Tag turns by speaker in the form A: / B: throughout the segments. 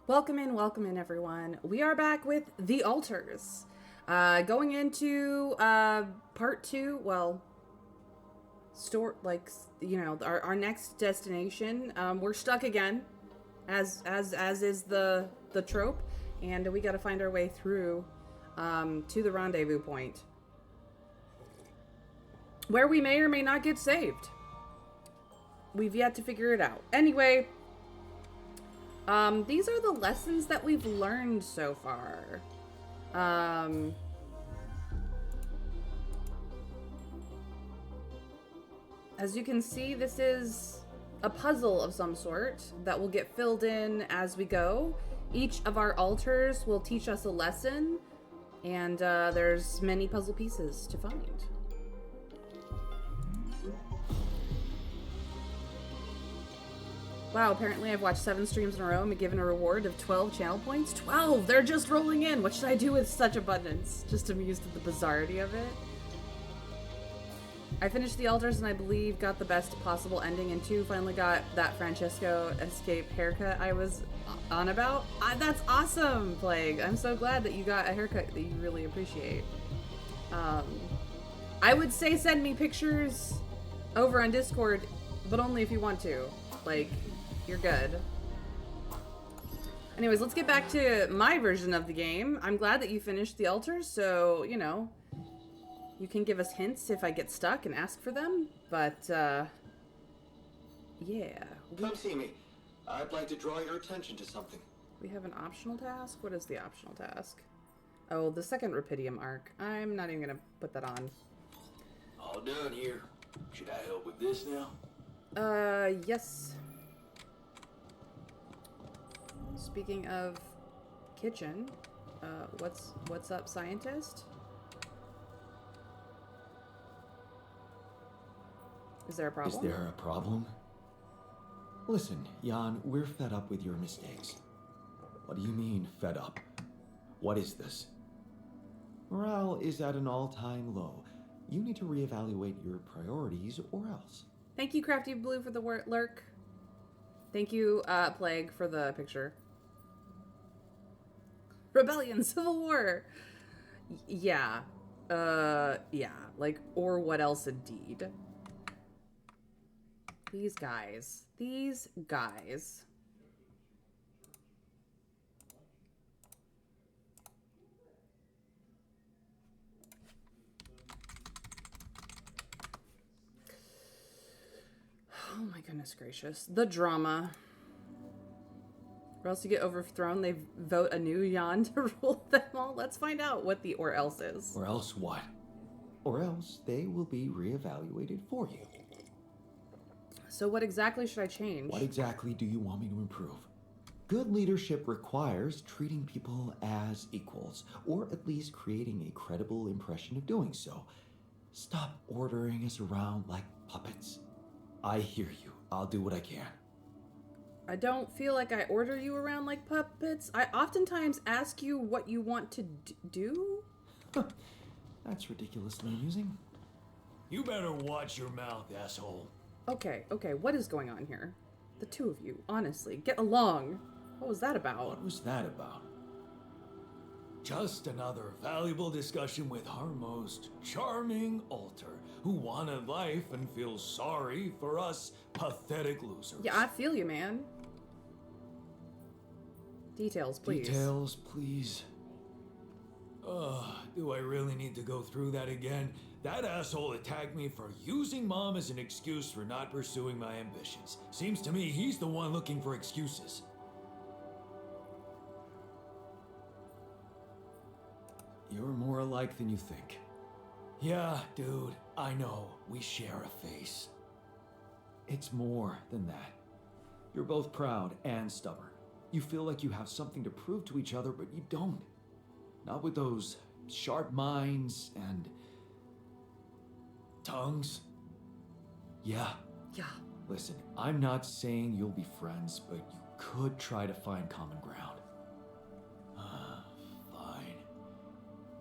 A: Welcome in, everyone. We are back with The Altars. Going into part two, well, our next destination. We're stuck again, as is the trope, and we got to find our way through to the rendezvous point, where we may or may not get saved. We've yet to figure it out. Anyway, these are the lessons that we've learned so far. As you can see, this is a puzzle of some sort that will get filled in as we go. Each of our altars will teach us a lesson, and there's many puzzle pieces to find. Wow, apparently I've watched 7 streams in a row and been given a reward of 12 channel points. 12! They're just rolling in! What should I do with such abundance? Just amused at the bizarrety of it. I finished the altars and I believe got the best possible ending, and 2 finally got that Francesco escape haircut I was on about. That's awesome, Plague! I'm so glad that you got a haircut that you really appreciate. I would say send me pictures over on Discord, but only if you want to. Like, you're good. Anyways, let's get back to my version of the game. I'm glad that you finished the altars, so, you know, you can give us hints if I get stuck and ask for them, but, yeah.
B: Come see me. I'd like to draw your attention to something.
A: We have an optional task? What is the optional task? Oh, the second Rapidium arc. I'm not even gonna put that on.
B: All done here. Should I help with this now?
A: Yes. Speaking of kitchen, what's up, scientist? Is there a problem?
C: Is there a problem? Listen, Jan, we're fed up with your mistakes. What do you mean, fed up? What is this? Morale is at an all-time low. You need to reevaluate your priorities or else.
A: Thank you, Crafty Blue, for the lurk. Thank you, Plague, for the picture. Rebellion, Civil War. Yeah. Yeah. Like, or what else indeed? These guys. These guys. Oh my goodness gracious. The drama. Or else you get overthrown, they vote a new Jan to rule them all. Let's find out what the or else is.
C: Or else what? Or else they will be reevaluated for you.
A: So what exactly should I change?
C: What exactly do you want me to improve? Good leadership requires treating people as equals, or at least creating a credible impression of doing so. Stop ordering us around like puppets. I hear you. I'll do what I can.
A: I don't feel like I order you around like puppets. I oftentimes ask you what you want to do.
C: That's ridiculously amusing.
D: You better watch your mouth, asshole.
A: Okay, what is going on here? The two of you, honestly, get along. What was that about?
C: What was that about?
D: Just another valuable discussion with our most charming altar, who wanted life and feels sorry for us pathetic losers.
A: Yeah, I feel you, man. Details, please.
C: Details, please.
D: Do I really need to go through that again? That asshole attacked me for using Mom as an excuse for not pursuing my ambitions. Seems to me he's the one looking for excuses.
C: You're more alike than you think.
D: Yeah, dude, I know. We share a face.
C: It's more than that. You're both proud and stubborn. You feel like you have something to prove to each other, but you don't. Not with those sharp minds and...
D: tongues?
C: Yeah.
A: Yeah.
C: Listen, I'm not saying you'll be friends, but you could try to find common ground.
D: Fine.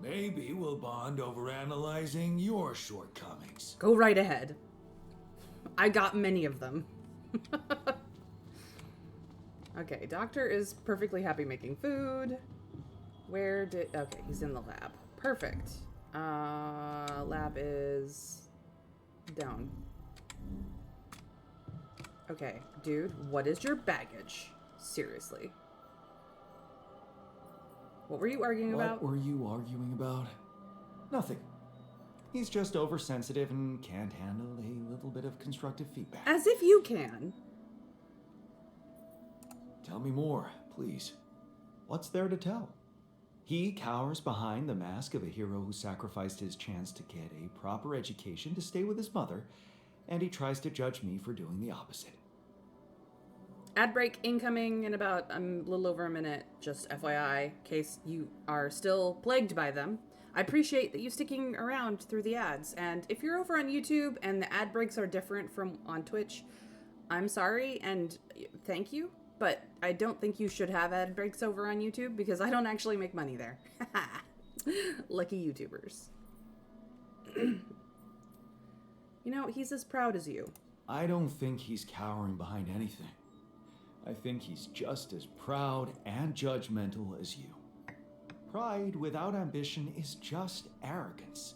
D: Maybe we'll bond over analyzing your shortcomings.
A: Go right ahead. I got many of them. Okay, doctor is perfectly happy making food. Okay, he's in the lab. Perfect. Lab is down. Okay, dude, what is your baggage? Seriously. What were you arguing about?
C: What were you arguing about? Nothing. He's just oversensitive and can't handle a little bit of constructive feedback.
A: As if you can.
C: Tell me more, please. What's there to tell? He cowers behind the mask of a hero who sacrificed his chance to get a proper education to stay with his mother, and he tries to judge me for doing the opposite.
A: Ad break incoming in about a little over a minute, just FYI, in case you are still plagued by them. I appreciate that you sticking around through the ads, and if you're over on YouTube and the ad breaks are different from on Twitch, I'm sorry and thank you, but I don't think you should have ad breaks over on YouTube because I don't actually make money there. Lucky YouTubers. You know, he's as proud as you.
C: I don't think he's cowering behind anything. I think he's just as proud and judgmental as you. Pride without ambition is just arrogance.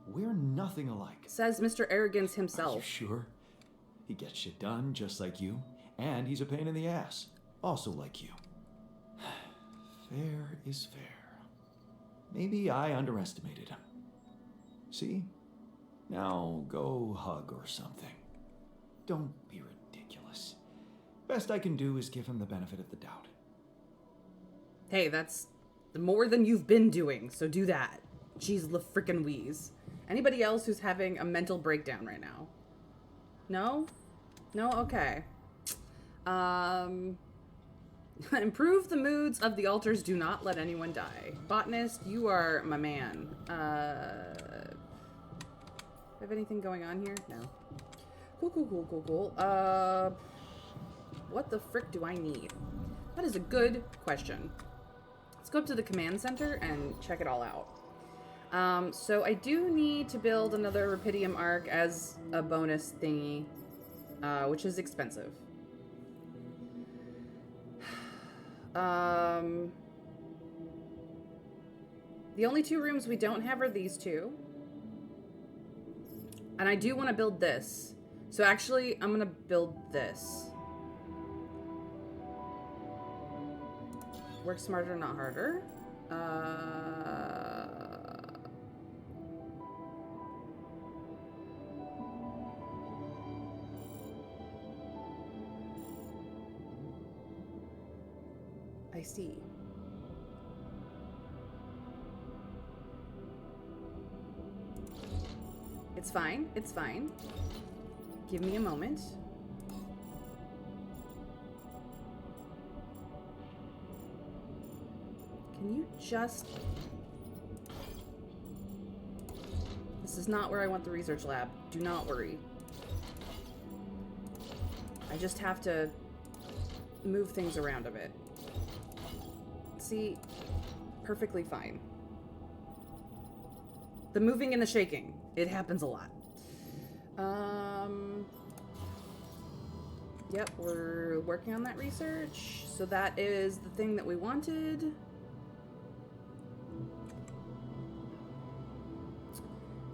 C: We're nothing alike.
A: Says Mr. Arrogance
C: Are you
A: himself.
C: sure? He gets shit done just like you, and he's a pain in the ass, also like you. Fair is fair. Maybe I underestimated him. See? Now go hug or something. Don't be ridiculous. Best I can do is give him the benefit of the doubt.
A: Hey, that's more than you've been doing, so do that. Jeez, the frickin' wheeze. Anybody else who's having a mental breakdown right now? No? No? Okay. Improve the moods of the altars, do not let anyone die. Botanist, you are my man. Have anything going on here? No. Cool. What the frick do I need? That is a good question. Let's go up to the command center and check it all out. So I do need to build another Rapidium Arc as a bonus thingy, which is expensive. The only two rooms we don't have are these two. And I do want to build this. So actually, I'm going to build this. Work smarter, not harder. I see. It's fine. It's fine. Give me a moment. Can you just... This is not where I want the research lab. Do not worry. I just have to move things around a bit. See? Perfectly fine. The moving and the shaking. It happens a lot. Yep, we're working on that research. So that is the thing that we wanted.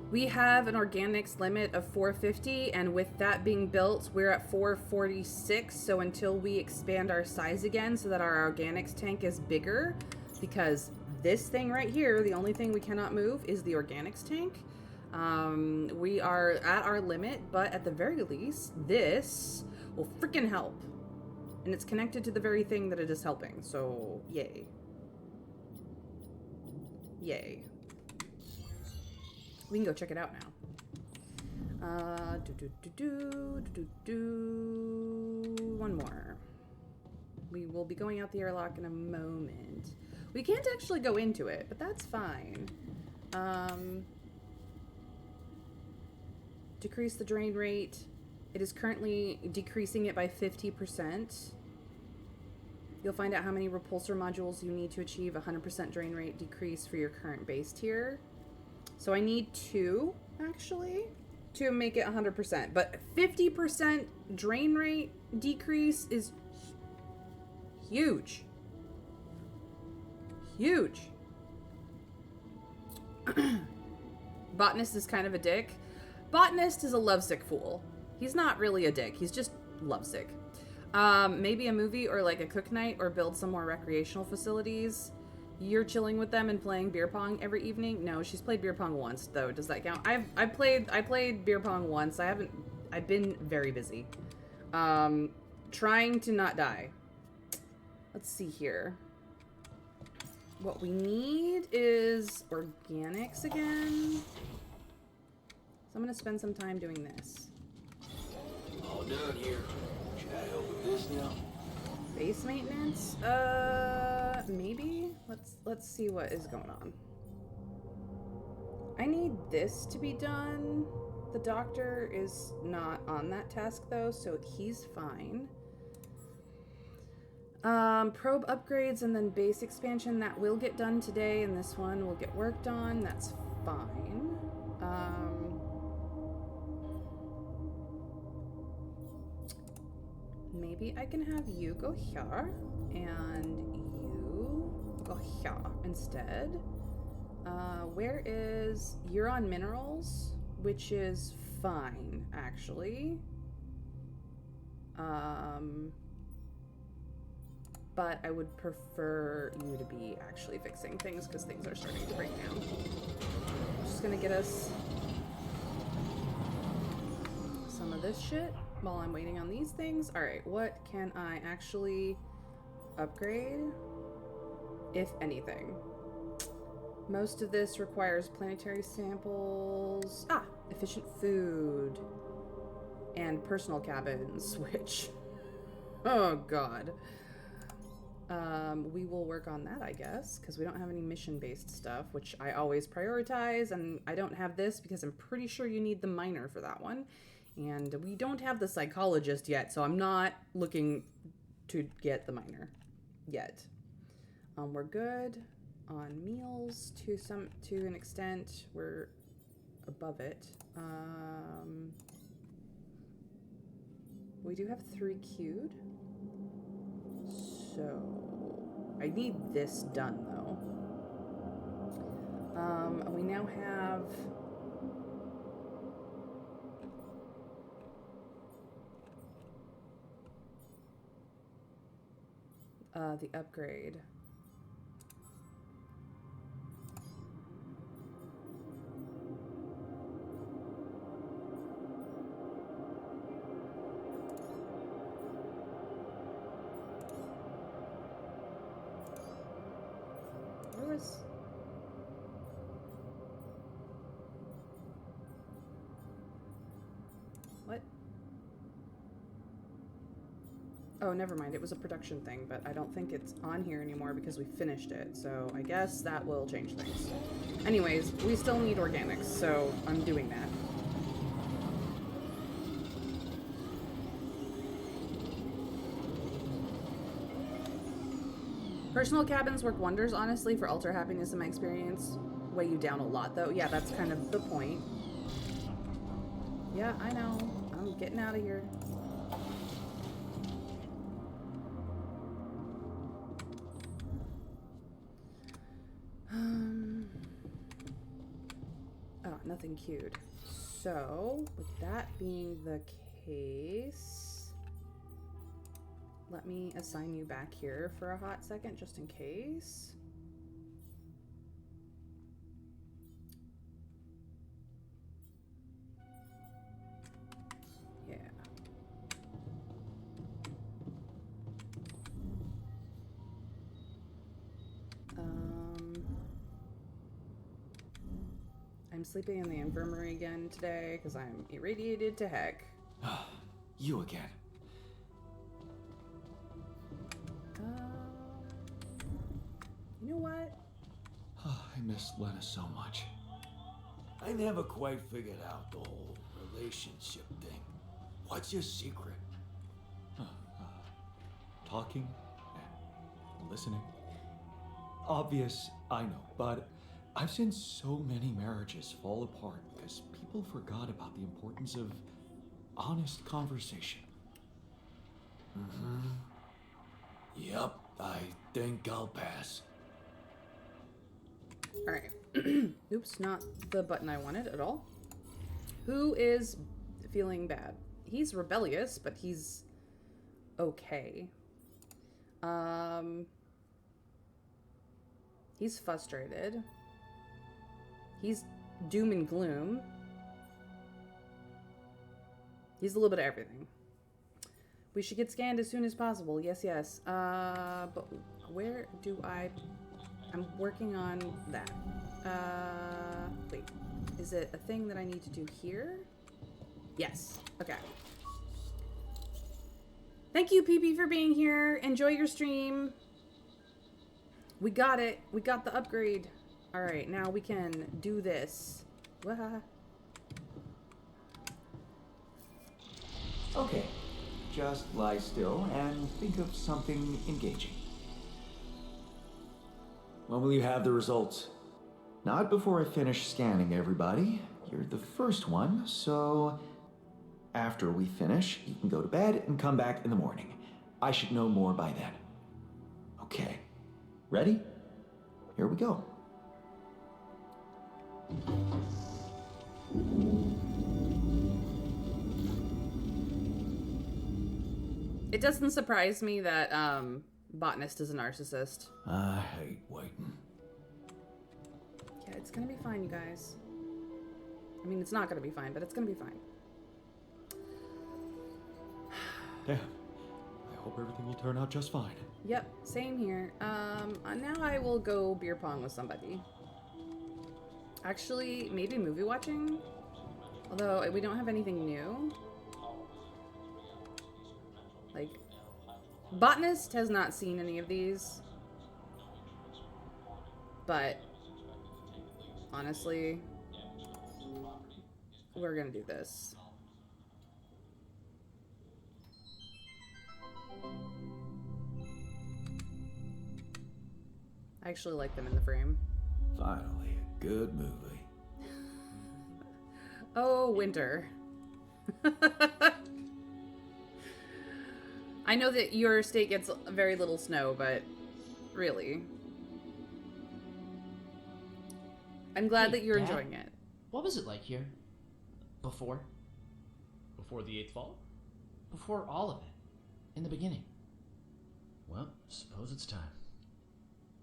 A: We have an organics limit of 450, and with that being built, we're at 446. So until we expand our size again so that our organics tank is bigger, because this thing right here, the only thing we cannot move is the organics tank. We are at our limit, but at the very least, this will freaking help. And it's connected to the very thing that it is helping, so yay. Yay. We can go check it out now. One more. We will be going out the airlock in a moment. We can't actually go into it, but that's fine. Decrease the drain rate. It is currently decreasing it by 50%. You'll find out how many repulsor modules you need to achieve 100% drain rate decrease for your current base tier. So I need 2, actually, to make it 100%. But 50% drain rate decrease is huge. Huge. Botanist is kind of a dick. Botanist is a lovesick fool. He's not really a dick. He's just lovesick. Maybe a movie or like a cook night or build some more recreational facilities. You're chilling with them and playing beer pong every evening? No, she's played beer pong once though. Does that count? I played beer pong once. I've been very busy. Trying to not die. Let's see here. What we need is organics again. So I'm gonna spend some time doing this.
B: All done here. Should I help with this now?
A: Base maintenance? Maybe? Let's see what is going on. I need this to be done. The doctor is not on that task though, so he's fine. Probe upgrades and then base expansion, that will get done today, and this one will get worked on. That's fine. Maybe I can have you go here, and you go here instead. You're on minerals, which is fine, actually. But I would prefer you to be actually fixing things because things are starting to break down. Just gonna get us some of this shit while I'm waiting on these things. All right, what can I actually upgrade, if anything? Most of this requires planetary samples. Efficient food and personal cabins, which, oh god. We will work on that, I guess, because we don't have any mission-based stuff, which I always prioritize, and I don't have this because I'm pretty sure you need the miner for that one. And we don't have the psychologist yet, so I'm not looking to get the miner yet. We're good on meals to an extent. We're above it. We do have 3 queued. So I need this done though. We now have the upgrade. Where was... What? Oh, never mind. It was a production thing, but I don't think it's on here anymore because we finished it. So I guess that will change things. Anyways, we still need organics, so I'm doing that. Personal cabins work wonders, honestly, for ultra happiness in my experience. Weigh you down a lot, though. Yeah, that's kind of the point. Yeah, I know. I'm getting out of here. Oh, nothing queued. So, with that being the case, let me assign you back here for a hot second, just in case. Yeah. I'm sleeping in the infirmary again today because I'm irradiated to heck.
C: You again.
A: You know what?
C: I miss Lena so much.
D: I never quite figured out the whole relationship thing. What's your secret?
C: Talking and listening. Obvious, I know, but I've seen so many marriages fall apart because people forgot about the importance of honest conversation.
D: Yep. I think I'll pass.
A: Alright. Oops, not the button I wanted at all. Who is feeling bad? He's rebellious, but he's okay. He's frustrated. He's doom and gloom. He's a little bit of everything. We should get scanned as soon as possible. Yes, yes. But where do I'm working on that. Wait. Is it a thing that I need to do here? Yes. Okay. Thank you, PP, for being here. Enjoy your stream. We got it. We got the upgrade. All right, now we can do this. Wah.
C: Okay, just lie still and think of something engaging.
D: When will you have the results?
C: Not before I finish scanning everybody. You're the first one, so after we finish, you can go to bed and come back in the morning. I should know more by then. Okay, ready? Here we go.
A: It doesn't surprise me that Botanist is a narcissist.
D: I hate waiting.
A: Yeah, it's gonna be fine, you guys. I mean, it's not gonna be fine, but it's gonna be fine.
C: Damn. I hope everything will turn out just fine.
A: Yep, same here. Now I will go beer pong with somebody. Actually, maybe movie watching? Although, we don't have anything new. Like, Botanist has not seen any of these. But, honestly, we're gonna do this. I actually like them in the frame.
D: Finally, a good movie.
A: Oh, winter. I know that your state gets very little snow, but really. I'm glad that you're
E: Dad,
A: enjoying it.
E: What was it like here? Before?
F: Before the 8th fall?
E: Before all of it. In the beginning.
F: Well, suppose it's time.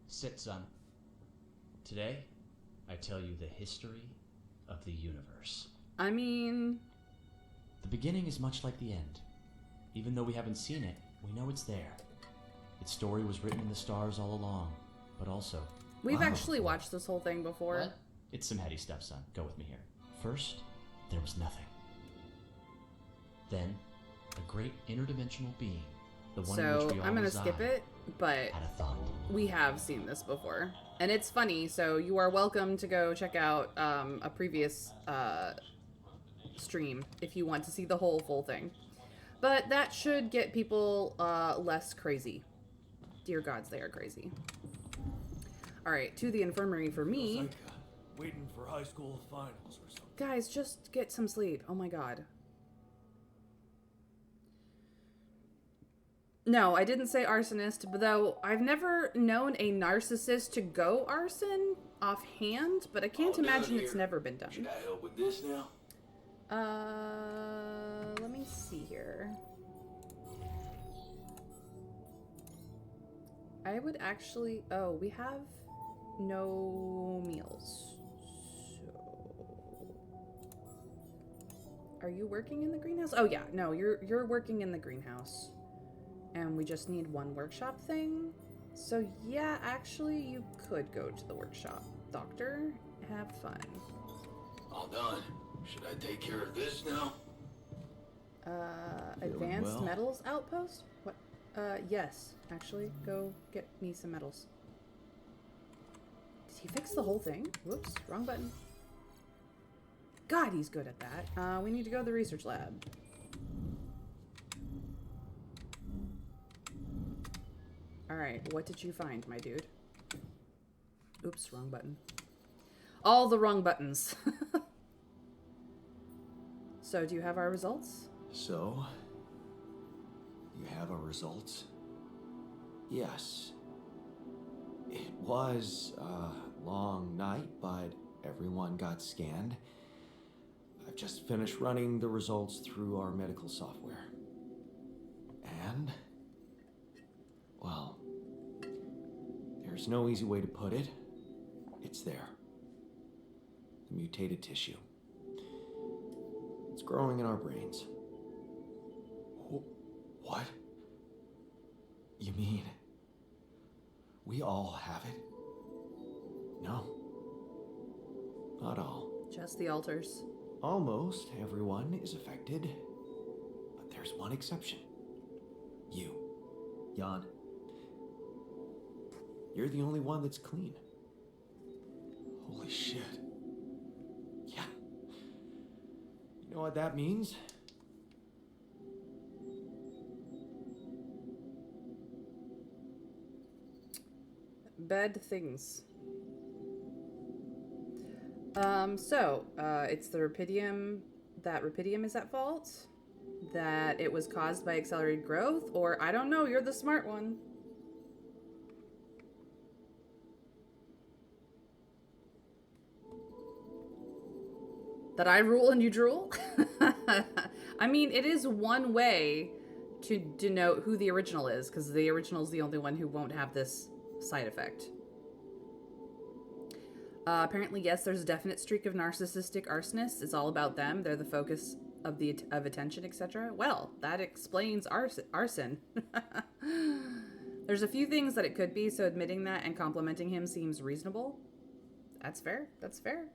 F: Sit, son. Today, I tell you the history of the universe.
A: I mean...
E: The beginning is much like the end. Even though we haven't seen it, we know it's there. Its story was written in the stars all along, but also...
A: We've
C: Wow.
A: actually watched this whole thing before.
E: What? It's some heady stuff, son. Go with me here. First, there was nothing. Then, a great interdimensional being, the one in
A: So,
E: which we all
A: I'm gonna
E: reside,
A: skip it, but
E: had a thought.
A: we have seen this before. And it's funny, so you are welcome to go check out a previous stream if you want to see the whole full thing. But that should get people less crazy. Dear gods, they are crazy. Alright, to the infirmary for me.
D: Like, waiting for high school finals or something.
A: Guys, just get some sleep. Oh my god. No, I didn't say arsonist, but though I've never known a narcissist to go arson offhand, but I can't
B: All done
A: imagine it's
B: here.
A: never been done.
B: Should I help with this now?
A: Let me see here. I would actually... Oh, we have no meals. So... Are you working in the greenhouse? Oh, yeah. No, you're working in the greenhouse. And we just need one workshop thing. So, yeah, actually, you could go to the workshop. Doctor, have fun.
B: All done. Should I take care of this now?
A: Advanced
C: well.
A: metals outpost? What? Yes. Actually, go get me some metals. Did he fix the whole thing? Whoops, wrong button. God, he's good at that. We need to go to the research lab. Alright, what did you find, my dude? Oops, wrong button. All the wrong buttons. So, do you have our results?
C: So, you have our results? Yes. It was a long night, but everyone got scanned. I've just finished running the results through our medical software. And, well, there's no easy way to put it. It's there. The mutated tissue. It's growing in our brains. What? You mean we all have it? No. Not all.
A: Just the altars.
C: Almost everyone is affected. But there's one exception. You. Jan. You're the only one that's clean. Holy shit. Yeah. You know what that means?
A: Bad things. It's the Rapidium, that Rapidium is at fault? That it was caused by accelerated growth? Or, I don't know, you're the smart one. That I rule and you drool? I mean, it is one way to denote who the original is, because the original is the only one who won't have this side effect. Apparently, yes, there's a definite streak of narcissistic arsonists. It's all about them. They're the focus of attention, etc. Well, that explains arson. There's a few things that it could be, so admitting that and complimenting him seems reasonable. That's fair. That's fair.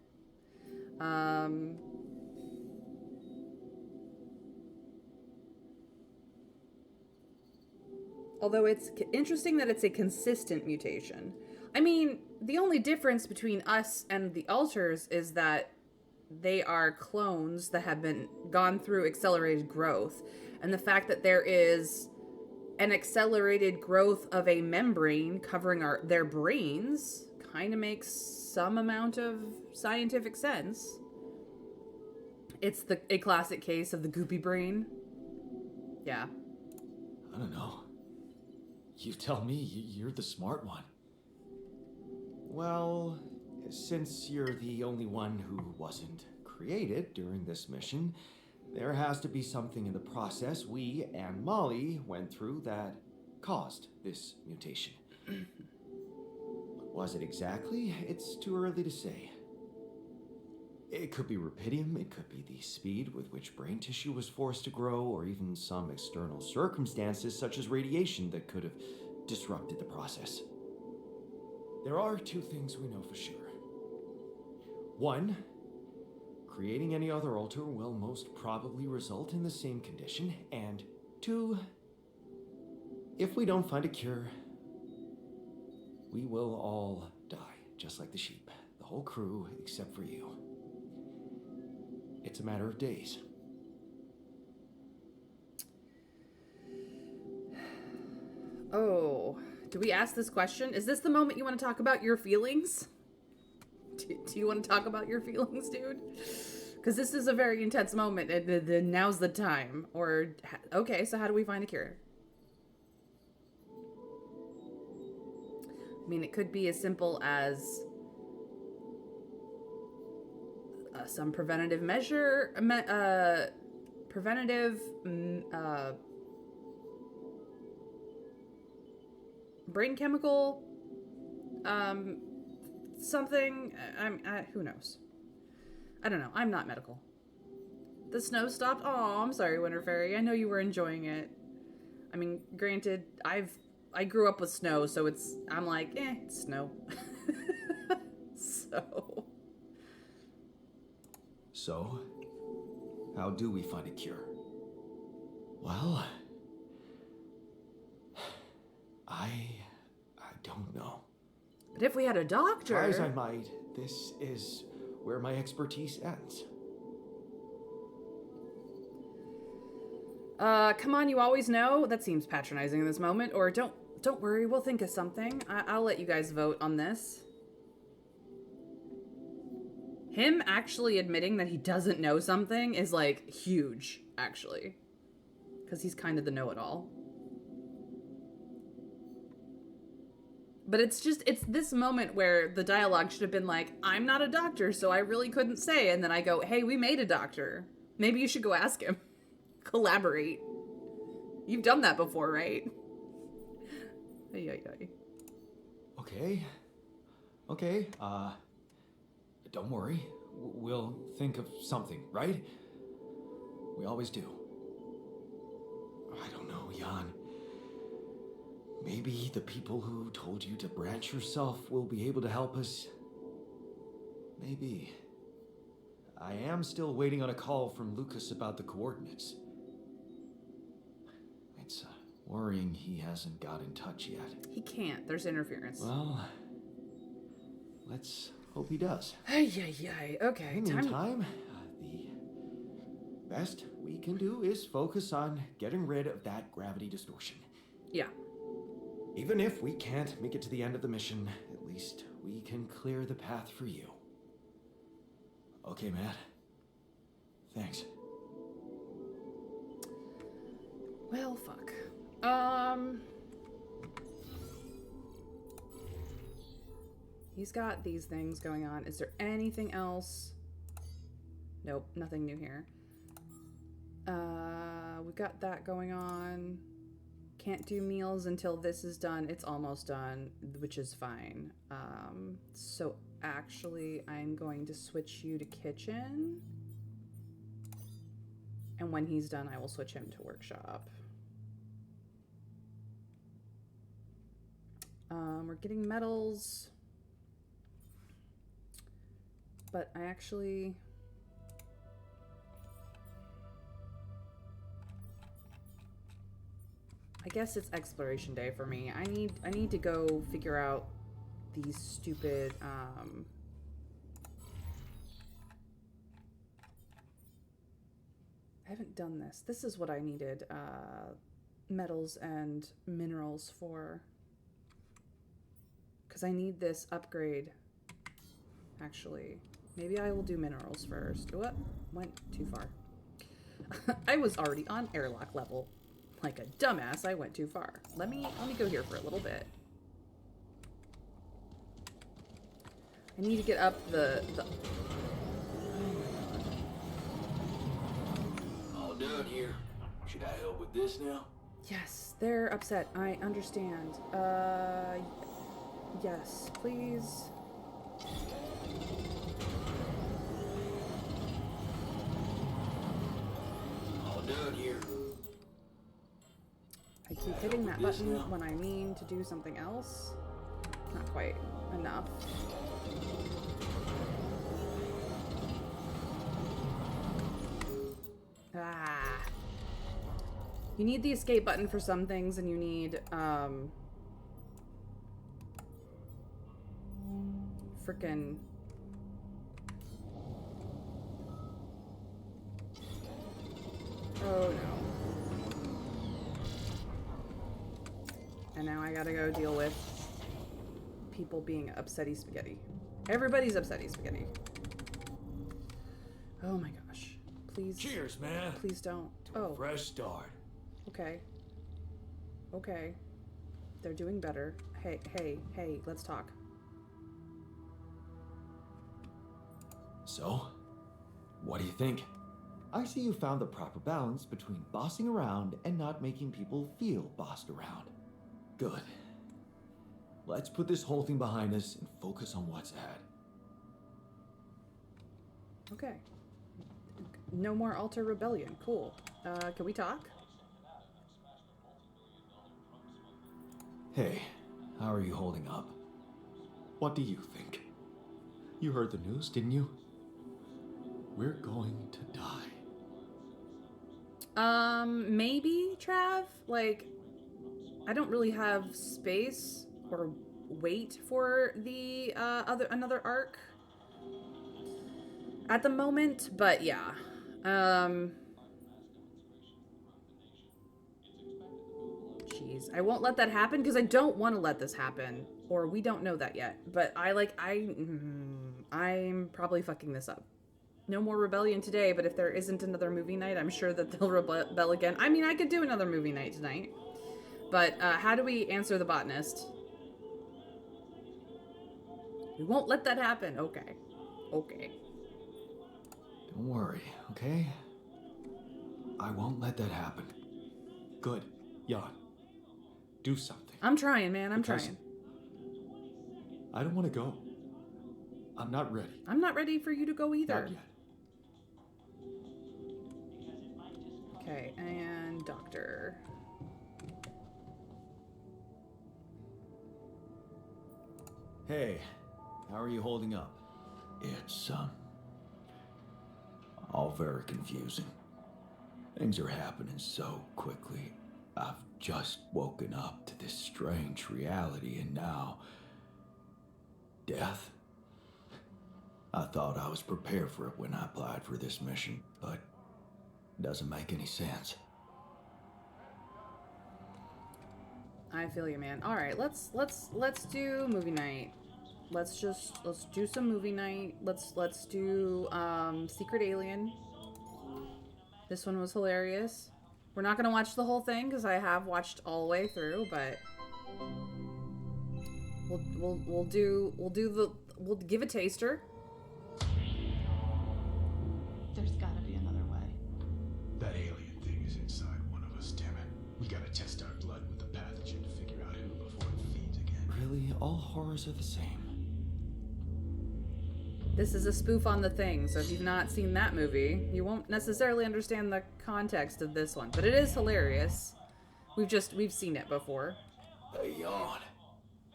A: Although it's interesting that it's a consistent mutation. I mean, the only difference between us and the altars is that they are clones that have gone through accelerated growth. And the fact that there is an accelerated growth of a membrane covering their brains kind of makes some amount of scientific sense. It's a classic case of the goopy brain. Yeah.
C: I don't know. You tell me, you're the smart one. Well, since you're the only one who wasn't created during this mission, there has to be something in the process we and Molly went through that caused this mutation. What was it exactly? It's too early to say. It could be Rapidium, it could be the speed with which brain tissue was forced to grow, or even some external circumstances such as radiation that could have disrupted the process. There are two things we know for sure. One, creating any other altar will most probably result in the same condition, and two, if we don't find a cure, we will all die, just like the sheep. The whole crew, except for you. It's a matter of days.
A: Oh, do we ask this question? Is this the moment you want to talk about your feelings? Do you want to talk about your feelings, dude? Because this is a very intense moment, and now's the time. Or, okay, so how do we find a cure? I mean, it could be as simple as some preventative measure, brain chemical, something. Who knows? I don't know. I'm not medical. The snow stopped. Oh, I'm sorry, Winter Fairy. I know you were enjoying it. I mean, granted, I grew up with snow, so I'm like, it's snow.
C: So, how do we find a cure? Well, I don't know.
A: But if we had a doctor...
C: Try as I might, this is where my expertise ends.
A: Come on, you always know? That seems patronizing in this moment. Or don't worry, we'll think of something. I'll let you guys vote on this. Him actually admitting that he doesn't know something is, like, huge, actually. Because he's kind of the know-it-all. But it's this moment where the dialogue should have been like, I'm not a doctor, so I really couldn't say. And then I go, hey, we made a doctor. Maybe you should go ask him. Collaborate. You've done that before, right? Ay, ay, ay.
C: Okay, don't worry. We'll think of something, right? We always do. I don't know, Jan. Maybe the people who told you to branch yourself will be able to help us. Maybe. I am still waiting on a call from Lucas about the coordinates. It's worrying he hasn't got in touch yet.
A: He can't. There's interference.
C: Well, let's hope he does.
A: Ay, ay, ay. Okay,
C: In the meantime, the best we can do is focus on getting rid of that gravity distortion.
A: Yeah.
C: Even if we can't make it to the end of the mission, at least we can clear the path for you. Okay, Matt. Thanks.
A: Well, fuck. He's got these things going on. Is there anything else? Nope, nothing new here. We've got that going on. Can't do meals until this is done. It's almost done, which is fine. So actually, I'm going to switch you to kitchen. And when he's done, I will switch him to workshop. We're getting medals. But I actually... I guess it's exploration day for me. I need to go figure out these stupid I haven't done this. This is what I needed metals and minerals for. Because I need this upgrade. Actually, maybe I will do minerals first. What? Went too far. I was already on airlock level. Like a dumbass, I went too far. Let me go here for a little bit. I need to get up the
B: All done here. Should I help with this now?
A: Yes, they're upset. I understand. Yes, please.
B: All done here.
A: I keep hitting that button when I mean to do something else. Not quite enough. Ah. You need the escape button for some things, and you need, frickin' oh no. And now I gotta go deal with people being upsetty spaghetti. Everybody's upsetty spaghetti. Oh my gosh. Please.
D: Cheers, man.
A: Please don't.
D: To a
A: Oh,
D: fresh start.
A: okay. Okay. They're doing better. Hey, let's talk.
C: So, what do you think? I see you found the proper balance between bossing around and not making people feel bossed around. Good. Let's put this whole thing behind us and focus on what's ahead.
A: Okay. No more Alter Rebellion. Cool. Can we talk?
C: Hey, how are you holding up? What do you think? You heard the news, didn't you? We're going to die.
A: Maybe, Trav? Like, I don't really have space or weight for the another arc at the moment, but yeah. Jeez, I won't let that happen because I don't want to let this happen, or we don't know that yet. But I'm probably fucking this up. No more rebellion today, but if there isn't another movie night, I'm sure that they'll rebel again. I mean, I could do another movie night tonight. But how do we answer the botanist? We won't let that happen. Okay. Okay.
C: Don't worry, okay? I won't let that happen. Good. Jan. Do something.
A: I'm trying, man. I'm
C: Because
A: trying.
C: I don't want to go. I'm not ready.
A: I'm not ready for you to go either.
C: Not yet.
A: Okay, and doctor.
C: Hey, how are you holding up? It's, all very confusing. Things are happening so quickly. I've just woken up to this strange reality, and now... death? I thought I was prepared for it when I applied for this mission, but it doesn't make any sense.
A: I feel you, man. All right, let's do movie night. Let's do some movie night. Let's do Secret Alien. This one was hilarious. We're not gonna watch the whole thing because I have watched all the way through, but we'll give a taster.
G: There's gotta be another way.
H: That alien thing is inside one of us, damn it. We gotta test our blood with the pathogen to figure out who before it feeds again.
C: Really, all horrors are the same.
A: This is a spoof on The Thing, so if you've not seen that movie, you won't necessarily understand the context of this one. But it is hilarious. We've seen it before.
B: Hey, Jan.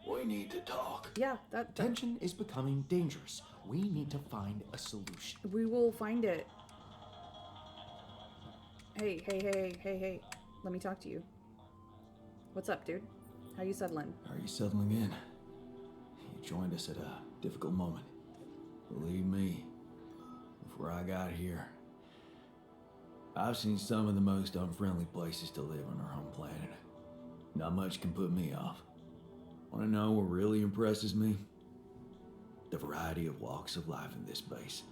B: We need to talk.
A: Yeah, that
C: Tension is becoming dangerous. We need to find a solution.
A: we will find it. Hey. Let me talk to you. What's up, dude? How you settling?
C: Are you settling in? You joined us at a difficult moment. Believe me, before I got here, I've seen some of the most unfriendly places to live on our home planet. Not much can put me off. Want to know what really impresses me? The variety of walks of life in this base,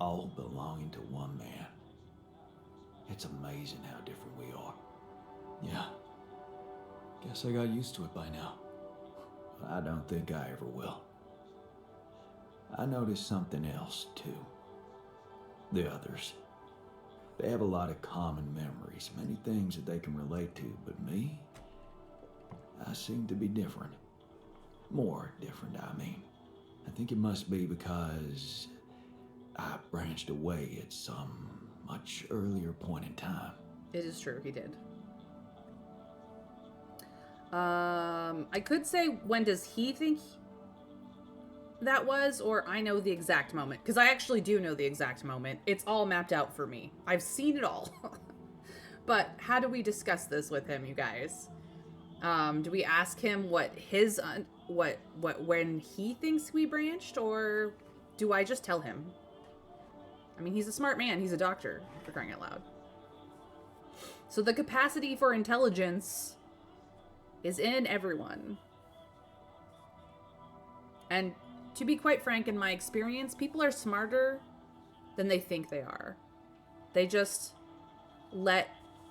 C: all belonging to one man. It's amazing how different we are. Yeah, guess I got used to it by now. I don't think I ever will. I noticed something else, too. The others. They have a lot of common memories, many things that they can relate to, but me? I seem to be different. More different, I mean. I think it must be because I branched away at some much earlier point in time.
A: It is true, he did. I could say, when does he think that was, or I know the exact moment, because I actually do know the exact moment. It's all mapped out for me. I've seen it all. But how do we discuss this with him, you guys? Do we ask him what his when he thinks we branched, or do I just tell him? I mean, he's a smart man. He's a doctor, for crying out loud. So the capacity for intelligence is in everyone. And to be quite frank, in my experience, people are smarter than they think they are. They just let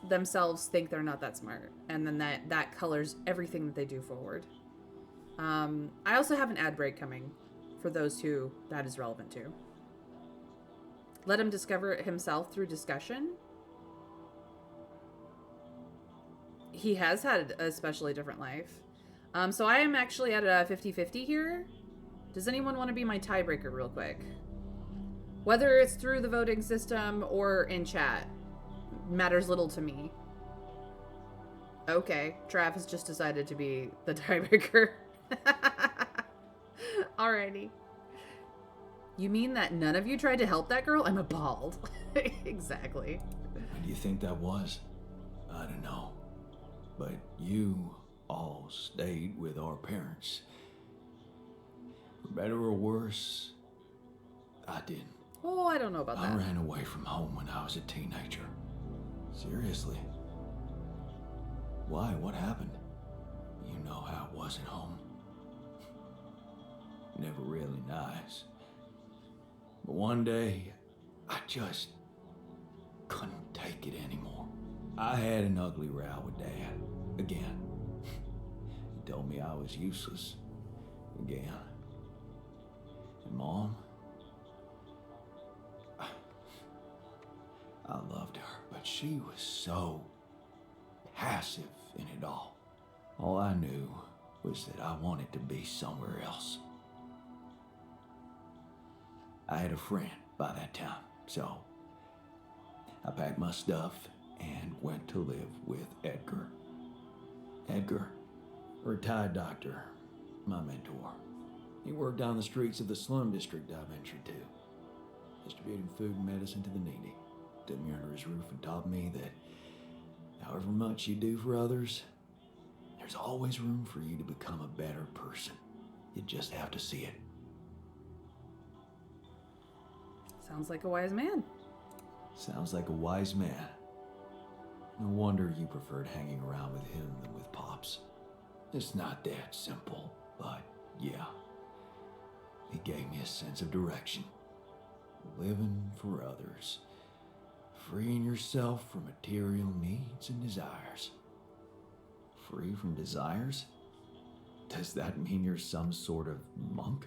A: themselves think they're not that smart, and then that colors everything that they do forward. I also have an ad break coming for those who that is relevant to. Let him discover it himself through discussion. He has had a especially different life. So I am actually at a 50-50 here. Does anyone want to be my tiebreaker real quick? Whether it's through the voting system or in chat, matters little to me. Okay, Trav has just decided to be the tiebreaker. Alrighty. You mean that none of you tried to help that girl? I'm appalled. Exactly.
C: When do you think that was? I don't know. But you all stayed with our parents. For better or worse, I didn't.
A: Oh, I don't know about
C: I
A: that.
C: ran away from home when I was a teenager. Seriously. Why? What happened? You know how it was at home. Never really nice. But one day, I just couldn't take it anymore. I had an ugly row with Dad. Again. He told me I was useless. Again. And Mom, I loved her, but she was so passive in it all. All I knew was that I wanted to be somewhere else. I had a friend by that time, so I packed my stuff and went to live with Edgar. Edgar, a retired doctor, my mentor. He worked down the streets of the slum district I ventured to, distributing food and medicine to the needy. Took me under his roof and taught me that however much you do for others, there's always room for you to become a better person. You just have to see it.
A: Sounds like a wise man.
C: Sounds like a wise man. No wonder you preferred hanging around with him than with Pops. It's not that simple, but yeah. He gave me a sense of direction. Living for others. Freeing yourself from material needs and desires. Free from desires? Does that mean you're some sort of monk?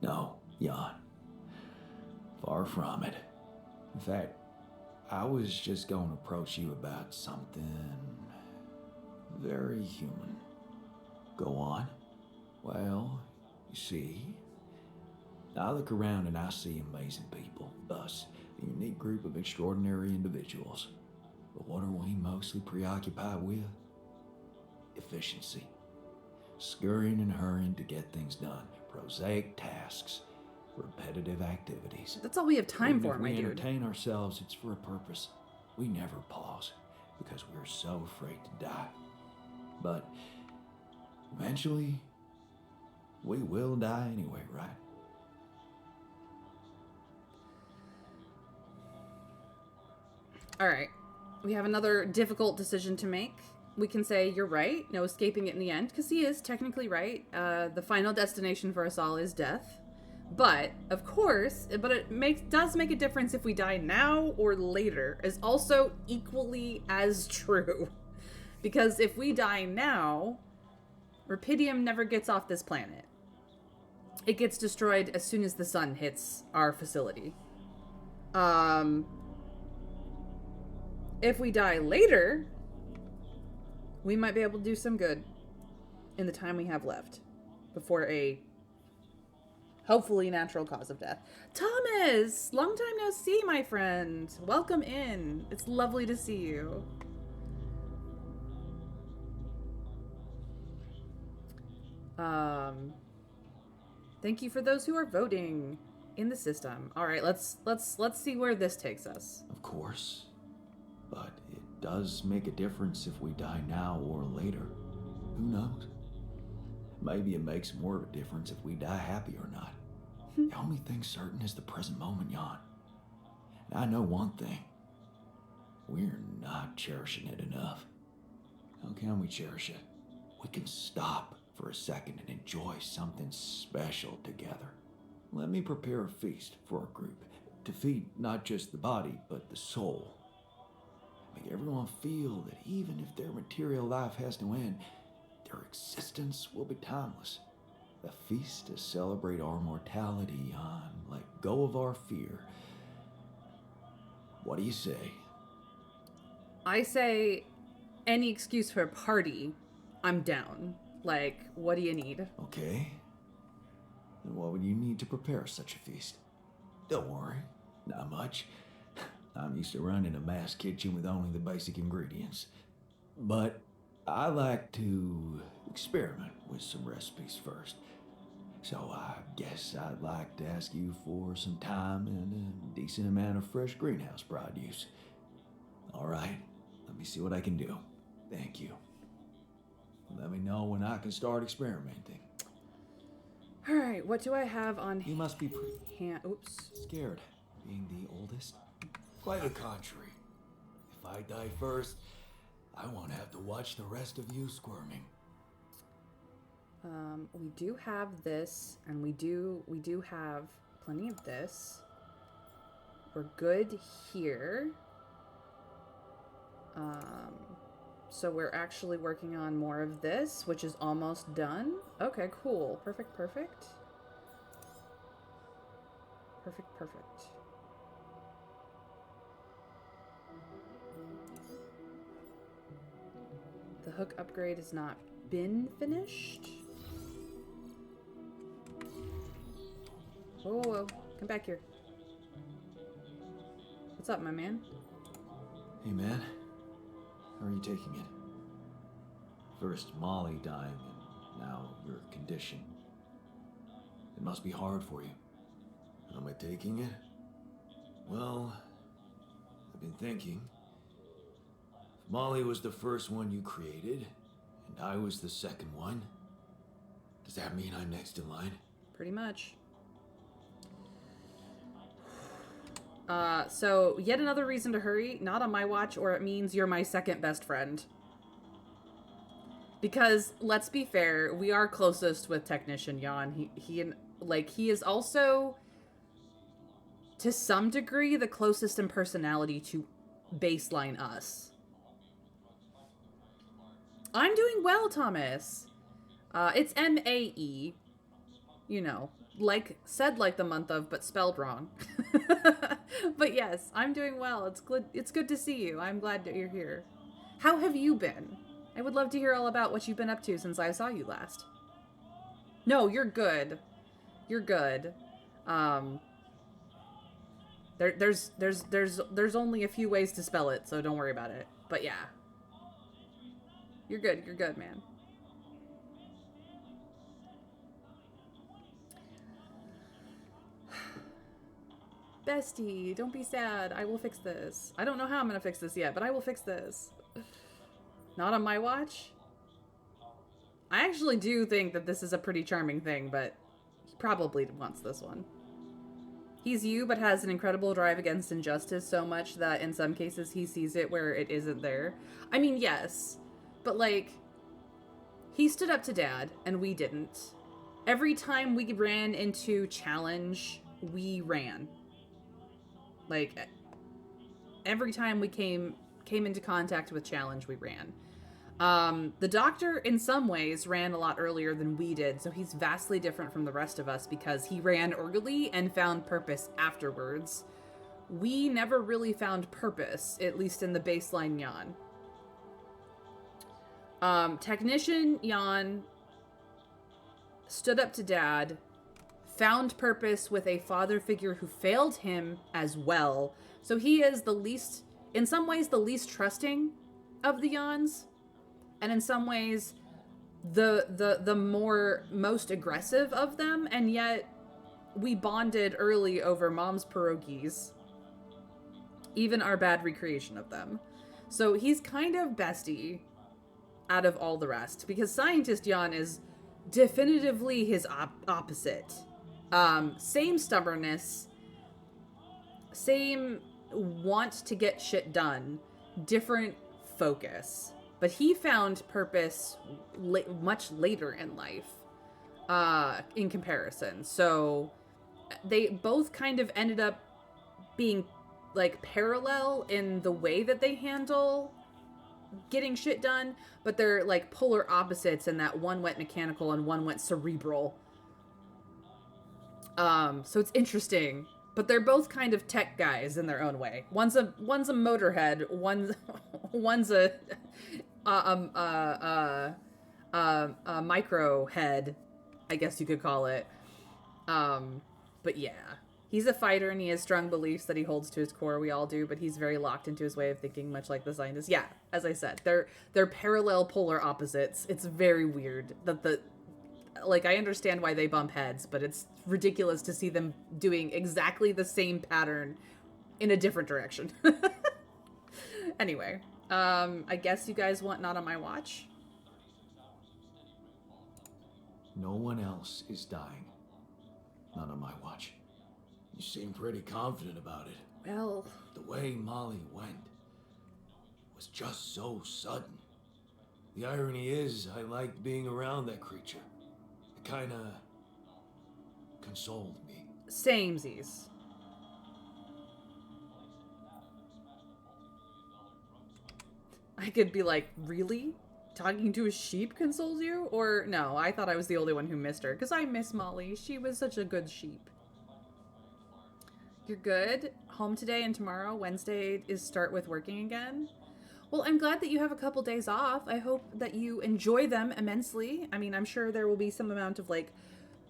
C: No, Jan. Far from it. In fact, I was just going to approach you about something very human. Go on. Well, you see, I look around and I see amazing people, us, a unique group of extraordinary individuals. But what are we mostly preoccupied with? Efficiency. Scurrying and hurrying to get things done. Prosaic tasks. Repetitive activities.
A: That's all we have time
C: Even
A: for,
C: if
A: my
C: we
A: dude.
C: entertain ourselves, it's for a purpose. We never pause because we're so afraid to die. But eventually, we will die anyway, right?
A: All right. We have another difficult decision to make. We can say you're right, no escaping it in the end, because he is technically right. The final destination for us all is death. But, of course, it does make a difference if we die now or later, is also equally as true. Because if we die now, Rapidium never gets off this planet. It gets destroyed as soon as the sun hits our facility. If we die later, we might be able to do some good in the time we have left before a hopefully natural cause of death. Thomas, long time no see, my friend. Welcome in. It's lovely to see you. Thank you for those who are voting in the system. All right, let's see where this takes us.
C: Of course. But it does make a difference if we die now or later. Who knows? Maybe it makes more of a difference if we die happy or not. The only thing certain is the present moment, Jan. And I know one thing. We're not cherishing it enough. How can we cherish it? We can stop for a second and enjoy something special together. Let me prepare a feast for our group to feed not just the body, but the soul. Make everyone feel that even if their material life has to end, their existence will be timeless. A feast to celebrate our mortality on, let go of our fear. What do you say?
A: I say any excuse for a party, I'm down. Like, what do you need?
C: Okay. Then what would you need to prepare such a feast? Don't worry, not much. I'm used to running a mass kitchen with only the basic ingredients. But I like to experiment with some recipes first. So I guess I'd like to ask you for some time and a decent amount of fresh greenhouse produce. All right, let me see what I can do. Thank you. Let me know when I can start experimenting.
A: All right, what do I have on
C: You must be pretty
A: Oops.
C: scared, being the oldest.
D: Quite the contrary. If I die first, I won't have to watch the rest of you squirming.
A: We do have this, and we do have plenty of this. We're good here. So we're actually working on more of this, which is almost done. Okay, cool. Perfect, perfect. Perfect, perfect. The hook upgrade has not been finished. Whoa, whoa, whoa. Come back here. What's up, my man?
C: Hey, man. How are you taking it? First Molly dying, and now your condition. It must be hard for you. How am I taking it? Well, I've been thinking. If Molly was the first one you created, and I was the second one, does that mean I'm next in line?
A: Pretty much. So yet another reason to hurry, not on my watch, or it means you're my second best friend. Because, let's be fair, we are closest with Technician Jan. He is also, to some degree, the closest in personality to baseline us. I'm doing well, Thomas. It's M-A-E. You know, said like the month of, but spelled wrong. But yes, I'm doing well. It's good to see you. I'm glad that you're here. How have you been? I would love to hear all about what you've been up to since I saw you last. No, you're good. You're good. There's only a few ways to spell it, so don't worry about it. But yeah. You're good. You're good, man. Bestie, don't be sad. I will fix this. I don't know how I'm gonna fix this yet, but I will fix this. Not on my watch? I actually do think that this is a pretty charming thing, but he probably wants this one. He's you, but has an incredible drive against injustice so much that in some cases he sees it where it isn't there. I mean, yes, but like, he stood up to Dad, and we didn't. Every time we ran into challenge, we ran. Like, every time we came into contact with challenge, we ran. The Doctor, in some ways, ran a lot earlier than we did, so he's vastly different from the rest of us because he ran early and found purpose afterwards. We never really found purpose, at least in the baseline Jan. Technician Jan stood up to Dad, found purpose with a father figure who failed him as well. So he is the least, in some ways, the least trusting of the Jans, and in some ways, the most aggressive of them. And yet, we bonded early over Mom's pierogies, even our bad recreation of them. So he's kind of bestie out of all the rest, because Scientist Jan is definitively his opposite. Same stubbornness, same want to get shit done, different focus. But he found purpose much later in life, in comparison. So they both kind of ended up being like parallel in the way that they handle getting shit done, but they're like polar opposites in that one went mechanical and one went cerebral. So it's interesting, but they're both kind of tech guys in their own way. One's a motorhead, one's a micro head, I guess you could call it. But yeah, he's a fighter and he has strong beliefs that he holds to his core. We all do, but he's very locked into his way of thinking, much like the scientist. Yeah, as I said, they're parallel polar opposites. It's very weird that I understand why they bump heads, but it's ridiculous to see them doing exactly the same pattern in a different direction. Anyway, I guess you guys want Not on My Watch?
C: No one else is dying. Not on my watch.
B: You seem pretty confident about it.
A: Well,
B: The way Molly went was just so sudden. The irony is, I liked being around that creature. It kinda consoled me.
A: samesies. I could be like, really? Talking to a sheep consoles you? Or no, I thought I was the only one who missed her, because I miss Molly. She was such a good sheep. You're good? Home today and tomorrow? Wednesday is start with working again? Well, I'm glad that you have a couple days off. I hope that you enjoy them immensely. I mean, I'm sure there will be some amount of, like,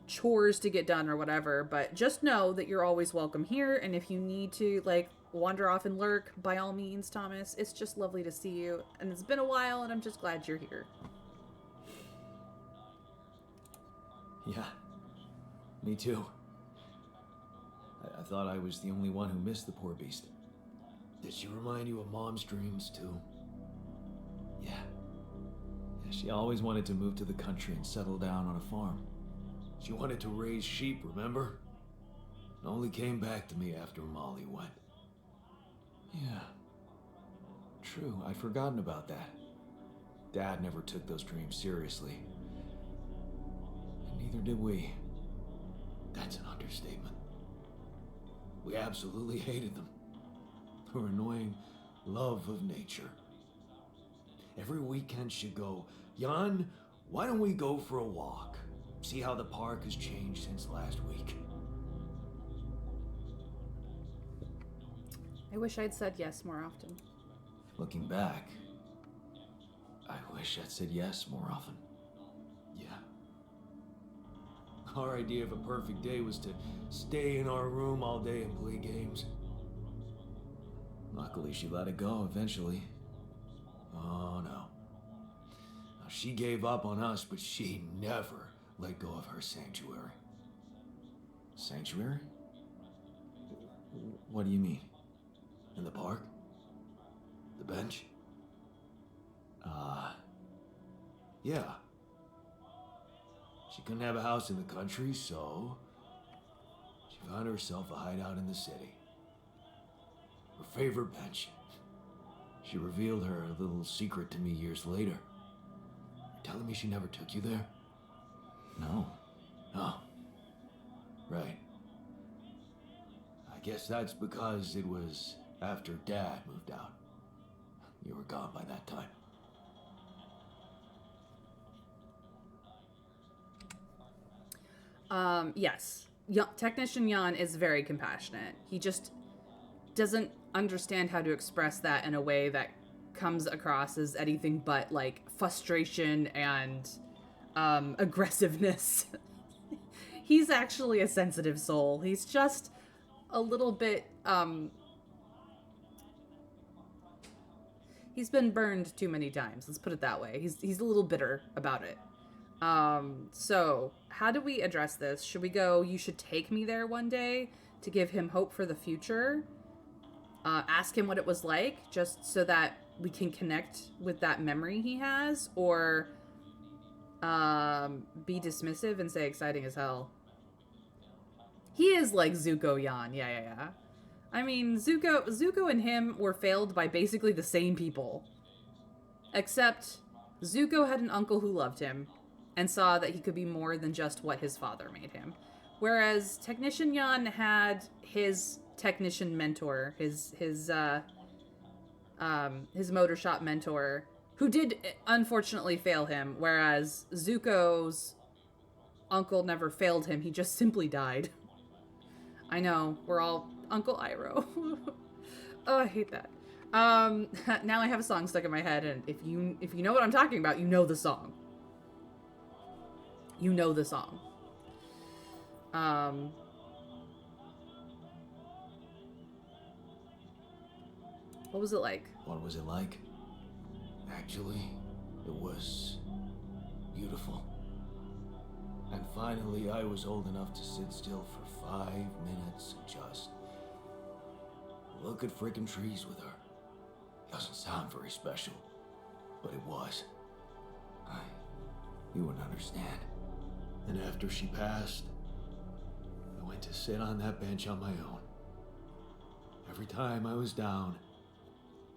A: chores to get done or whatever, but just know that you're always welcome here, and if you need to, like, wander off and lurk, by all means, Thomas. It's just lovely to see you, and it's been a while, and I'm just glad you're here.
B: Yeah, me too. I thought I was the only one who missed the poor beast. Did she remind you of Mom's dreams too? Yeah. She always wanted to move to the country and settle down on a farm. She wanted to raise sheep, remember? It only came back to me after Molly went. Yeah. True, I'd forgotten about that. Dad never took those dreams seriously. And neither did we. That's an understatement. We absolutely hated them. Her annoying love of nature. Every weekend she'd go, Jan, why don't we go for a walk? See how the park has changed since last week.
A: I wish I'd said yes more often.
B: Looking back, I wish I'd said yes more often. Yeah. Our idea of a perfect day was to stay in our room all day and play games. Luckily, she let it go eventually. Oh no. Now, she gave up on us, but she never let go of her sanctuary. Sanctuary? What do you mean? In the park? The bench? Yeah. She couldn't have a house in the country, so she found herself a hideout in the city. Her favorite bench. She revealed her little secret to me years later. You're telling me she never took you there?
C: No.
B: Oh. Right. I guess that's because it was after Dad moved out. You were gone by that time.
A: Yes. Technician Jan is very compassionate. He just doesn't understand how to express that in a way that comes across as anything but, like, frustration and, aggressiveness. He's actually a sensitive soul. He's just a little bit, he's been burned too many times. Let's put it that way. He's a little bitter about it. So how do we address this? Should we go, you should take me there one day to give him hope for the future? Ask him what it was like, just so that we can connect with that memory he has, or be dismissive and say exciting as hell. He is like Zuko Jan. Yeah. I mean, Zuko and him were failed by basically the same people. Except Zuko had an uncle who loved him and saw that he could be more than just what his father made him. Whereas Technician Jan had his technician mentor, his motor shop mentor, who did unfortunately fail him, whereas Zuko's uncle never failed him, he just simply died. I know, we're all Uncle Iroh. Oh, I hate that. Now I have a song stuck in my head, and if you know what I'm talking about, you know the song. You know the song. What was it like?
B: What was it like? Actually, it was beautiful. And finally, I was old enough to sit still for 5 minutes and just look at frickin' trees with her. Doesn't sound very special, but it was. You wouldn't understand. And after she passed, I went to sit on that bench on my own. Every time I was down,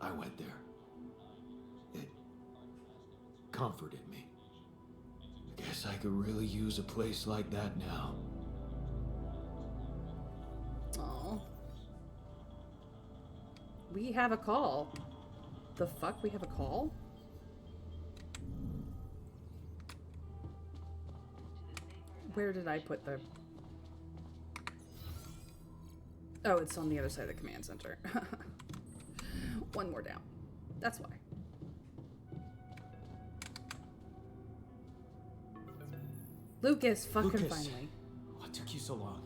B: I went there. It comforted me. I guess I could really use a place like that now.
A: Oh. We have a call. The fuck? We have a call? Where did I put the... Oh, it's on the other side of the command center. One more down. That's why. Lucas, fucking
C: Lucas.
A: finally.
C: What took you so long?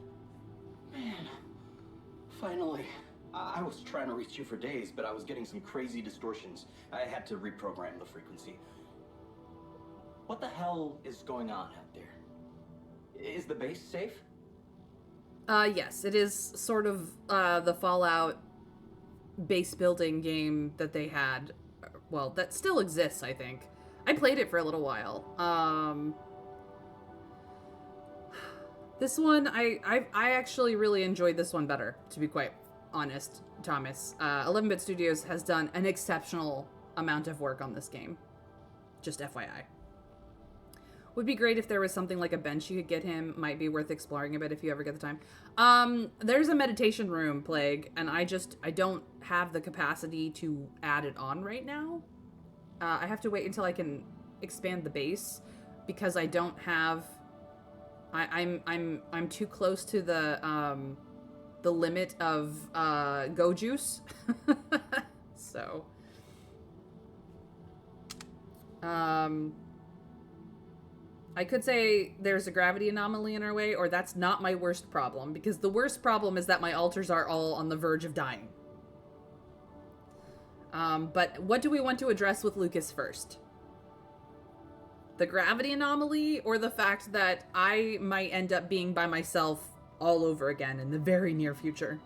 I: Man, finally. I was trying to reach you for days, but I was getting some crazy distortions. I had to reprogram the frequency. What the hell is going on out there? Is the base safe?
A: Yes, it is sort of the Fallout base building game that they had. Well, that still exists, I think. I played it for a little while. This one, I actually really enjoyed this one better, to be quite honest, Thomas. 11-Bit Studios has done an exceptional amount of work on this game. Just FYI. Would be great if there was something like a bench you could get him. Might be worth exploring a bit if you ever get the time. There's a meditation room, Plague, and I don't have the capacity to add it on right now. I have to wait until I can expand the base because I don't have... I'm too close to the limit of Go Juice. So I could say there's a gravity anomaly in our way, or that's not my worst problem, because the worst problem is that my altars are all on the verge of dying. But what do we want to address with Lucas first? The gravity anomaly, or the fact that I might end up being by myself all over again in the very near future?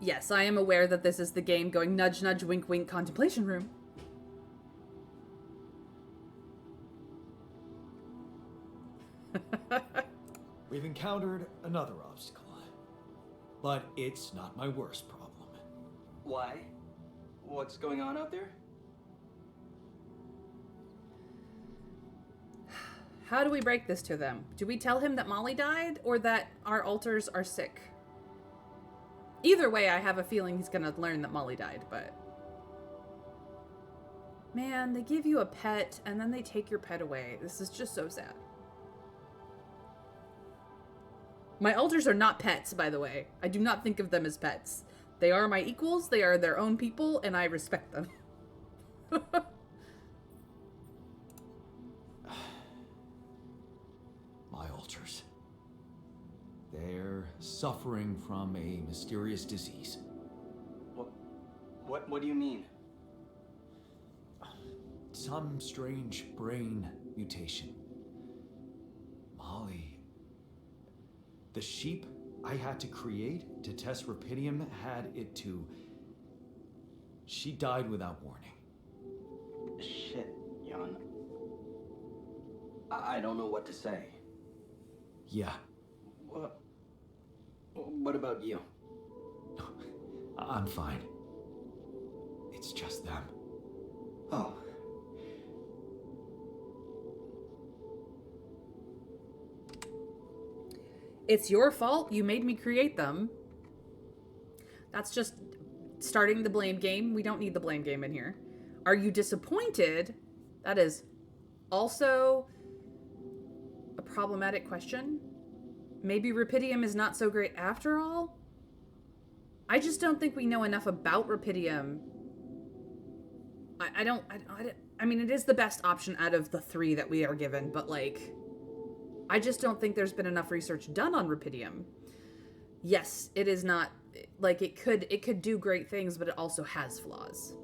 A: Yes, I am aware that this is the game going nudge nudge wink wink contemplation room.
C: We've encountered another obstacle, but it's not my worst problem.
I: Why? What's going on out there?
A: How do we break this to them? Do we tell him that Molly died, or that our altars are sick? Either way, I have a feeling he's gonna learn that Molly died, but... Man, they give you a pet, and then they take your pet away. This is just so sad. My altars are not pets, by the way. I do not think of them as pets. They are my equals, they are their own people, and I respect them.
C: My altars. They're suffering from a mysterious disease.
I: What do you mean?
C: Some strange brain mutation. Molly. The sheep I had to create to test Rapidium had it too. She died without warning.
I: Shit, Jan. I don't know what to say.
C: Yeah.
I: What about you?
C: I'm fine. It's just them.
I: Oh.
A: It's your fault. You made me create them. That's just starting the blame game. We don't need the blame game in here. Are you disappointed? That is also a problematic question. Maybe Rapidium is not so great after all? I just don't think we know enough about Rapidium. I mean, it is the best option out of the three that we are given, but like... I just don't think there's been enough research done on Rapidium. Yes, it is not, like, it could do great things, but it also has flaws.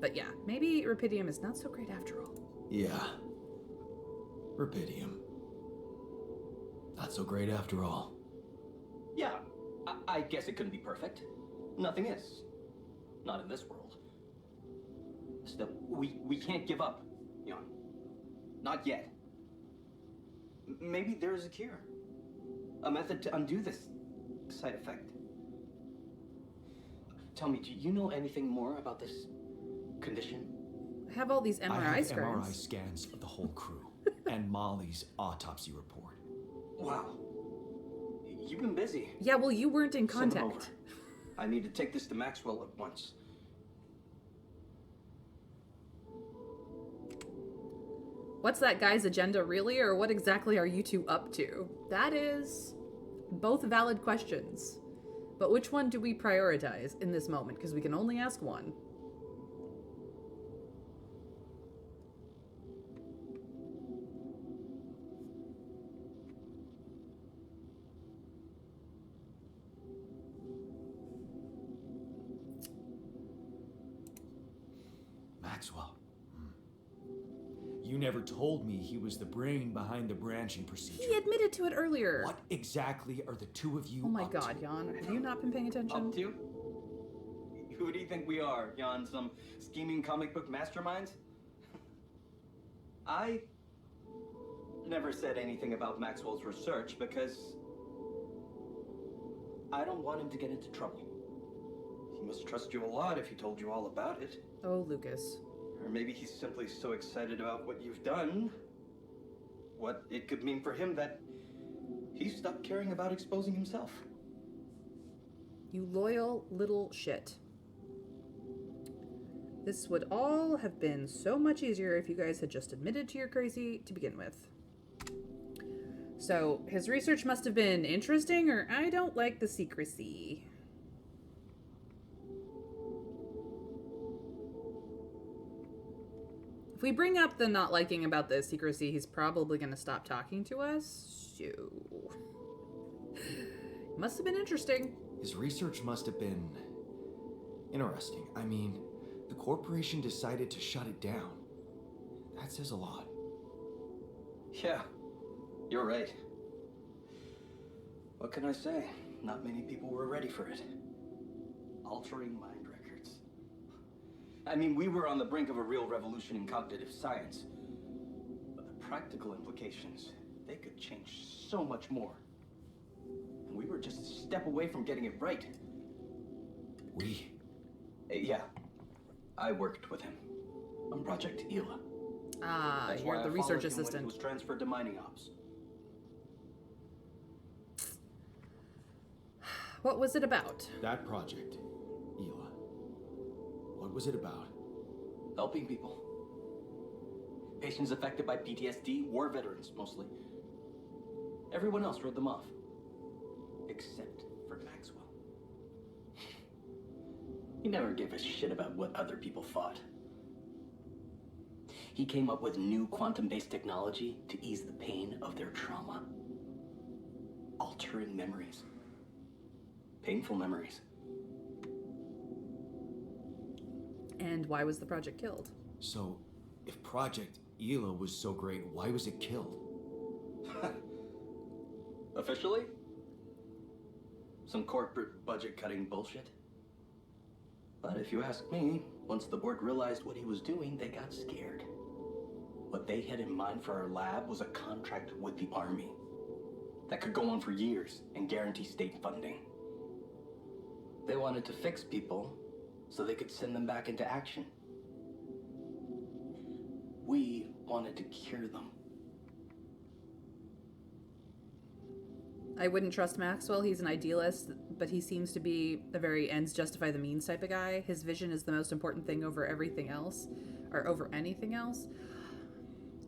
A: But yeah, maybe Rapidium is not so great after all.
B: Yeah. Rapidium. Not so great after all.
I: Yeah, I guess it couldn't be perfect. Nothing is. Not in this world. Still, we can't give up, Jan. Not yet. Maybe there is a cure. A method to undo this side effect. Tell me, do you know anything more about this condition?
A: I have all these
C: I
A: MRI
C: have
A: scans.
C: MRI scans of the whole crew and Molly's autopsy report.
I: Wow. You've been busy.
A: Yeah, well, you weren't in
I: Send him
A: contact.
I: over. I need to take this to Maxwell at once.
A: What's that guy's agenda really, or what exactly are you two up to? That is both valid questions. But which one do we prioritize in this moment? Because we can only ask one.
B: Maxwell. You never told me he was the brain behind the branching procedure.
A: He admitted to it earlier.
B: What exactly are the two of you
A: Oh my
B: up to?
A: god, Jan. Have you not been paying attention?
I: Up to? Who do you think we are, Jan? Some scheming comic book masterminds? I never said anything about Maxwell's research because I don't want him to get into trouble. He must trust you a lot if he told you all about it.
A: Oh, Lucas.
I: Or maybe he's simply so excited about what you've done, what it could mean for him, that he stopped caring about exposing himself.
A: You loyal little shit. This would all have been so much easier if you guys had just admitted to your crazy to begin with. So, his research must have been interesting, or I don't like the secrecy. If we bring up the not liking about the secrecy, he's probably going to stop talking to us. So, must have been interesting.
C: His research must have been interesting. I mean, the corporation decided to shut it down. That says a lot.
I: Yeah, you're right. What can I say? Not many people were ready for it. Altering mind records. I mean, we were on the brink of a real revolution in cognitive science. But the practical implications, they could change so much more. And we were just a step away from getting it right.
B: We?
I: Yeah. I worked with him on Project Ela.
A: Ah,
I: That's why
A: you're
I: I
A: the research
I: followed him when
A: assistant.
I: he was transferred to mining ops.
A: What was it about?
C: That project, Ela. What was it about?
I: Helping people. Patients affected by PTSD, war veterans mostly. Everyone else wrote them off. Except for Maxwell. He never gave a shit about what other people thought. He came up with new quantum-based technology to ease the pain of their trauma. Altering memories. Painful memories.
A: And why was the project killed?
B: So, if Project Ela was so great, why was it killed?
I: Officially? Some corporate budget-cutting bullshit. But if you ask me, once the board realized what he was doing, they got scared. What they had in mind for our lab was a contract with the Army that could go on for years and guarantee state funding. They wanted to fix people so they could send them back into action. We wanted to cure them.
A: I wouldn't trust Maxwell. He's an idealist, but he seems to be a very ends justify the means type of guy. His vision is the most important thing over everything else, or over anything else.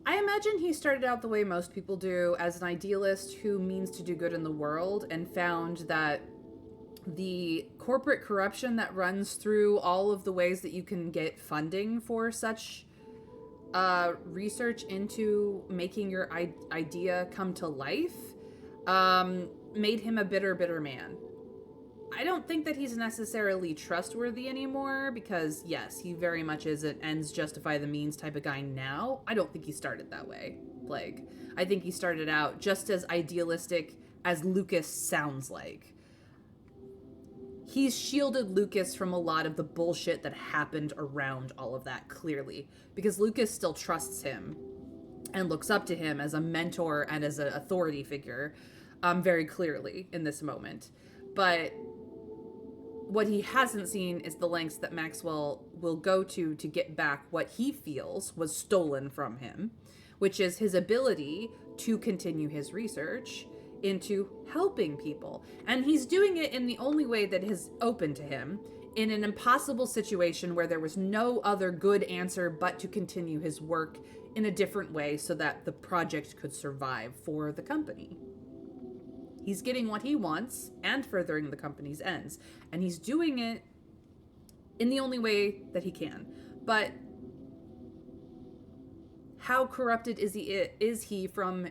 A: I imagine he started out the way most people do, as an idealist who means to do good in the world, and found that the corporate corruption that runs through all of the ways that you can get funding for such research into making your idea come to life made him a bitter man. I don't think that he's necessarily trustworthy anymore because, yes, he very much is an ends justify the means type of guy now. I don't think he started that way, Plague. I think he started out just as idealistic as Lucas sounds like. He's shielded Lucas from a lot of the bullshit that happened around all of that, clearly, because Lucas still trusts him and looks up to him as a mentor and as an authority figure, very clearly in this moment. But what he hasn't seen is the lengths that Maxwell will go to get back what he feels was stolen from him, which is his ability to continue his research into helping people. And he's doing it in the only way that is open to him, in an impossible situation where there was no other good answer but to continue his work in a different way so that the project could survive for the company. He's getting what he wants and furthering the company's ends. And he's doing it in the only way that he can. But how corrupted is he from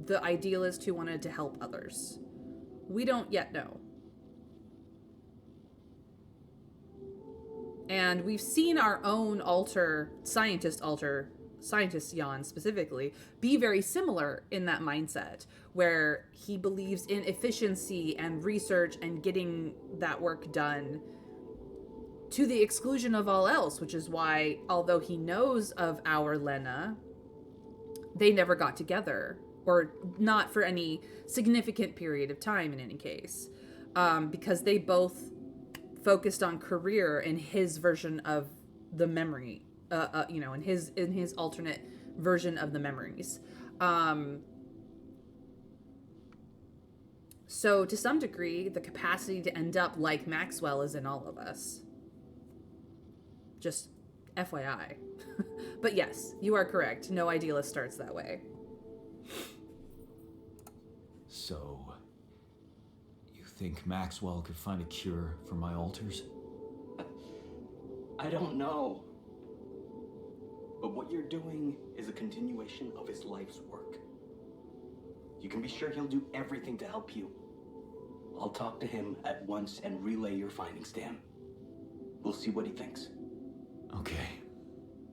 A: the idealist who wanted to help others? We don't yet know. And we've seen our own scientist Jan specifically, be very similar in that mindset, where he believes in efficiency and research and getting that work done to the exclusion of all else, which is why, although he knows of our Lena, they never got together, or not for any significant period of time in any case, because they both focused on career in his version of the memory, in his alternate version of the memories. So to some degree, the capacity to end up like Maxwell is in all of us. Just FYI. But yes, you are correct. No idealist starts that way.
C: So, you think Maxwell could find a cure for my alters?
I: I don't know. But what you're doing is a continuation of his life's work. You can be sure he'll do everything to help you. I'll talk to him at once and relay your findings to him. We'll see what he thinks.
C: Okay.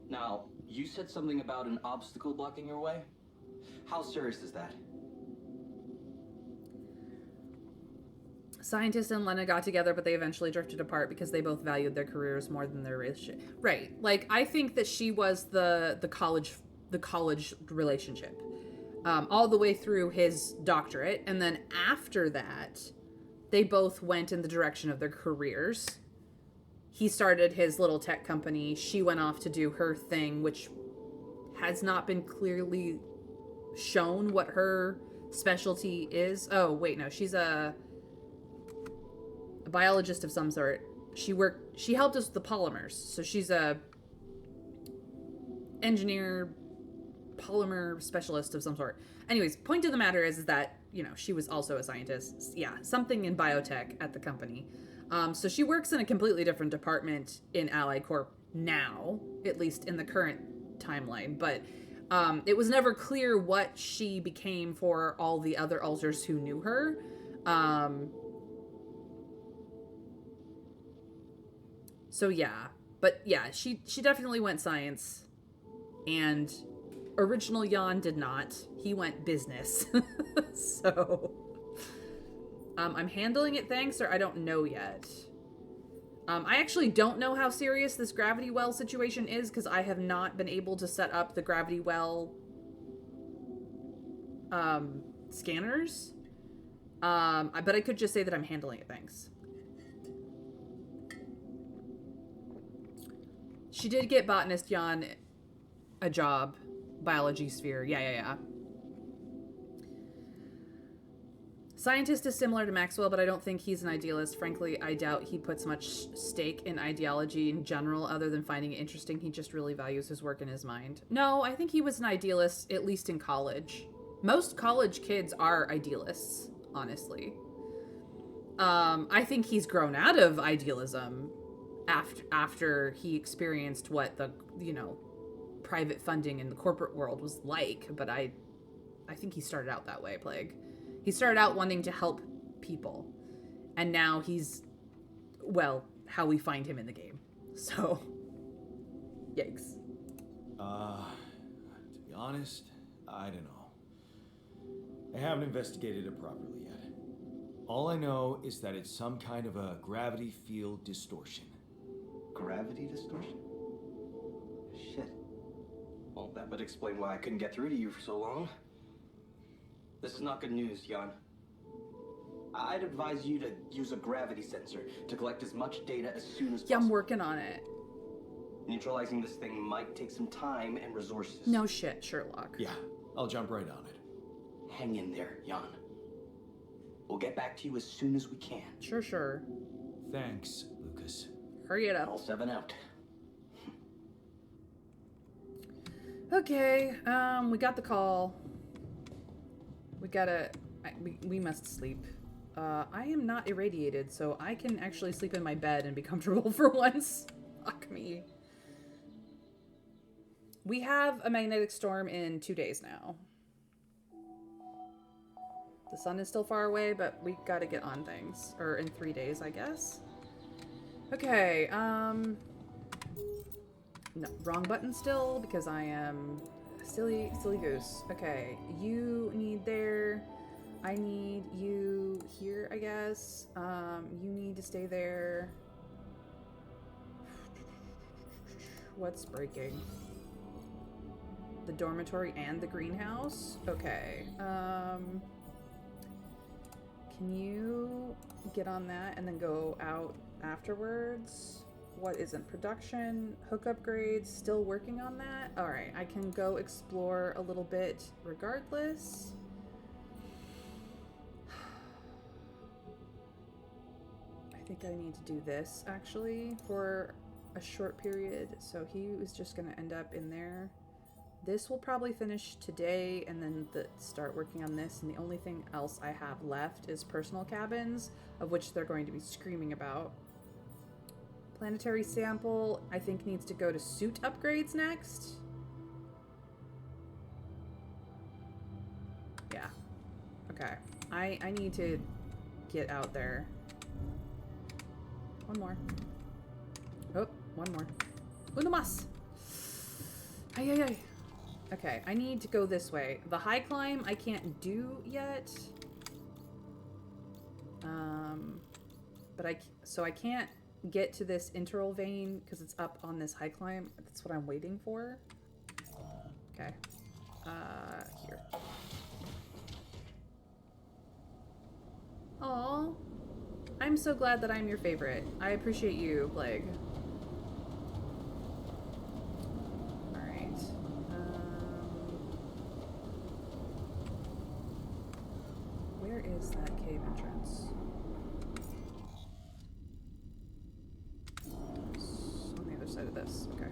I: Now, you said something about an obstacle blocking your way? How serious is that?
A: Scientist and Lena got together, but they eventually drifted apart because they both valued their careers more than their relationship. Right. Like, I think that she was the college relationship, all the way through his doctorate, and then after that, they both went in the direction of their careers. He started his little tech company. She went off to do her thing, which has not been clearly shown what her specialty is. Oh, wait, no, she's a biologist of some sort. She helped us with the polymers, so she's a engineer, polymer specialist of some sort. Anyways, point of the matter is that, she was also a scientist. Yeah, something in biotech at the company. So she works in a completely different department in Allied Corp now, at least in the current timeline, but it was never clear what she became for all the other alters who knew her. So yeah, but yeah, she definitely went science, and original Jan did not. He went business. So I'm handling it, thanks, or I don't know yet. I actually don't know how serious this gravity well situation is, because I have not been able to set up the gravity well scanners. But I could just say that I'm handling it, thanks. She did get botanist Jan a job. Biology sphere. Yeah. Scientist is similar to Maxwell, but I don't think he's an idealist. Frankly, I doubt he puts much stake in ideology in general, other than finding it interesting. He just really values his work in his mind. No, I think he was an idealist, at least in college. Most college kids are idealists, honestly. I think he's grown out of idealism after he experienced what the, private funding in the corporate world was like, but I think he started out that way, Plague. He started out wanting to help people, and now he's, how we find him in the game. So, yikes.
C: To be honest, I don't know. I haven't investigated it properly yet. All I know is that it's some kind of a gravity field distortion.
I: Gravity distortion? Shit. Well, that would explain why I couldn't get through to you for so long. This is not good news, Jan. I'd advise you to use a gravity sensor to collect as much data as soon as possible.
A: Yeah, I'm working on it.
I: Neutralizing this thing might take some time and resources.
A: No shit, Sherlock.
C: Yeah, I'll jump right on it.
I: Hang in there, Jan. We'll get back to you as soon as we can.
A: Sure.
D: Thanks, Lucas.
A: Hurry it
I: All
A: up.
I: 7 out.
A: Okay, we got the call. We must sleep. I am not irradiated, so I can actually sleep in my bed and be comfortable for once. Fuck me. We have a magnetic storm in 2 days now. The sun is still far away, but we gotta get on things. Or in 3 days, I guess. Okay, no, wrong button still, because I am silly goose. Okay, you need there. I need you here, I guess. You need to stay there. What's breaking? The dormitory and the greenhouse? Okay. Can you get on that and then go out afterwards? What isn't production? Hook upgrades, still working on that? Alright, I can go explore a little bit regardless. I think I need to do this actually for a short period. So he was just gonna end up in there. This will probably finish today and then start working on this. And the only thing else I have left is personal cabins, of which they're going to be screaming about. Planetary sample, I think, needs to go to suit upgrades next. Yeah. Okay. I need to get out there. One more. Oh, one more. Uno más. Ay, ay, ay. Okay, I need to go this way. The high climb I can't do yet. But I can't get to this interval vein because it's up on this high climb. That's what I'm waiting for. Okay. Here. Aw. I'm so glad that I'm your favorite. I appreciate you, Plague. Alright. Where is that cave entrance? It's on the other side of this. Okay.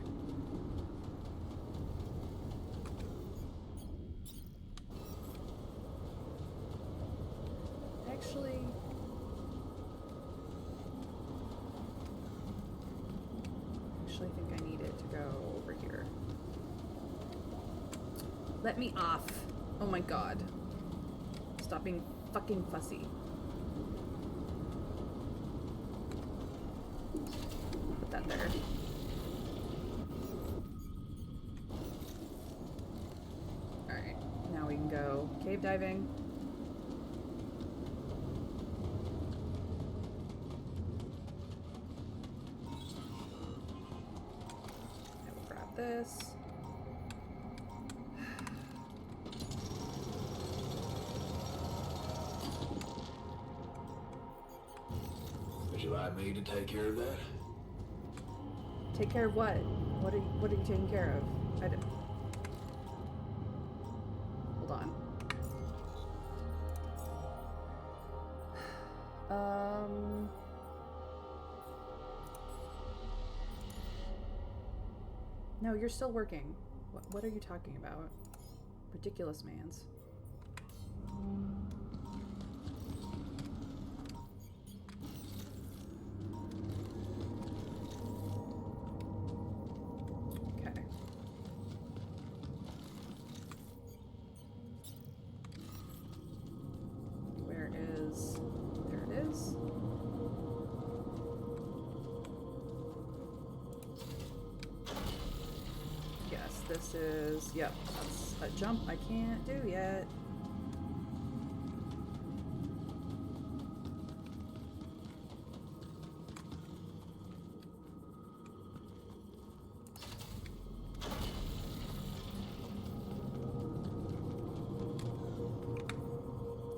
A: Actually, I think I need it to go over here. Let me off. Oh my god. Stop being fucking fussy. Put that there. Alright, now we can go cave diving. This.
B: Would you like me to take care of that?
A: Take care of what? What are you taking care of? I don't... Hold on. No, you're still working. What are you talking about? Ridiculous mans. Okay. Where is... There it is. This is, yep, that's a jump I can't do yet.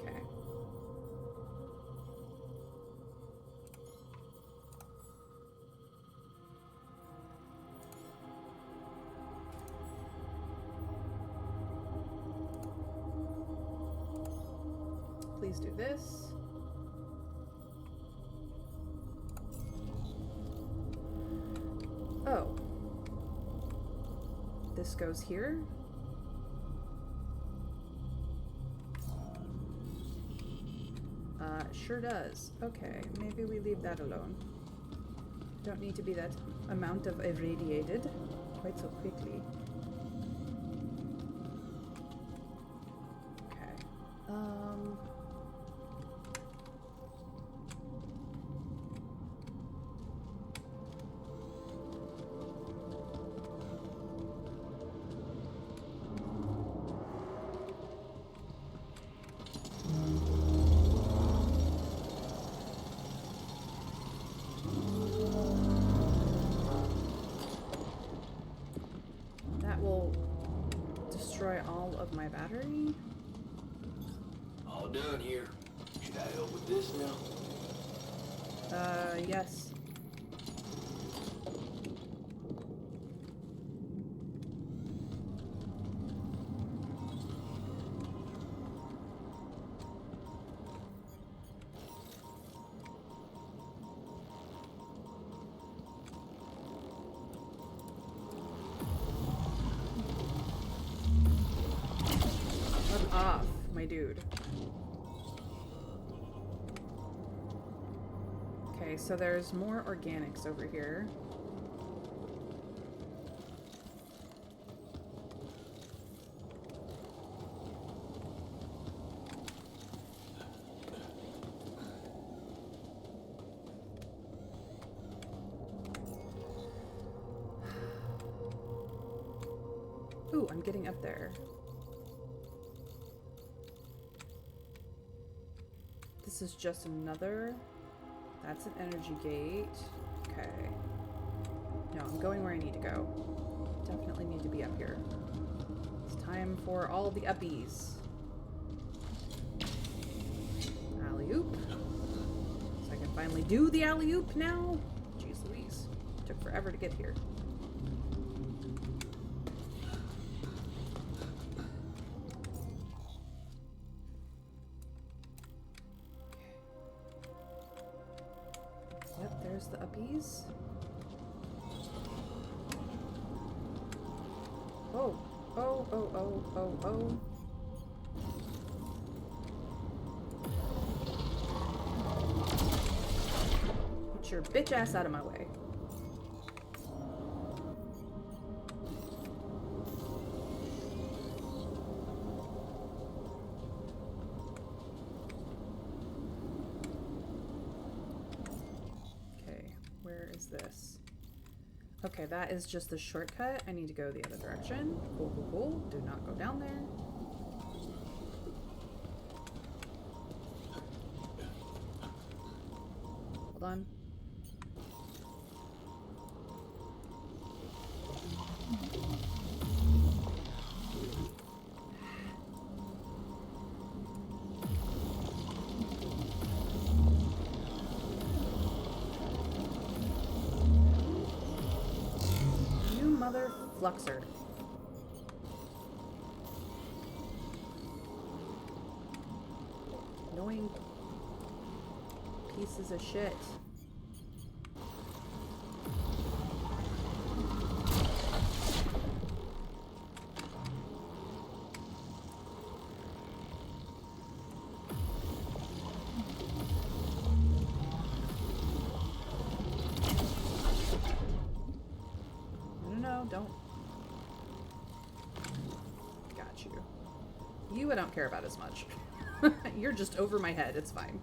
A: Okay. Please do this. Oh. This goes here? Sure does. Okay, maybe we leave that alone. Don't need to be that amount of irradiated quite so quickly. Okay. That will destroy all of my battery.
B: All done here. Should I help with this now?
A: Yes. Fuck off, my dude. Okay, so there's more organics over here. Ooh, I'm getting up there. This is just another... That's an energy gate. Okay. No, I'm going where I need to go. Definitely need to be up here. It's time for all the uppies. Alley-oop. So I can finally do the alley-oop now. Jeez Louise. Took forever to get here. Yep, there's the uppies. Oh, oh, oh, oh, oh, oh. Get your bitch ass out of my way. This. Okay, that is just the shortcut. I need to go the other direction. Cool, cool, cool. Do not go down there. Hold on. Mother fluxer. Annoying pieces of shit. Don't. Got you. You I don't care about as much. You're just over my head. It's fine.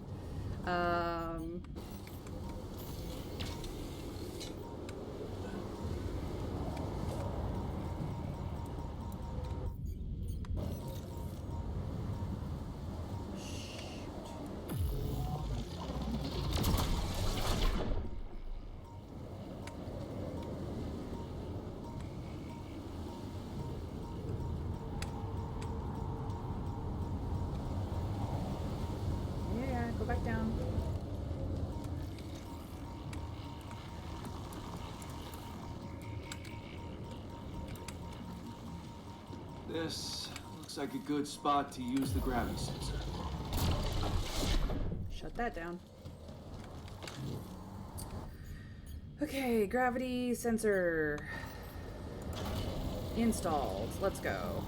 A: Go back down.
B: This looks like a good spot to use the gravity sensor.
A: Shut that down. Okay, gravity sensor installed. Let's go.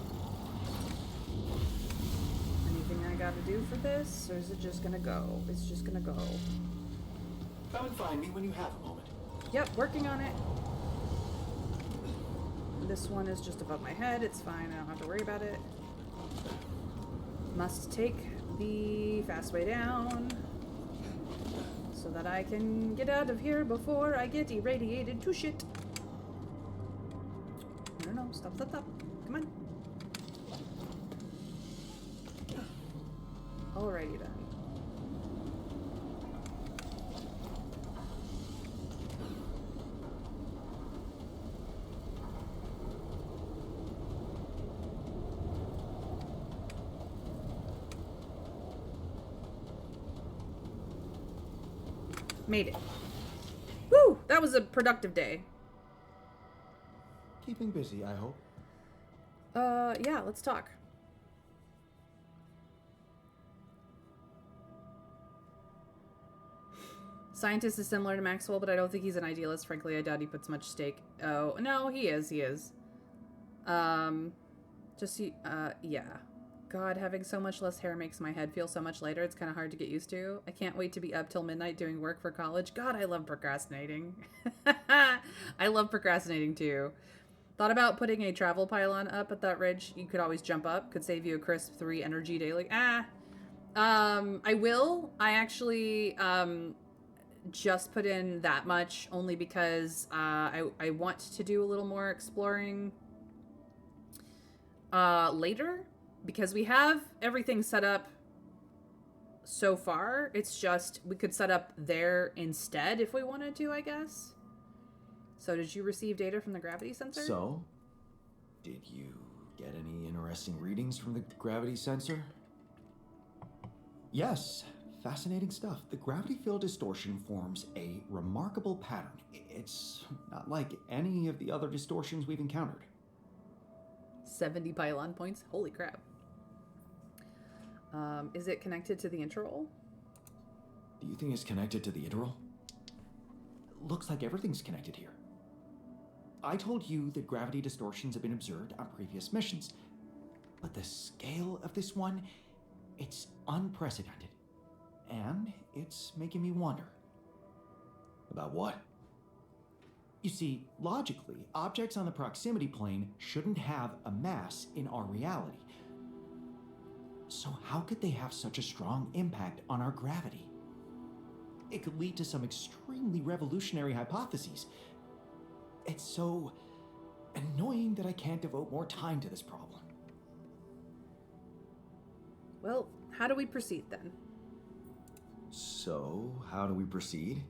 A: Anything I gotta do for this, or is it just gonna go? It's just gonna go.
C: Come and find me when you have a moment.
A: Yep, working on it. This one is just above my head. It's fine. I don't have to worry about it. Must take the fast way down so that I can get out of here before I get irradiated to shit. No. Stop. Come on. Alrighty then. Made it. Woo! That was a productive day.
C: Keeping busy, I hope.
A: Yeah, let's talk. Scientist is similar to Maxwell, but I don't think he's an idealist. Frankly, I doubt he puts much stake. Oh, no, he is. Yeah. God, having so much less hair makes my head feel so much lighter. It's kind of hard to get used to. I can't wait to be up till midnight doing work for college. God, I love procrastinating. I love procrastinating too. Thought about putting a travel pylon up at that ridge. You could always jump up. Could save you a crisp 3 energy daily. I will. I actually just put in that much only because I want to do a little more exploring later. Because we have everything set up so far. It's just we could set up there instead if we wanted to, I guess. So did you receive data from the gravity sensor?
C: So, did you get any interesting readings from the gravity sensor? Yes, fascinating stuff. The gravity field distortion forms a remarkable pattern. It's not like any of the other distortions we've encountered.
A: 70 pylon points? Holy crap. Is it connected to the interval?
C: Do you think it's connected to the interval? Looks like everything's connected here. I told you that gravity distortions have been observed on previous missions, but the scale of this one, it's unprecedented. And it's making me wonder.
B: About what?
C: You see, logically, objects on the proximity plane shouldn't have a mass in our reality. So how could they have such a strong impact on our gravity? It could lead to some extremely revolutionary hypotheses. It's so annoying that I can't devote more time to this problem.
A: Well, how do we proceed then?
C: So, how do we proceed?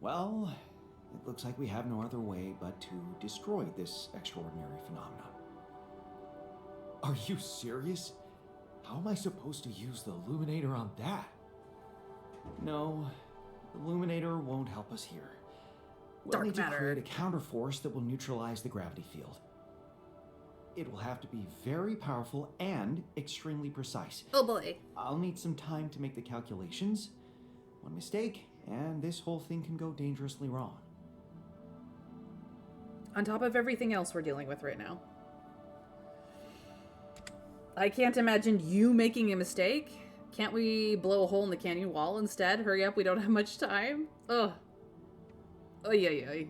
C: Well, it looks like we have no other way but to destroy this extraordinary phenomenon. Are you serious? How am I supposed to use the Illuminator on that? No, the Illuminator won't help us here. We'll need to create a counterforce that will neutralize the gravity field. It will have to be very powerful and extremely precise.
A: Oh boy.
C: I'll need some time to make the calculations. One mistake, and this whole thing can go dangerously wrong.
A: On top of everything else we're dealing with right now. I can't imagine you making a mistake. Can't we blow a hole in the canyon wall instead? Hurry up, we don't have much time. Ugh. Oh, yeah.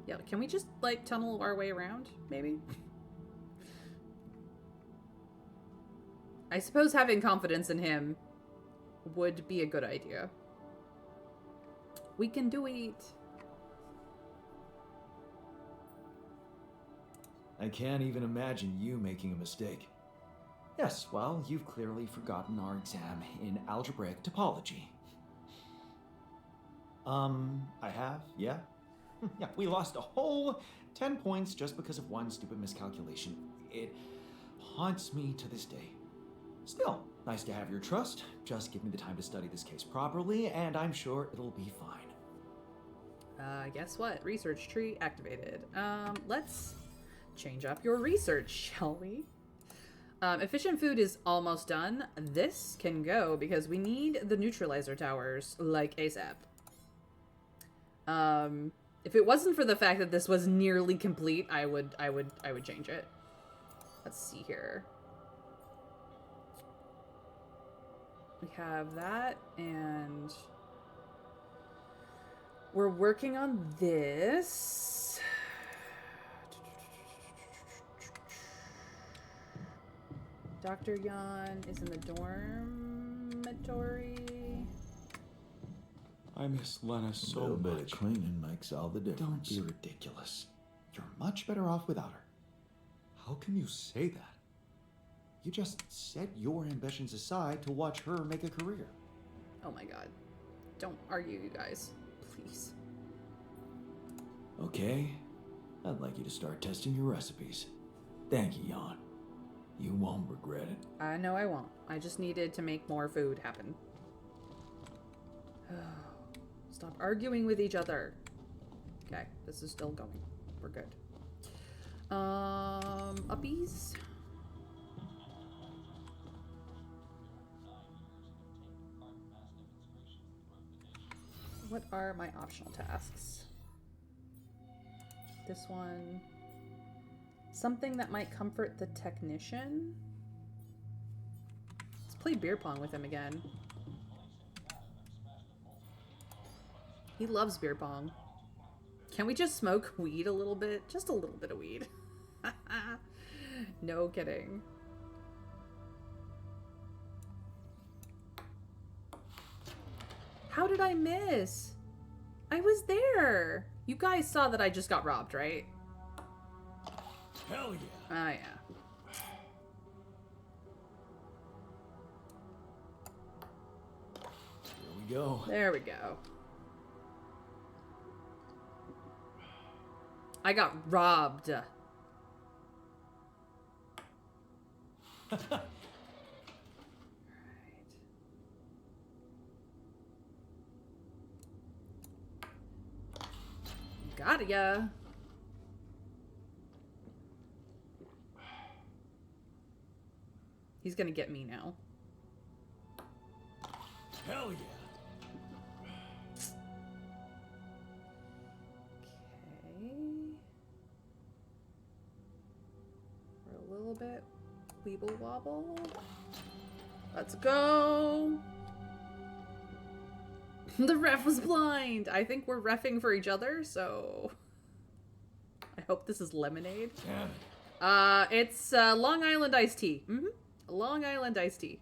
A: Yeah, can we just, like, tunnel our way around, maybe? I suppose having confidence in him would be a good idea. We can do it.
B: I can't even imagine you making a mistake.
C: Yes, well, you've clearly forgotten our exam in algebraic topology. I have, yeah? Yeah, we lost a whole 10 points just because of one stupid miscalculation. It haunts me to this day. Still, nice to have your trust. Just give me the time to study this case properly, and I'm sure it'll be fine.
A: Guess what? Research tree activated. Let's change up your research, shall we? Efficient food is almost done. This can go because we need the neutralizer towers, like ASAP. If it wasn't for the fact that this was nearly complete, I would change it. Let's see here. We have that, and we're working on this. Dr. Jan is in the dormitory.
C: I miss Lena so
B: A little bit of
C: much.
B: cleaning makes all the
C: Don't
B: difference.
C: be ridiculous. You're much better off without her. How can you say that? You just set your ambitions aside to watch her make a career.
A: Oh my god. Don't argue, you guys. Please.
B: Okay, I'd like you to start testing your recipes. Thank you, Jan. You won't regret it.
A: I know I won't. I just needed to make more food happen. Stop arguing with each other. Okay, this is still going. We're good. Uppies? What are my optional tasks? This one. Something that might comfort the technician. Let's play beer pong with him again. He loves beer pong. Can we just smoke weed a little bit? Just a little bit of weed. No kidding. How did I miss? I was there. You guys saw that I just got robbed, right?
D: Hell yeah.
A: Ah, yeah.
B: Here we go.
A: There we go. I got robbed. Got ya. He's gonna get me now.
D: Hell yeah.
A: Okay. For a little bit. Weeble wobble. Let's go. The ref was blind. I think we're reffing for each other, so I hope this is lemonade.
D: Damn it.
A: It's Long Island iced tea. Long Island iced tea.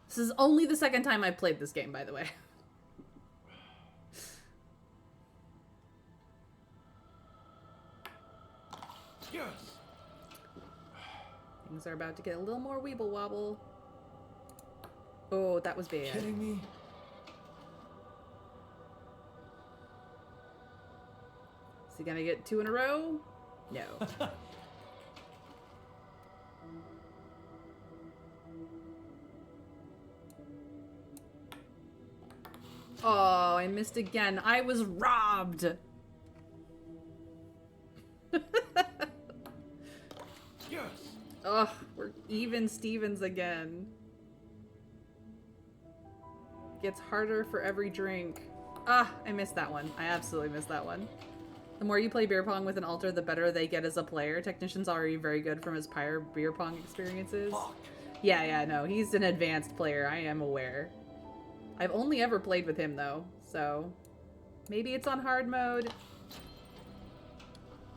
A: This is only the second time I've played this game, by the way.
D: Yes.
A: Things are about to get a little more weeble wobble. Oh, that was bad.
B: Kidding me?
A: Is he gonna get 2 in a row? No. Oh, I missed again. I was robbed.
D: Yes.
A: Ugh, we're even Stevens again. Gets harder for every drink. Ah, I missed that one. I absolutely missed that one. The more you play beer pong with an alter, the better they get as a player. Technician's already very good from his prior beer pong experiences.
B: Fuck.
A: Yeah, no, he's an advanced player. I am aware. I've only ever played with him, though, so maybe it's on hard mode.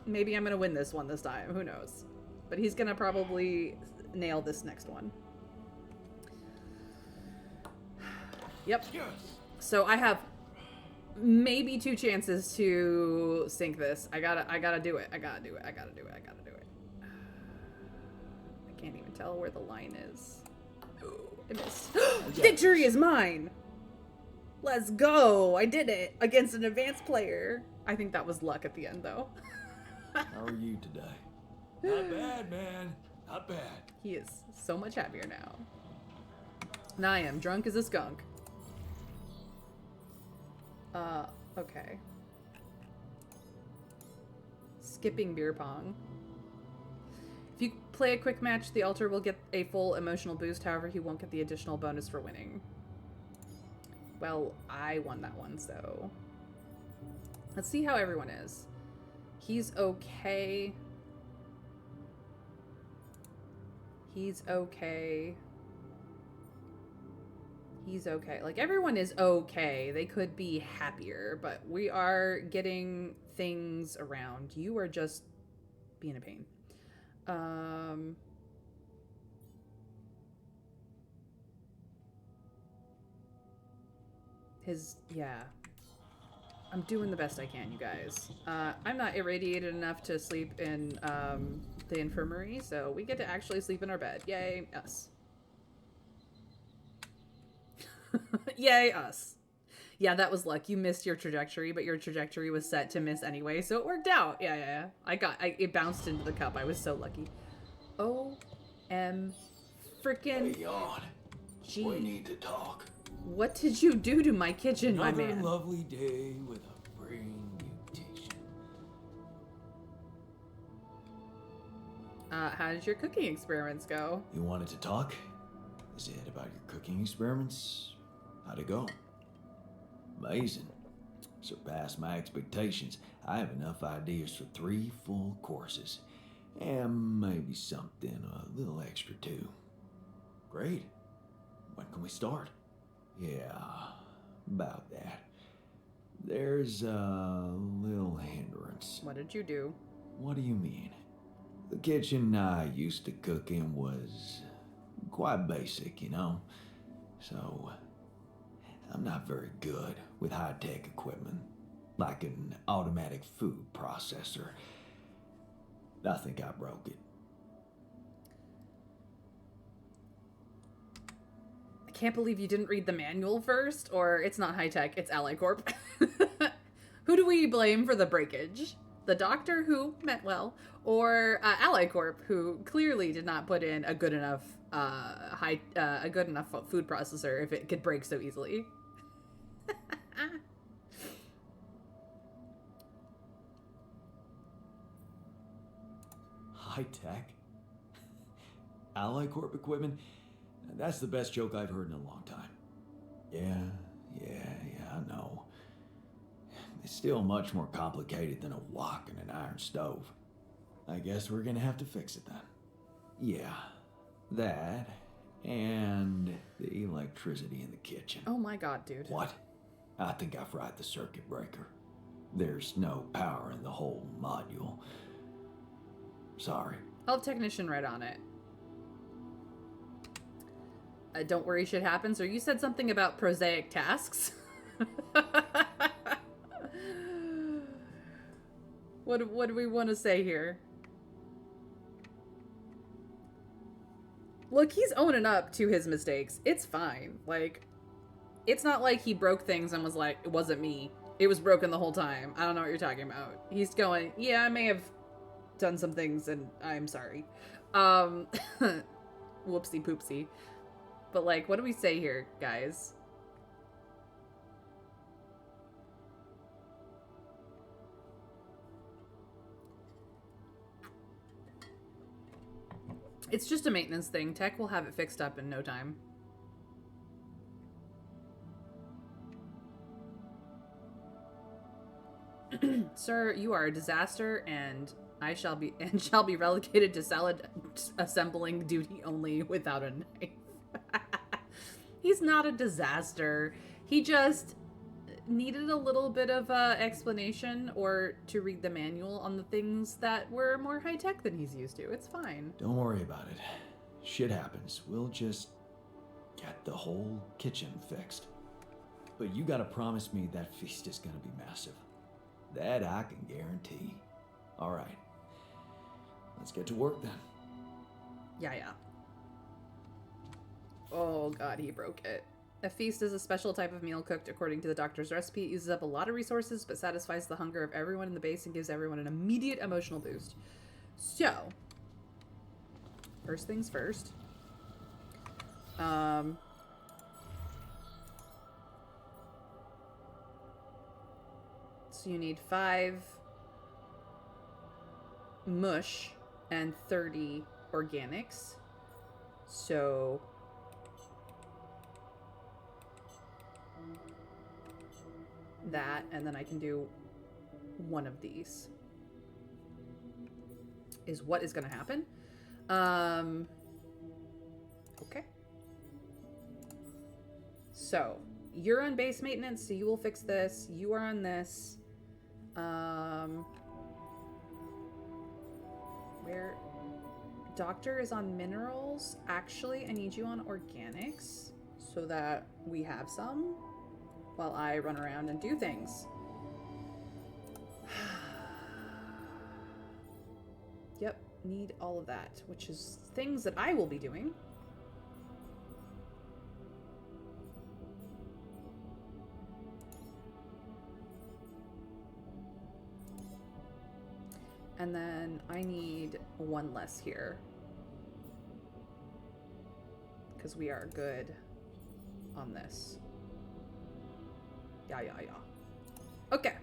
A: Maybe I'm gonna win this one this time. Who knows? But he's gonna probably nail this next one. Yep.
D: Yes.
A: So I have maybe 2 chances to sink this. I gotta do it. I gotta do it. I can't even tell where the line is. Oh, I missed. Victory is mine! Let's go! I did it against an advanced player. I think that was luck at the end, though.
B: How are you today?
D: Not bad, man. Not bad.
A: He is so much happier now. And I am drunk as a skunk. Okay. Skipping beer pong. If you play a quick match, the altar will get a full emotional boost. However, he won't get the additional bonus for winning. Well, I won that one, so... Let's see how everyone is. He's okay. He's okay. He's okay. Like, everyone is okay. They could be happier, but we are getting things around. You are just being a pain. Yeah. I'm doing the best I can, you guys. I'm not irradiated enough to sleep in, the infirmary, so we get to actually sleep in our bed. Yay, us. Yay, us. Yeah, that was luck. You missed your trajectory, but your trajectory was set to miss anyway, so it worked out. Yeah. It bounced into the cup. I was so lucky. O-M frickin'
B: Hey, yawn.
A: G.
B: We need to talk.
A: What did you do to my kitchen, my
D: Another
A: man?
D: lovely day with a brain mutation.
A: How did your cooking experiments go?
C: You wanted to talk? Is it about your cooking experiments? How'd it go? Amazing. Surpassed my expectations. I have enough ideas for 3 full courses. And maybe something a little extra too. Great. When can we start? Yeah, about that. There's a little hindrance.
A: What did you do?
C: What do you mean? The kitchen I used to cook in was quite basic, you know? So, I'm not very good with high-tech equipment, like an automatic food processor. I think I broke it.
A: I can't believe you didn't read the manual first, or it's not high-tech, it's Ally Corp. Who do we blame for the breakage? The doctor, who meant well, or Ally Corp, who clearly did not put in a good enough food processor if it could break so easily.
C: High-tech? Ally Corp equipment? That's the best joke I've heard in a long time. Yeah, I know. It's still much more complicated than a wok and an iron stove. I guess we're gonna have to fix it then. Yeah, that and the electricity in the kitchen.
A: Oh my god, dude.
C: What? I think I fried the circuit breaker. There's no power in the whole module. Sorry.
A: I'll have technician right on it. Don't worry, shit happens. Or you said something about prosaic tasks. What do we want to say here? Look, he's owning up to his mistakes. It's fine. Like, it's not like he broke things and was like, it wasn't me. It was broken the whole time. I don't know what you're talking about. He's going, yeah, I may have done some things and I'm sorry. Whoopsie poopsie. But like, what do we say here, guys? It's just a maintenance thing. Tech will have it fixed up in no time. Sir, you are a disaster, and I shall be relegated to salad assembling duty only without a knife. He's not a disaster. He just needed a little bit of explanation or to read the manual on the things that were more high-tech than he's used to. It's fine.
C: Don't worry about it. Shit happens. We'll just get the whole kitchen fixed. But you gotta promise me that feast is gonna be massive. That I can guarantee. All right. Let's get to work then.
A: Yeah. Oh god, he broke it. A feast is a special type of meal cooked according to the doctor's recipe. It uses up a lot of resources, but satisfies the hunger of everyone in the base and gives everyone an immediate emotional boost. So, first things first. So you need 5 mush and 30 organics. So that, and then I can do one of these is what is going to happen. Okay. So you're on base maintenance, so you will fix this. You are on this. Where Doctor is on minerals. Actually, I need you on organics so that we have some while I run around and do things. Yep, need all of that, which is things that I will be doing. And then I need one less here. Because we are good on this. Yeah. Okay.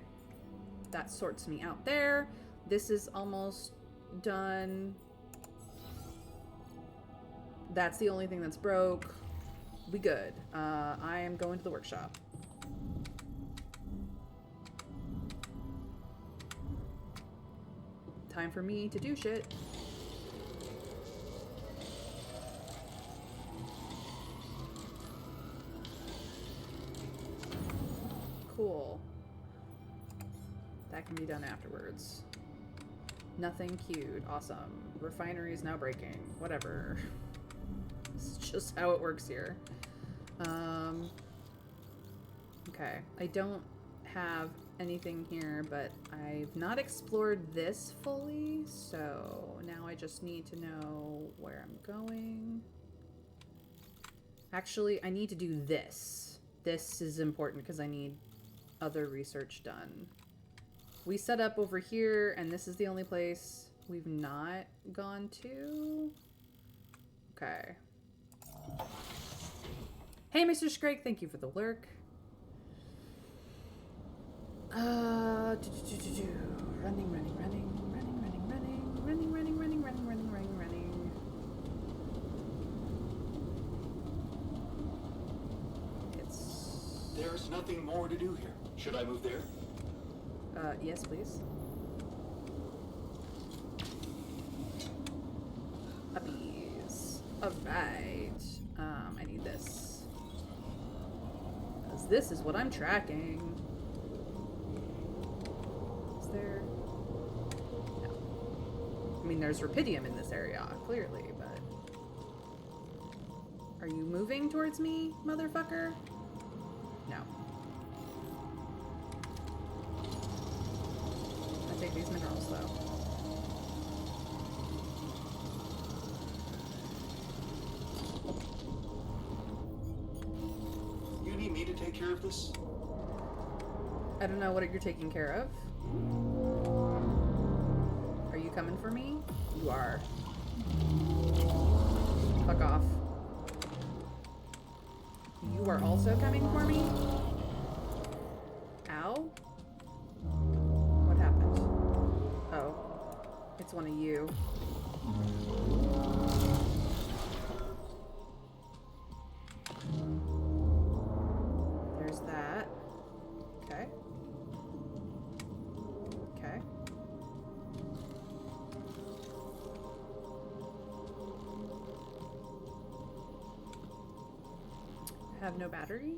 A: That sorts me out there. This is almost done. That's the only thing that's broke. We good. I am going to the workshop. Time for me to do shit. Cool. That can be done afterwards. Nothing queued. Awesome. Refinery is now breaking. Whatever. It's just how it works here. Okay. I don't have anything here, but I've not explored this fully, so now I just need to know where I'm going. Actually, I need to do this. This is important because I need other research done. We set up over here, and this is the only place we've not gone to. Okay. Hey, Mr. Scrake, thank you for the lurk. Running.
H: There's nothing more to do here. Should I move there?
A: Yes, please. Uppies. Alright. I need this. Because this is what I'm tracking. Is there... No. I mean, there's rupidium in this area, clearly, but... Are you moving towards me, motherfucker? No. I take these minerals, though.
H: You need me to take care of this?
A: I don't know what you're taking care of. Are you coming for me? You are. Fuck off. You are also coming for me? Ow? What happened? Oh. It's one of you. There's that. Okay. Okay. Have no battery?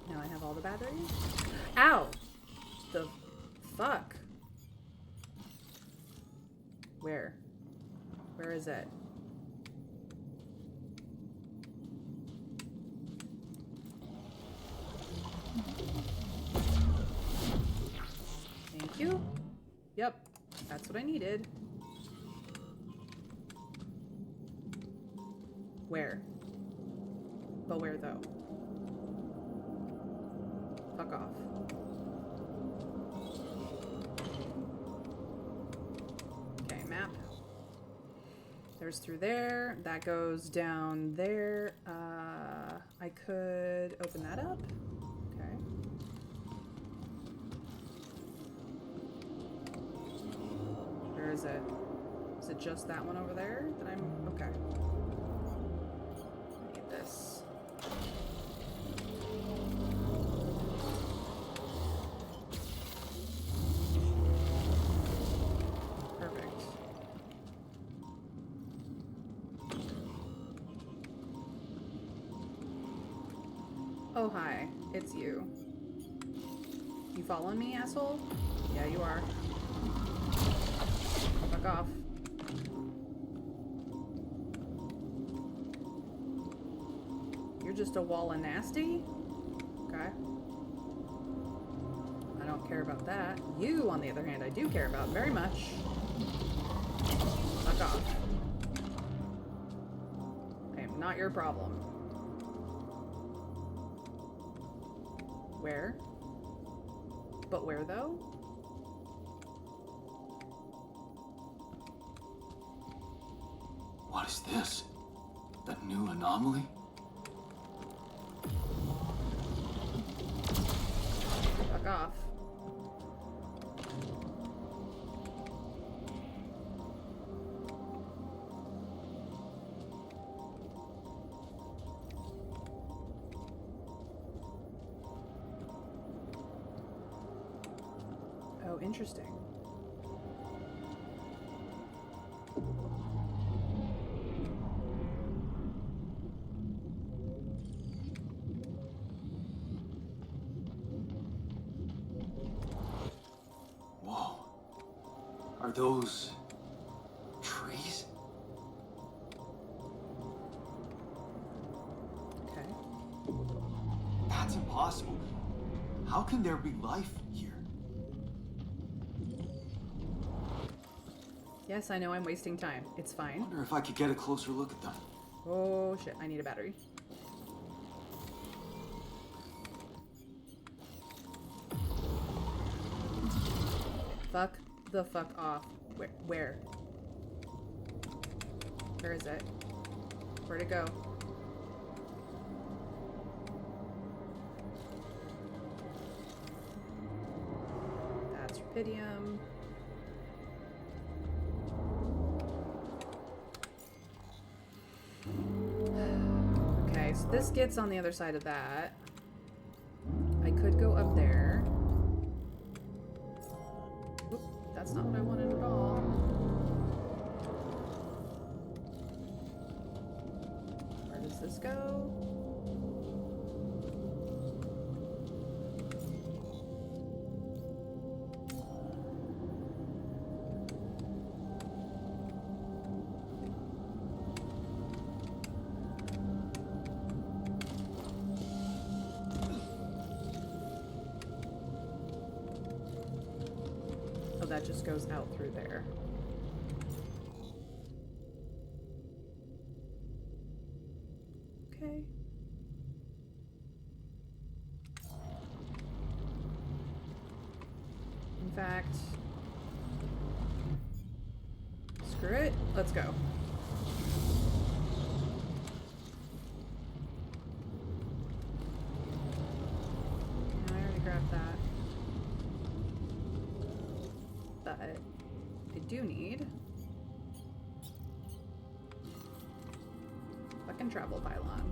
A: Now I have all the batteries? Ow! The fuck? Where? Where is it? Thank you. Yep, that's what I needed. Where? But where though? Fuck off. Okay, map. There's through there. That goes down there. I could open that up. Okay. Where is it? Is it just that one over there that I'm... Okay. I need this. Perfect. Oh, hi. It's you. You following me, asshole? Yeah, you are. Fuck off. You're just a wall of nasty? Okay. I don't care about that. You, on the other hand, I do care about very much. Fuck off. I am not your problem. Where? But where, though?
B: What is this? A new anomaly?
A: Fuck off. Oh, interesting.
B: Whoa. Are those trees?
A: Okay.
B: That's impossible. How can there be life here?
A: Yes, I know I'm wasting time. It's
B: I
A: fine.
B: wonder if I could get a closer look at them.
A: Oh shit, I need a battery. Fuck the fuck off. Where? Where is it? Where'd it go? That's rubidium. Okay, so this gets on the other side of that. I could go up there. Oop, that's not what I wanted at all. Where does this go? That just goes out through there. Okay. In fact, screw it. Let's go. I already grabbed that. But I do need fucking travel pylon.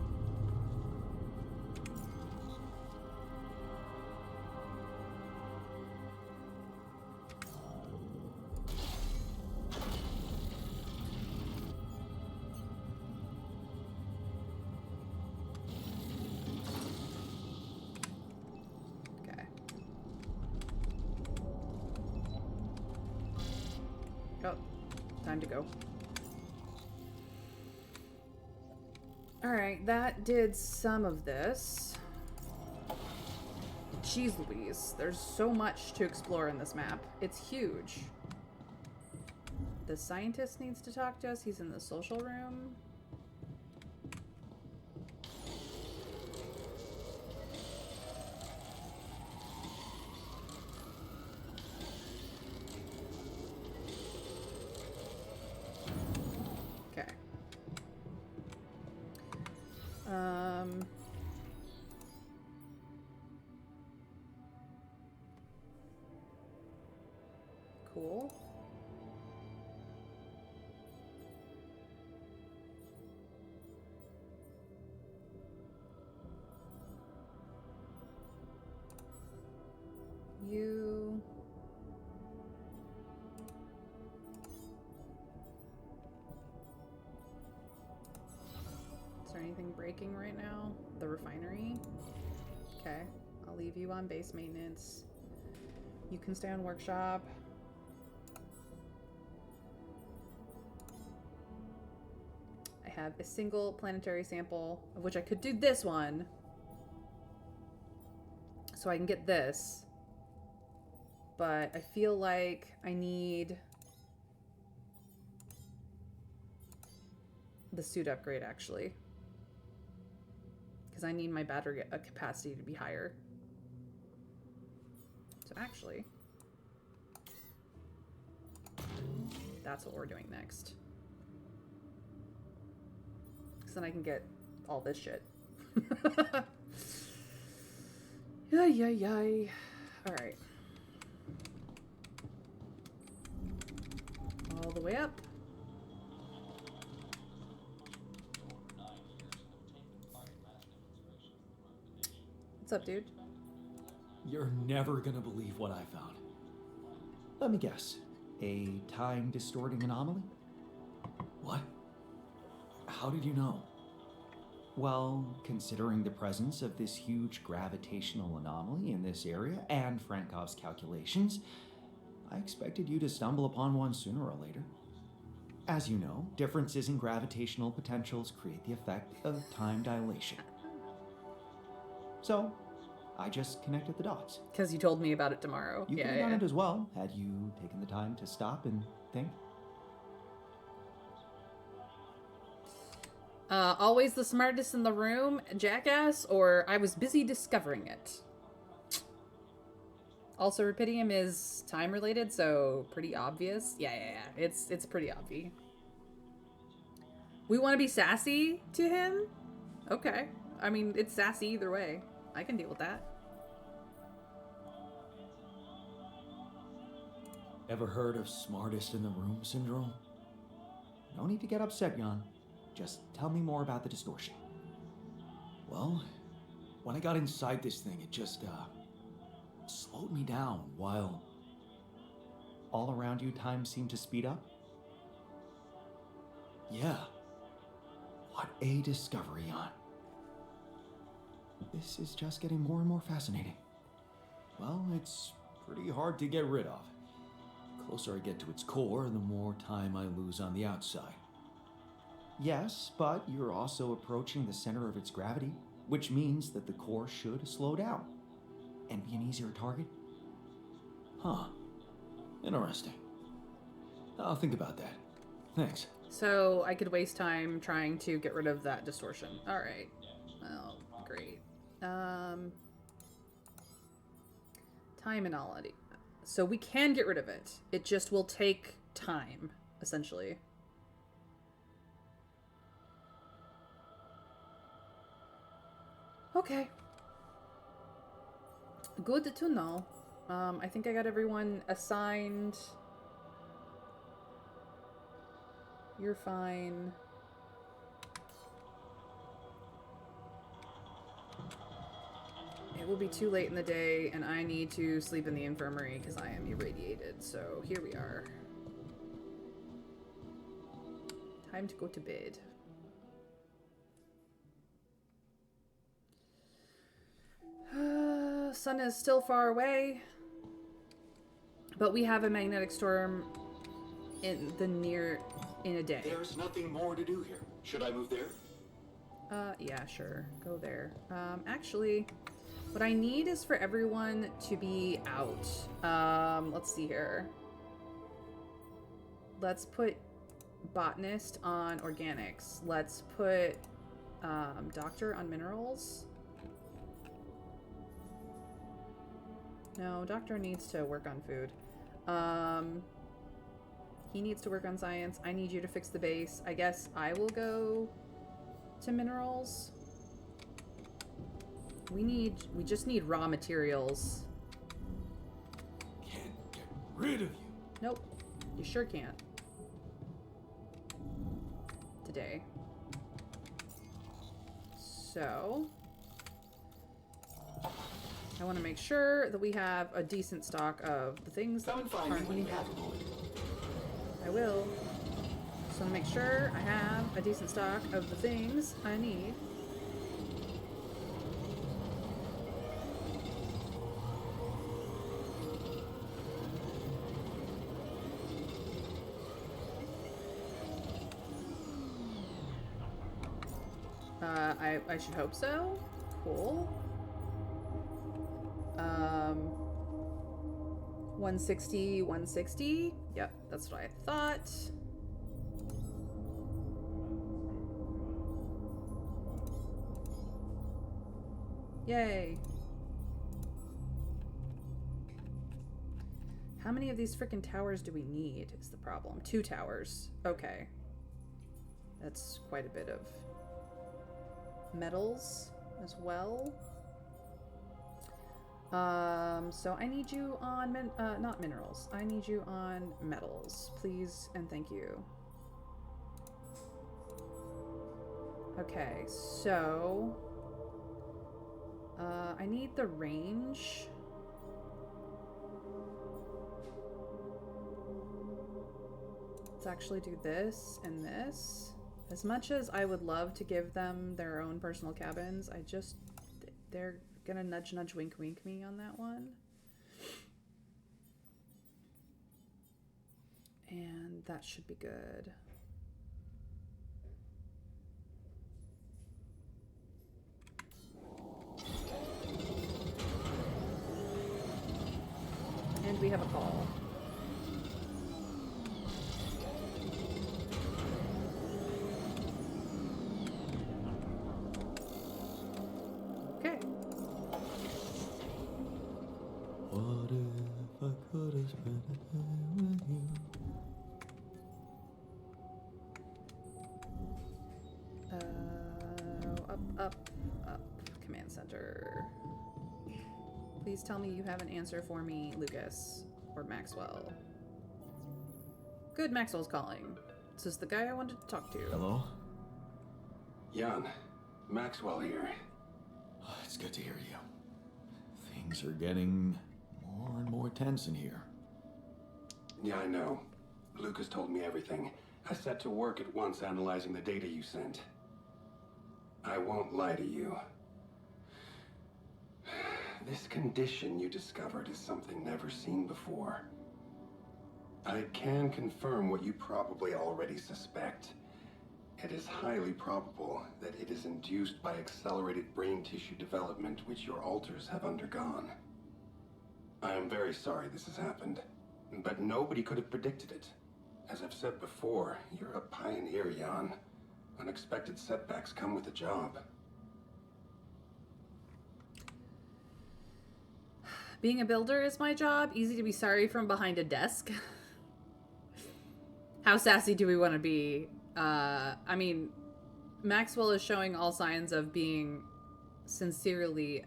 A: Okay. Oh, time to go. Alright, that did some of this. Jeez Louise, there's so much to explore in this map. It's huge. The scientist needs to talk to us. He's in the social room. Okay. Cool. working right now. The refinery. Okay, I'll leave you on base maintenance. You can stay on workshop. I have a single planetary sample, of which I could do this one. So I can get this. But I feel like I need the suit upgrade, actually. Because I need my battery capacity to be higher. So actually, that's what we're doing next. Because then I can get all this shit. Yay, yay, yay. Alright. All the way up. What's up, dude?
C: You're never gonna believe what I found. Let me guess. A time-distorting anomaly?
B: What? How did you know?
C: Well, considering the presence of this huge gravitational anomaly in this area and Frankov's calculations, I expected you to stumble upon one sooner or later. As you know, differences in gravitational potentials create the effect of time dilation. So, I just connected the dots.
A: Because you told me about it tomorrow.
C: You could have done it as well, had you taken the time to stop and think.
A: Always the smartest in the room, jackass, or I was busy discovering it. Also, Rapidium is time related, so pretty obvious. Yeah. It's pretty obvious. We want to be sassy to him? Okay. I mean, it's sassy either way. I can deal with that.
B: Ever heard of smartest in the room syndrome?
C: No need to get upset, Jan. Just tell me more about the distortion.
B: Well, when I got inside this thing, it just, slowed me down while...
C: All around you, time seemed to speed up?
B: Yeah.
C: What a discovery, Jan. This is just getting more and more fascinating.
B: Well, it's pretty hard to get rid of. The closer I get to its core, the more time I lose on the outside.
C: Yes, but you're also approaching the center of its gravity, which means that the core should slow down and be an easier target.
B: Huh. Interesting. I'll think about that. Thanks.
A: So I could waste time trying to get rid of that distortion. Alright. Oh, great. Time anomaly. So we can get rid of it. It just will take time, essentially. Okay. Good to know. I think I got everyone assigned. You're fine. It will be too late in the day, and I need to sleep in the infirmary because I am irradiated. So here we are. Time to go to bed. Sun is still far away, but we have a magnetic storm in a day.
C: There's nothing more to do here. Should I move there?
A: Yeah, sure. Go there. Actually, what I need is for everyone to be out. Let's see here. Let's put botanist on organics. Let's put doctor on minerals. No, doctor needs to work on food. He needs to work on science. I need you to fix the base. I guess I will go to minerals. We just need raw materials.
B: Can't get rid of you.
A: Nope. You sure can't. Today. So I want to make sure that we have a decent stock of the things that aren't needed. I will. So make sure I have a decent stock of the things I need. I should hope so. Cool. 160, 160. Yep, that's what I thought. Yay. How many of these freaking towers do we need is the problem. 2 towers. Okay. That's quite a bit of metals as well. So I need you on, not minerals. I need you on metals, please and thank you. Okay, so I need the range. Let's actually do this and this. As much as I would love to give them their own personal cabins, they're gonna nudge nudge wink wink me on that one. And that should be good. And we have a call. Okay.
C: What if I could have spent a day with you?
A: Up. Command center. Please tell me you have an answer for me, Lucas. Or Maxwell. Good, Maxwell's calling. This is the guy I wanted to talk to.
C: Hello?
I: Jan, Maxwell here.
C: Oh, it's good to hear you. Things are getting more and more tense in here.
I: Yeah, I know. Lucas told me everything. I set to work at once analyzing the data you sent. I won't lie to you. This condition you discovered is something never seen before. I can confirm what you probably already suspect. It is highly probable that it is induced by accelerated brain tissue development which your alters have undergone. I am very sorry this has happened, but nobody could have predicted it. As I've said before, you're a pioneer, Jan. Unexpected setbacks come with the job.
A: Being a builder is my job. Easy to be sorry from behind a desk. How sassy do we want to be? I mean, Maxwell is showing all signs of being sincerely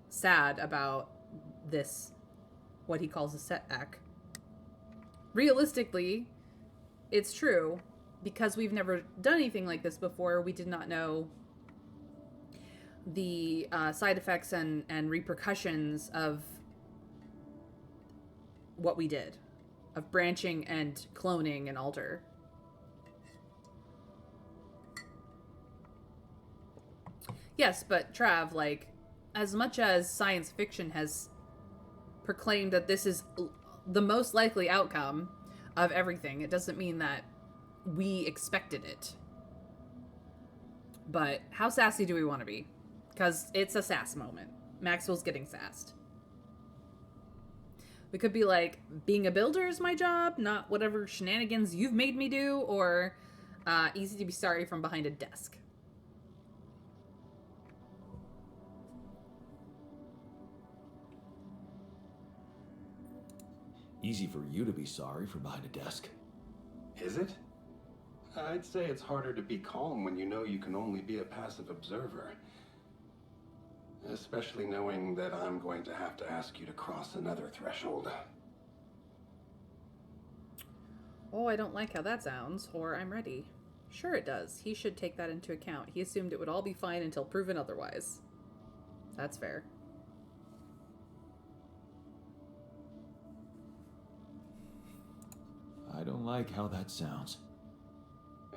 A: sad about this, what he calls a setback. Realistically, it's true. Because we've never done anything like this before, we did not know the side effects and repercussions of what we did. Of branching and cloning and alter. Yes, but Trav, like, as much as science fiction has proclaimed that this is the most likely outcome of everything, it doesn't mean that we expected it. But how sassy do we want to be? Because it's a sass moment. Maxwell's getting sassed. We could be like, being a builder is my job, not whatever shenanigans you've made me do, or easy to be sorry from behind a desk.
C: Easy for you to be sorry from behind a desk.
I: Is it? I'd say it's harder to be calm when you know you can only be a passive observer. Especially knowing that I'm going to have to ask you to cross another threshold.
A: Oh, I don't like how that sounds, or I'm ready. Sure it does. He should take that into account. He assumed it would all be fine until proven otherwise. That's fair.
C: I don't like how that sounds.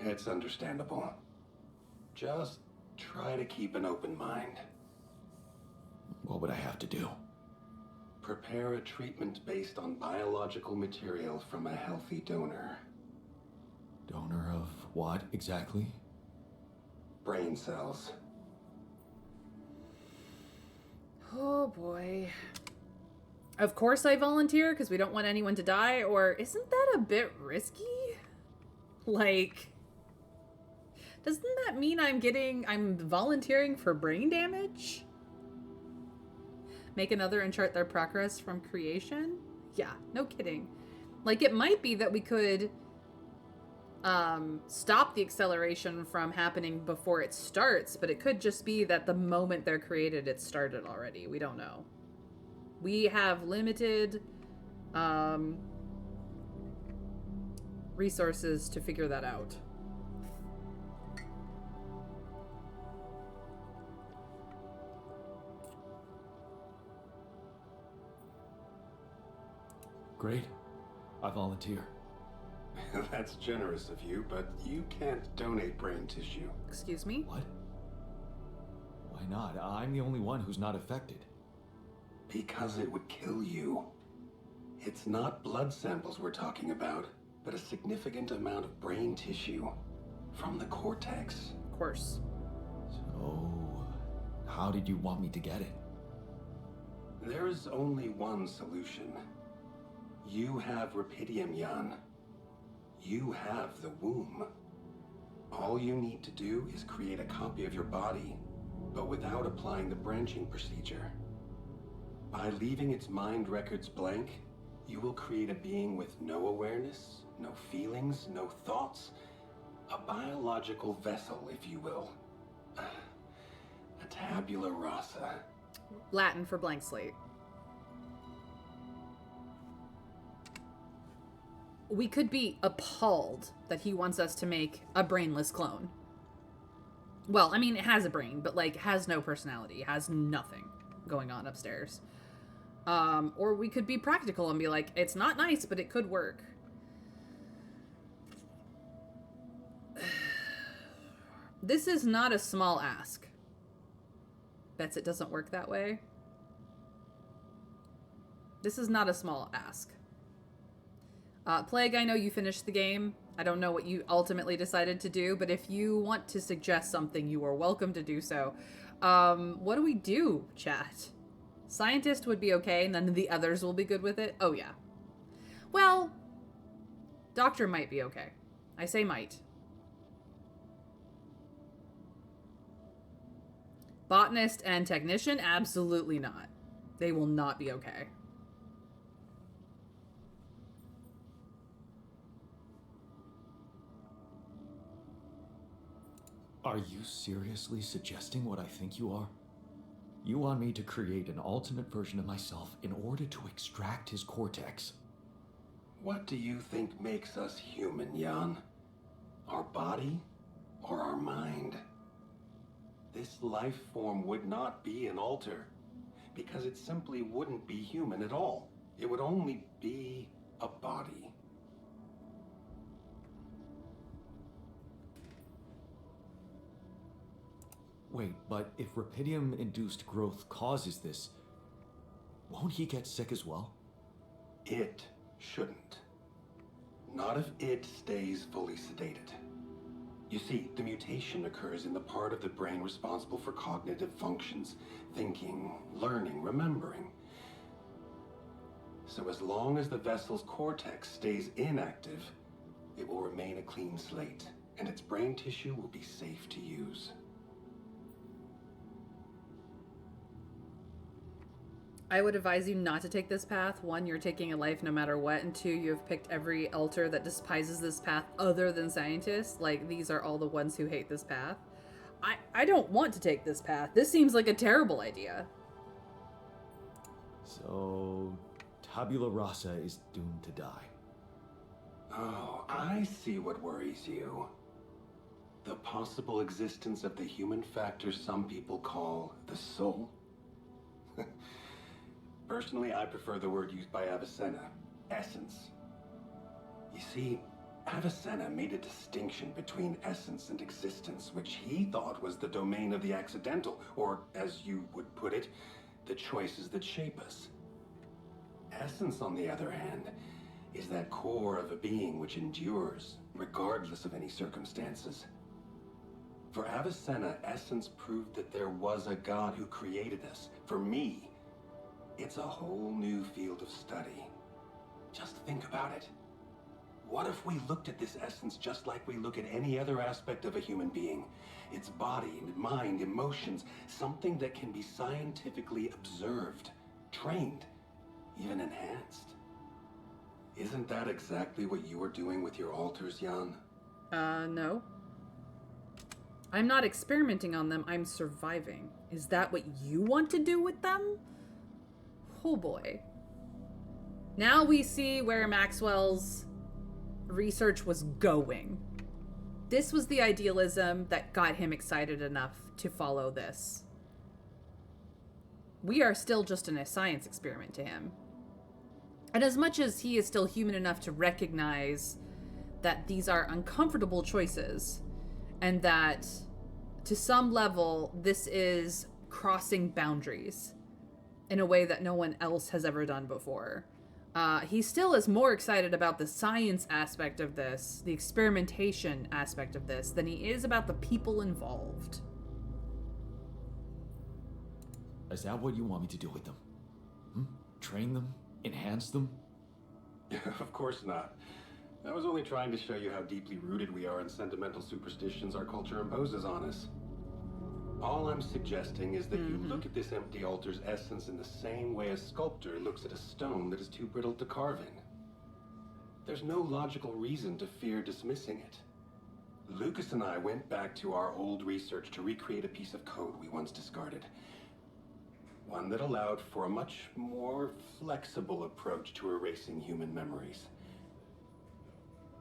I: It's understandable. Just try to keep an open mind.
C: What would I have to do?
I: Prepare a treatment based on biological material from a healthy donor.
C: Donor of what, exactly?
J: brain cells.
A: Oh boy. Of course I volunteer because we don't want anyone to die, or isn't that a bit risky? Like, doesn't that mean I'm volunteering for brain damage? Make another and chart their progress from creation? Yeah, no kidding. Like, it might be that we could stop the acceleration from happening before it starts, but it could just be that the moment they're created, it started already. We don't know. We have limited resources to figure that out.
B: Great. I volunteer.
J: That's generous of you, but you can't donate brain tissue.
A: Excuse me?
B: What? Why not? I'm the only one who's not affected.
J: Because it would kill you. It's not blood samples we're talking about, but a significant amount of brain tissue from the cortex.
A: Of course.
B: So, how did you want me to get it?
J: There's only one solution. You have Rapidium, Jan. You have the womb. All you need to do is create a copy of your body, but without applying the branching procedure. By leaving its mind records blank, you will create a being with no awareness, no feelings, no thoughts. A biological vessel, if you will. A tabula rasa.
A: Latin for blank slate. We could be appalled that he wants us to make a brainless clone. Well, I mean, it has a brain, but, like, has no personality, has nothing going on upstairs. Or we could be practical and be like, it's not nice, but it could work. This is not a small ask. Bets it doesn't work that way. This is not a small ask. Plague, I know you finished the game. I don't know what you ultimately decided to do, but if you want to suggest something, you are welcome to do so. What do we do, chat? Scientist would be okay, and then the others will be good with it? Oh, yeah. Well, Doctor might be okay. I say might. Botanist and technician? Absolutely not. They will not be okay.
B: Are you seriously suggesting what I think you are? You want me to create an alternate version of myself in order to extract his cortex?
J: What do you think makes us human, Jan? Our body or our mind? This life form would not be an alter, because it simply wouldn't be human at all. It would only be a body.
B: Wait, but if Rapidium-induced growth causes this, won't he get sick as well?
J: It shouldn't. Not if it stays fully sedated. You see, the mutation occurs in the part of the brain responsible for cognitive functions, thinking, learning, remembering. So as long as the vessel's cortex stays inactive, it will remain a clean slate, and its brain tissue will be safe to use.
A: I would advise you not to take this path. One, you're taking a life no matter what, and two, you have picked every alter that despises this path other than scientists. Like, these are all the ones who hate this path. I don't want to take this path. This seems like a terrible idea.
B: So, tabula rasa is doomed to die.
J: Oh, I see what worries you. The possible existence of the human factor some people call the soul. Personally, I prefer the word used by Avicenna, essence. You see, Avicenna made a distinction between essence and existence, which he thought was the domain of the accidental, or, as you would put it, the choices that shape us. Essence, on the other hand, is that core of a being which endures, regardless of any circumstances. For Avicenna, essence proved that there was a God who created us. For me, it's a whole new field of study. Just think about it. What if we looked at this essence just like we look at any other aspect of a human being? Its body, mind, emotions, something that can be scientifically observed, trained, even enhanced. Isn't that exactly what you were doing with your altars, Jan?
A: No. I'm not experimenting on them, I'm surviving. Is that what you want to do with them? Oh boy. Now we see where Maxwell's research was going. This was the idealism that got him excited enough to follow this. We are still just in a science experiment to him. And as much as he is still human enough to recognize that these are uncomfortable choices, and that to some level this is crossing boundaries in a way that no one else has ever done before, he still is more excited about the science aspect of this, the experimentation aspect of this, than he is about the people involved.
C: Is that what you want me to do with them? Train them? Enhance them?
J: Of course not. I was only trying to show you how deeply rooted we are in sentimental superstitions our culture imposes on us. All I'm suggesting is that you look at this empty altar's essence in the same way a sculptor looks at a stone that is too brittle to carve in. There's no logical reason to fear dismissing it. Lucas and I went back to our old research to recreate a piece of code we once discarded. One that allowed for a much more flexible approach to erasing human memories.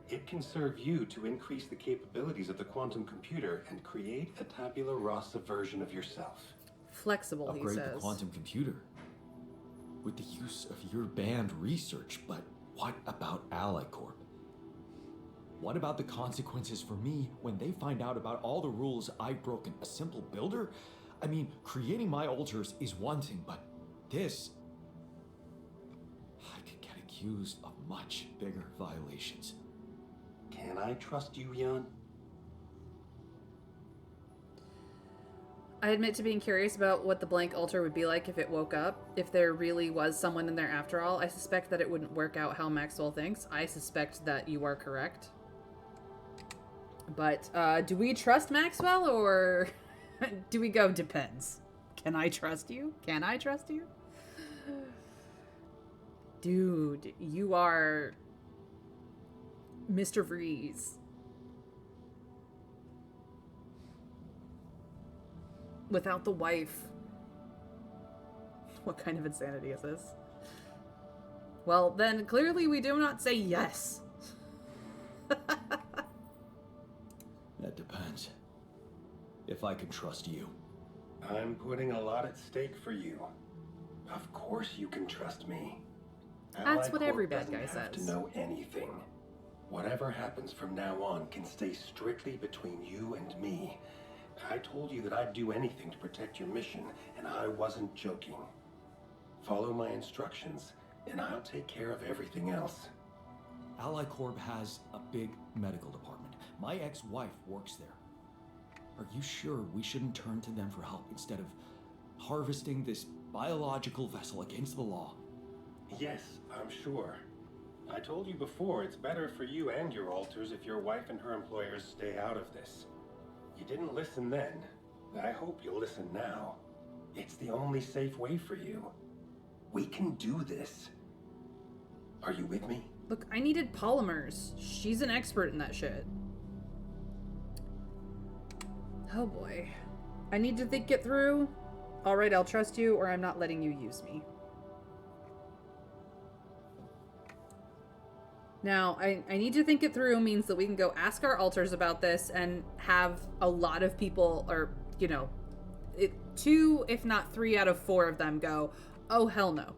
J: It can serve you to increase the capabilities of the quantum computer and create a tabula rasa version of yourself.
A: Flexible, he says.
C: Upgrade the quantum computer with the use of your banned research, but what about Ally Corp? What about the consequences for me when they find out about all the rules I've broken? A simple builder? I mean, creating my altars is one thing, but this... I could get accused of much bigger violations.
J: Can I trust you, Jan?
A: I admit to being curious about what the blank altar would be like if it woke up. If there really was someone in there after all, I suspect that it wouldn't work out how Maxwell thinks. I suspect that you are correct. But, do we trust Maxwell, or do we go depends? Can I trust you? Can I trust you? Dude, you are Mr. Freeze. Without the wife. What kind of insanity is this? Well, then clearly we do not say yes.
C: That depends. If I can trust you.
J: I'm putting a lot at stake for you. Of course you can trust me.
A: That's what every bad
J: doesn't
A: guy
J: have
A: says.
J: to know anything. Whatever happens from now on can stay strictly between you and me. I told you that I'd do anything to protect your mission, and I wasn't joking. Follow my instructions, and I'll take care of everything else.
C: Ally Corp has a big medical department. My ex-wife works there. Are you sure we shouldn't turn to them for help instead of harvesting this biological vessel against the law?
J: Yes, I'm sure. I told you before, it's better for you and your altars if your wife and her employers stay out of this. You didn't listen then. I hope you'll listen now. It's the only safe way for you. We can do this. Are you with me?
A: Look, I needed polymers. She's an expert in that shit. Oh boy. I need to think it through. Alright, I'll trust you, or I'm not letting you use me. Now, I need to think it through means that we can go ask our altars about this and have a lot of people, or, you know, 2, if not 3 out of 4 of them go, oh, hell no.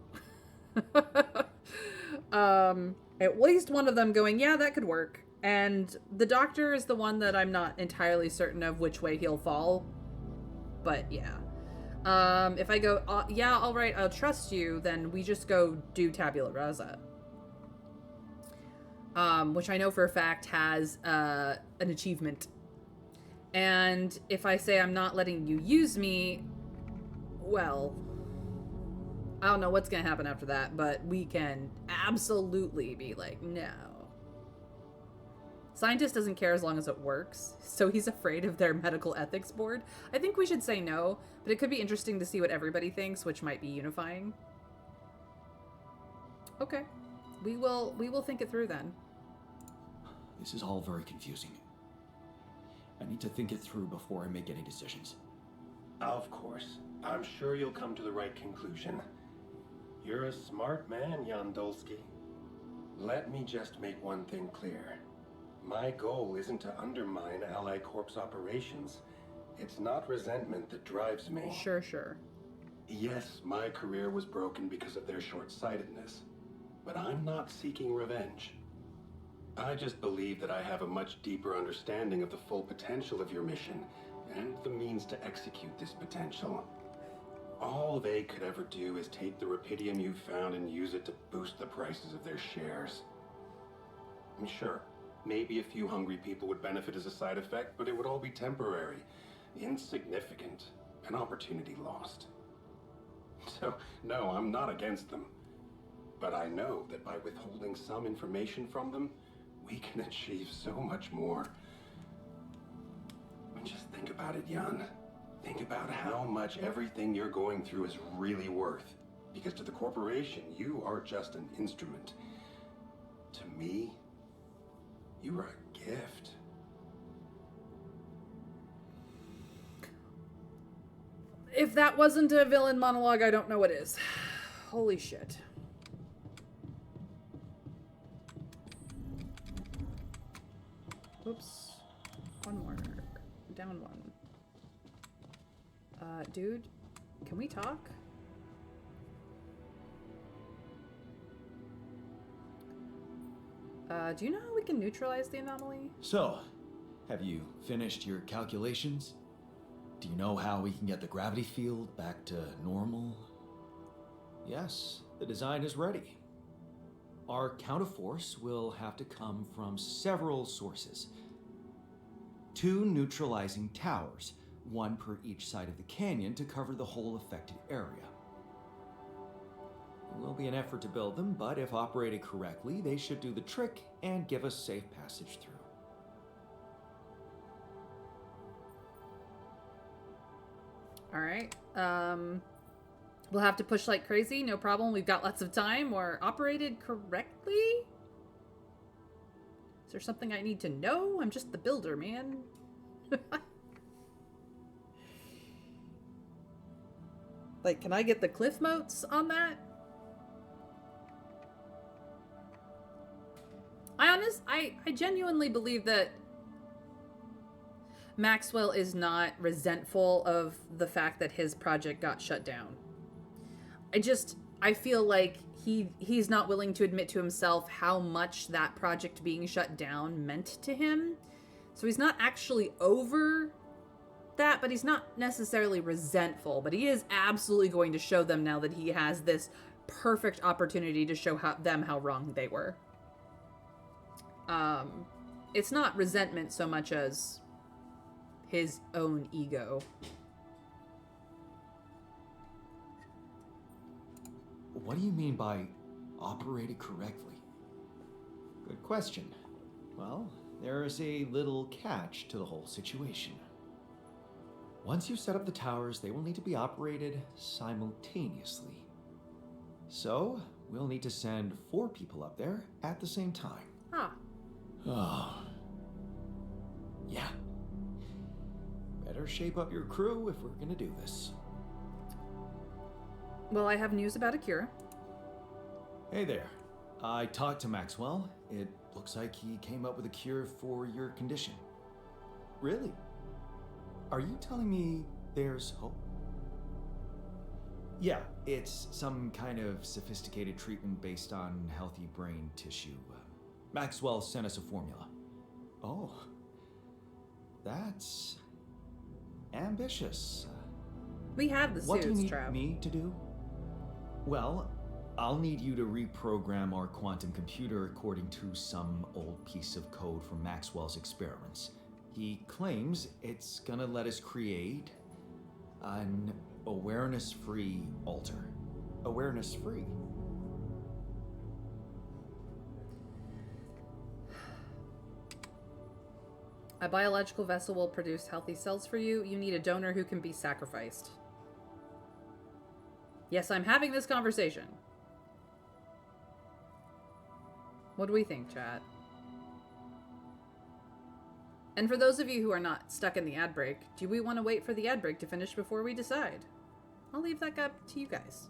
A: At least one of them going, yeah, that could work. And the doctor is the one that I'm not entirely certain of which way he'll fall. But, yeah. If I go, yeah, all right, I'll trust you, then we just go do tabula rasa. Which I know for a fact has an achievement. And if I say I'm not letting you use me, well, I don't know what's gonna happen after that, but we can absolutely be like, no. Scientist doesn't care as long as it works, so he's afraid of their medical ethics board. I think we should say no, but it could be interesting to see what everybody thinks, which might be unifying. Okay. We will think it through then.
C: This is all very confusing. I need to think it through before I make any decisions.
J: Of course. I'm sure you'll come to the right conclusion. You're a smart man, Jan Dolsky. Let me just make one thing clear. My goal isn't to undermine Ally Corp's operations. It's not resentment that drives me.
A: Sure.
J: Yes, my career was broken because of their short-sightedness. But I'm not seeking revenge. I just believe that I have a much deeper understanding of the full potential of your mission and the means to execute this potential. All they could ever do is take the Rapidium you found and use it to boost the prices of their shares. I'm sure, maybe a few hungry people would benefit as a side effect, but it would all be temporary, insignificant, an opportunity lost. So, no, I'm not against them. But I know that by withholding some information from them, we can achieve so much more. And just think about it, Jan. Think about how much everything you're going through is really worth. Because to the corporation, you are just an instrument. To me, you are a gift.
A: If that wasn't a villain monologue, I don't know what is. Holy shit. Oops. One more. Down one. Dude, can we talk? Do you know how we can neutralize the anomaly?
C: So, have you finished your calculations? Do you know how we can get the gravity field back to normal? Yes, the design is ready. Our counterforce will have to come from several sources. 2 neutralizing towers, 1 per each side of the canyon to cover the whole affected area. It will be an effort to build them, but if operated correctly, they should do the trick and give us safe passage through.
A: All right. We'll have to push like crazy. No problem. We've got lots of time. Or operated correctly? Is there something I need to know? I'm just the builder, man. Like, can I get the cliff notes on that? I genuinely believe that Maxwell is not resentful of the fact that his project got shut down. I feel like he's not willing to admit to himself how much that project being shut down meant to him. So he's not actually over that, but he's not necessarily resentful, but he is absolutely going to show them now that he has this perfect opportunity to show them how wrong they were. It's not resentment so much as his own ego.
C: What do you mean by operated correctly? Good question. Well, there is a little catch to the whole situation. Once you set up the towers, they will need to be operated simultaneously. So, we'll need to send 4 people up there at the same time.
A: Huh.
C: Oh. Yeah. Better shape up your crew if we're gonna do this.
A: Well, I have news about Akira.
C: Hey there. I talked to Maxwell. It looks like he came up with a cure for your condition. Really? Are you telling me there's hope? Yeah, it's some kind of sophisticated treatment based on healthy brain tissue. Maxwell sent us a formula. Oh. That's ambitious.
A: We have the suits,
C: What do you need
A: Trav.
C: me to do? Well, I'll need you to reprogram our quantum computer according to some old piece of code from Maxwell's experiments. He claims it's gonna let us create an awareness-free altar. Awareness-free.
A: A biological vessel will produce healthy cells for you. You need a donor who can be sacrificed. Yes, I'm having this conversation. What do we think, chat? And for those of you who are not stuck in the ad break, do we want to wait for the ad break to finish before we decide? I'll leave that up to you guys.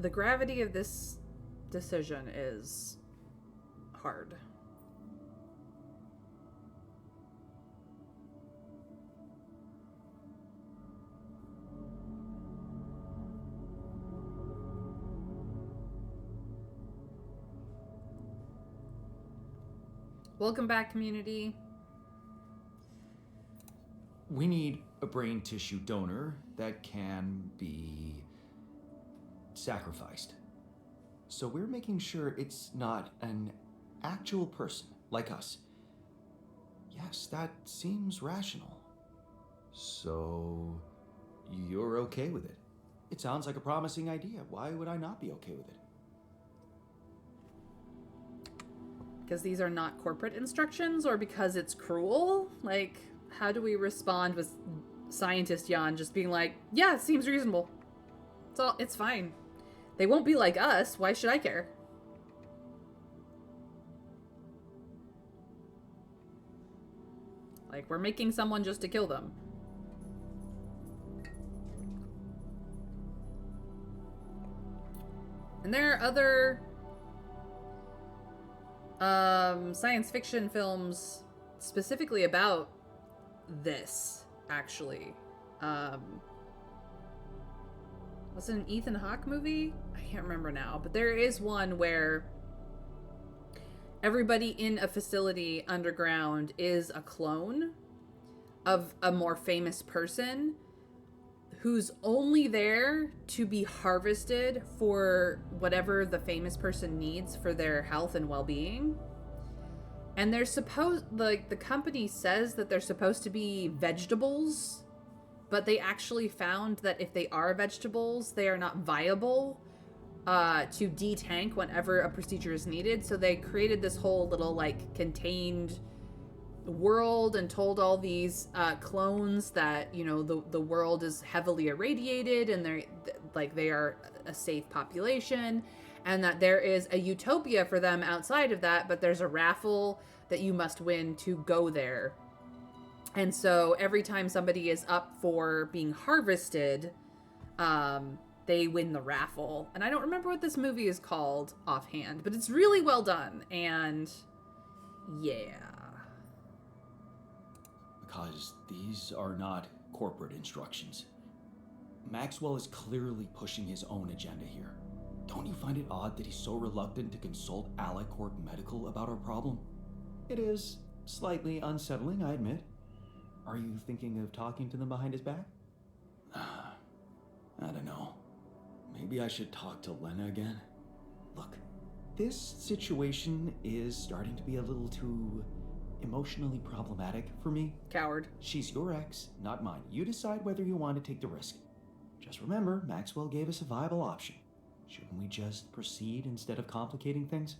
A: The gravity of this decision is hard. Welcome back, community.
C: We need a brain tissue donor that can be sacrificed. So we're making sure it's not an actual person like us. Yes, that seems rational. So you're okay with it? It sounds like a promising idea. Why would I not be okay with it?
A: Because these are not corporate instructions, or because it's cruel? Like, how do we respond with scientist Jan just being like, yeah, it seems reasonable. It's fine. They won't be like us. Why should I care? Like, we're making someone just to kill them. And there are other science fiction films specifically about this, actually. Was it an Ethan Hawke movie? I can't remember now, but there is one where everybody in a facility underground is a clone of a more famous person who's only there to be harvested for whatever the famous person needs for their health and well-being. And they're the company says that they're supposed to be vegetables, but they actually found that if they are vegetables, they are not viable to detank whenever a procedure is needed. So they created this whole little, like, contained world and told all these clones that, you know, the world is heavily irradiated and they are a safe population, and that there is a utopia for them outside of that, but there's a raffle that you must win to go there. And so every time somebody is up for being harvested, they win the raffle. And I don't remember what this movie is called offhand, but it's really well done. And yeah.
C: Because these are not corporate instructions. Maxwell is clearly pushing his own agenda here. Don't you find it odd that he's so reluctant to consult Alicorp Medical about our problem? It is slightly unsettling, I admit. Are you thinking of talking to them behind his back? I don't know. Maybe I should talk to Lena again. Look, this situation is starting to be a little too emotionally problematic for me.
A: Coward.
C: She's your ex, not mine. You decide whether you want to take the risk. Just remember, Maxwell gave us a viable option. Shouldn't we just proceed instead of complicating things?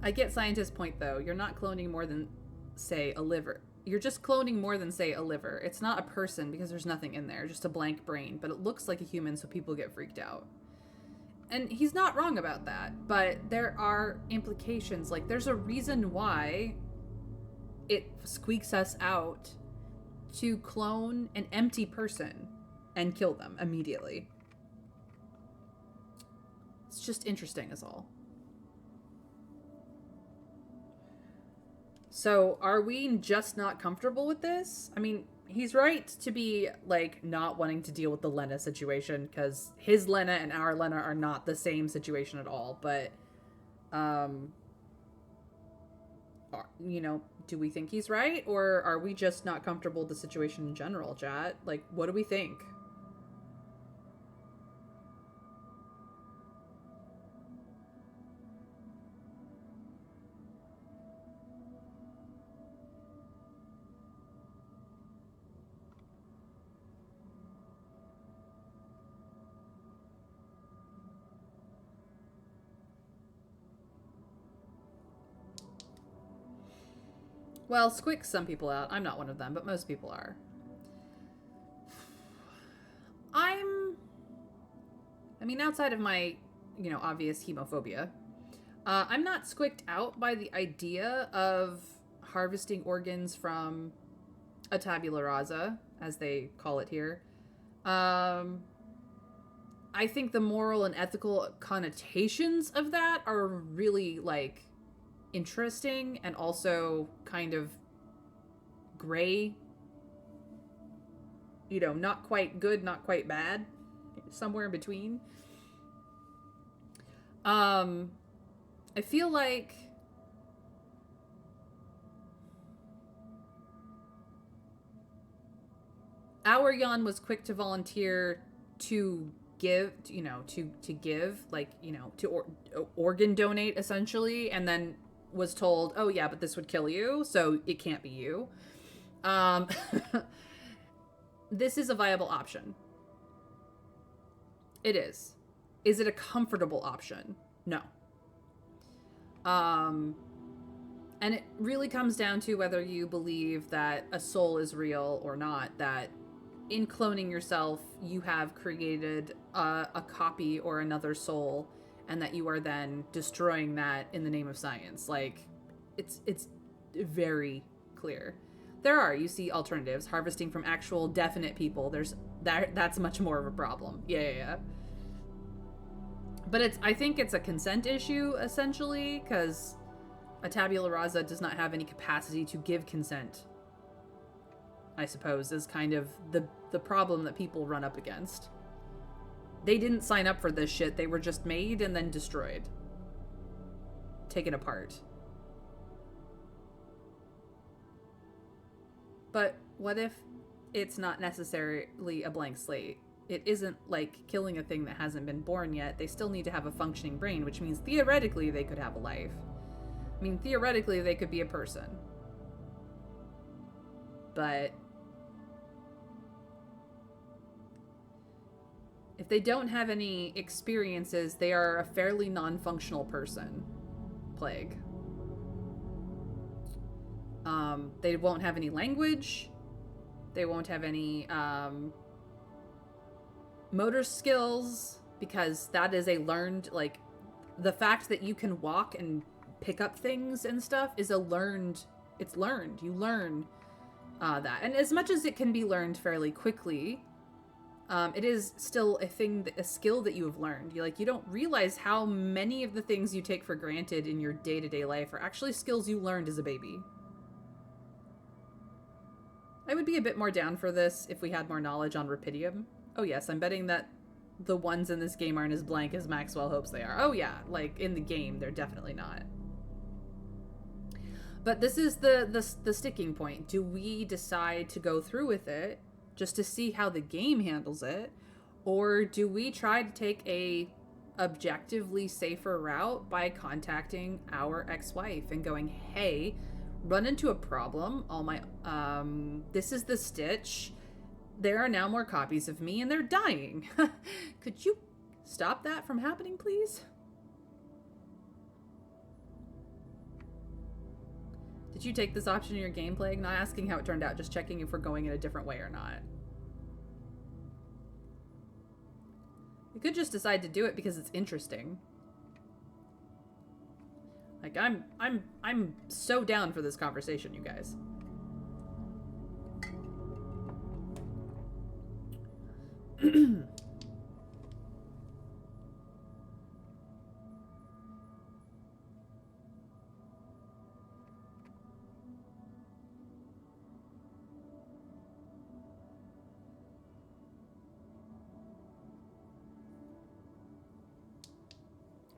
A: I get scientist's point, though. You're not cloning more than, say, a liver. you're just cloning more than, say, a liver. It's not a person because there's nothing in there, just a blank brain, but it looks like a human, so people get freaked out. And he's not wrong about that, but there are implications. Like, there's a reason why it squeaks us out to clone an empty person and kill them immediately. It's just interesting is all. So, are we just not comfortable with this? I mean, he's right to be, like, not wanting to deal with the Lena situation, because his Lena and our Lena are not the same situation at all, but, you know, do we think he's right, or are we just not comfortable with the situation in general, chat? Like, what do we think? Well, squicks some people out. I'm not one of them, but most people are. I mean, outside of my, you know, obvious hemophobia, I'm not squicked out by the idea of harvesting organs from a tabula rasa, as they call it here. I think the moral and ethical connotations of that are really, like, interesting and also kind of gray, you know, not quite good, not quite bad, somewhere in between. I feel like our Jan was quick to volunteer to give, you know, to give, like, you know, to organ donate essentially, and then was told, oh yeah, but this would kill you, so it can't be you. This is a viable option. It is. Is it a comfortable option? No. And it really comes down to whether you believe that a soul is real or not, that in cloning yourself, you have created a copy or another soul, and that you are then destroying that in the name of science. Like, it's very clear. You see alternatives, harvesting from actual definite people. That's much more of a problem. Yeah. But I think it's a consent issue, essentially, because a tabula rasa does not have any capacity to give consent, I suppose, is kind of the problem that people run up against. They didn't sign up for this shit. They were just made and then destroyed. Taken apart. But what if it's not necessarily a blank slate? It isn't like killing a thing that hasn't been born yet. They still need to have a functioning brain, which means theoretically they could have a life. I mean, theoretically they could be a person. But if they don't have any experiences, they are a fairly non-functional person. Plague. They won't have any language. They won't have any motor skills, because that is a learned, like, the fact that you can walk and pick up things and stuff is it's learned. You learn that. And as much as it can be learned fairly quickly, it is still a skill that you have learned. You don't realize how many of the things you take for granted in your day-to-day life are actually skills you learned as a baby. I would be a bit more down for this if we had more knowledge on Rapidium. Oh yes, I'm betting that the ones in this game aren't as blank as Maxwell hopes they are. Oh yeah, like in the game, they're definitely not. But this is the sticking point. Do we decide to go through with it just to see how the game handles it, or do we try to take a objectively safer route by contacting our ex-wife and going, hey, run into a problem, this is the Stitch, there are now more copies of me and they're dying. Could you stop that from happening, please? Did you take this option in your gameplay? Not asking how it turned out, just checking if we're going in a different way or not. We could just decide to do it because it's interesting. Like, I'm so down for this conversation, you guys.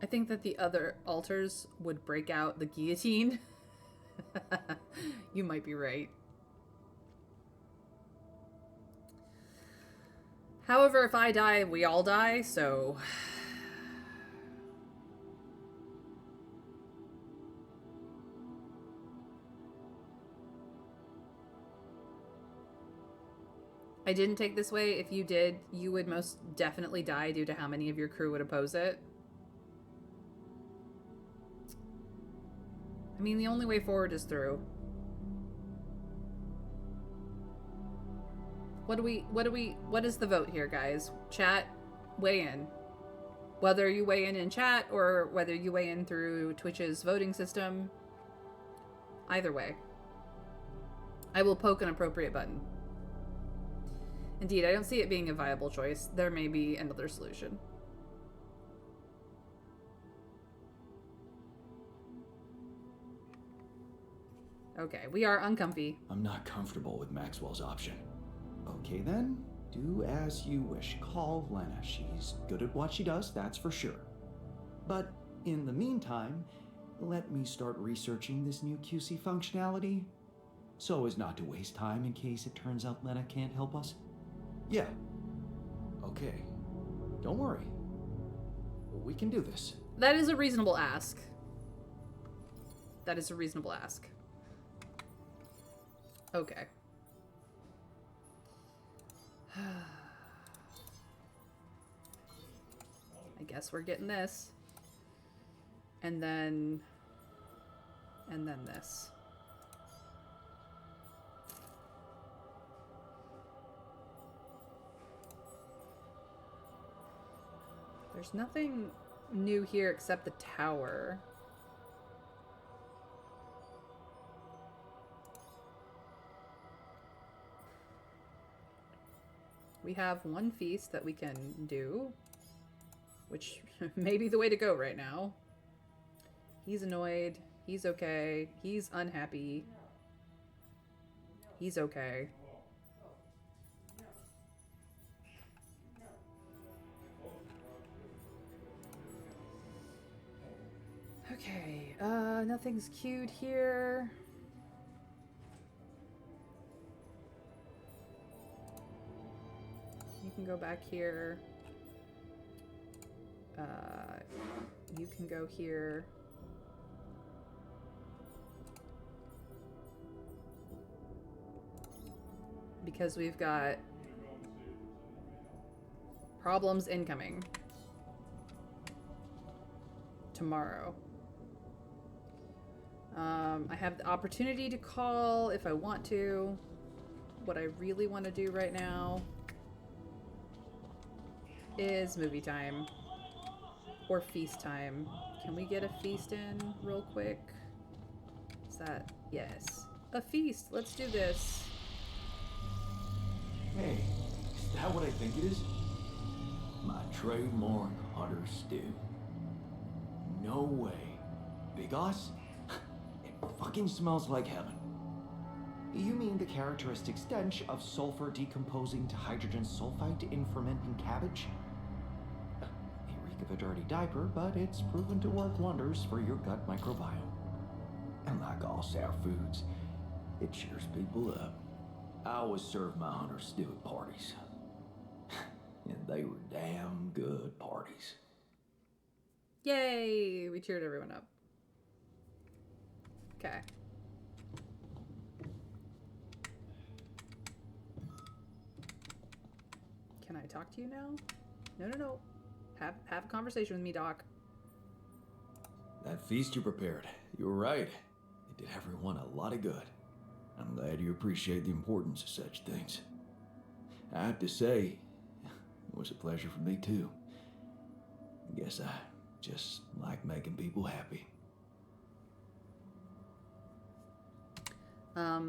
A: I think that the other altars would break out the guillotine. You might be right. However, if I die, we all die, so... I didn't take this way. If you did, you would most definitely die due to how many of your crew would oppose it. I mean, the only way forward is through. What is the vote here, guys? Chat, weigh in. Whether you weigh in chat or whether you weigh in through Twitch's voting system, either way, I will poke an appropriate button. Indeed, I don't see it being a viable choice. There may be another solution. Okay, we are uncomfy.
C: I'm not comfortable with Maxwell's option. Okay then, do as you wish. Call Lena. She's good at what she does, that's for sure. But in the meantime, let me start researching this new QC functionality, so as not to waste time in case it turns out Lena can't help us.
B: Yeah. Okay. Don't worry. We can do this.
A: That is a reasonable ask. That is a reasonable ask. Okay. I guess we're getting this. And then this. There's nothing new here except the tower. We have one feast that we can do, which may be the way to go right now. He's annoyed. He's okay. He's unhappy. He's okay. Okay, nothing's queued here. You can go back here. You can go here. Because we've got problems incoming tomorrow. I have the opportunity to call if I want to. What I really want to do right now is movie time or feast time. Can we get a feast in real quick? Is that? Yes. A feast. Let's do this.
C: Hey, is that what I think it is?
B: My trademark hunter stew.
C: No way. Big Os? It fucking smells like heaven. You mean the characteristic stench of sulfur decomposing to hydrogen sulfide in fermenting cabbage? May reek of a dirty diaper, but it's proven to work wonders for your gut microbiome. And like all sour foods, it cheers people up. I always serve my hunter stew at parties. And they were damn good parties.
A: Yay! We cheered everyone up. Okay. Can I talk to you now? No. Have a conversation with me, Doc.
B: That feast you prepared, you were right.
C: It did everyone a lot of good. I'm glad you appreciate the importance of such things. I have to say, it was a pleasure for me too. I guess I just like making people happy.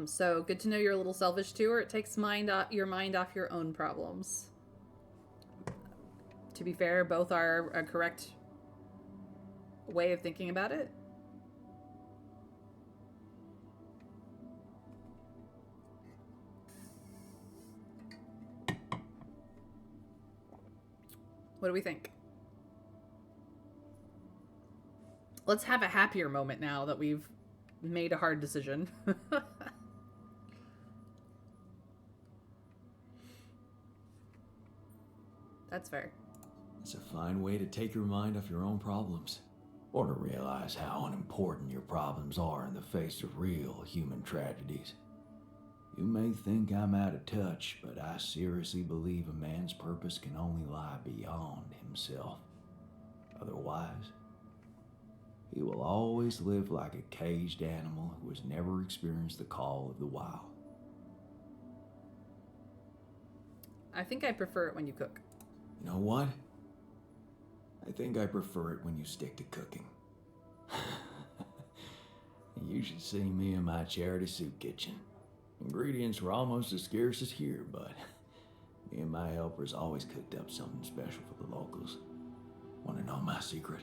A: So good to know you're a little selfish too, or it takes your mind off your own problems. To be fair, both are a correct way of thinking about it. What do we think? Let's have a happier moment now that we've made a hard decision. That's fair.
C: It's a fine way to take your mind off your own problems, or to realize how unimportant your problems are in the face of real human tragedies. You may think I'm out of touch, but I seriously believe a man's purpose can only lie beyond himself. Otherwise, he will always live like a caged animal who has never experienced the call of the wild.
A: I think I prefer it when you cook.
C: You know what? I think I prefer it when you stick to cooking. You should see me in my charity soup kitchen. Ingredients were almost as scarce as here, but me and my helpers always cooked up something special for the locals. Want to know my secret?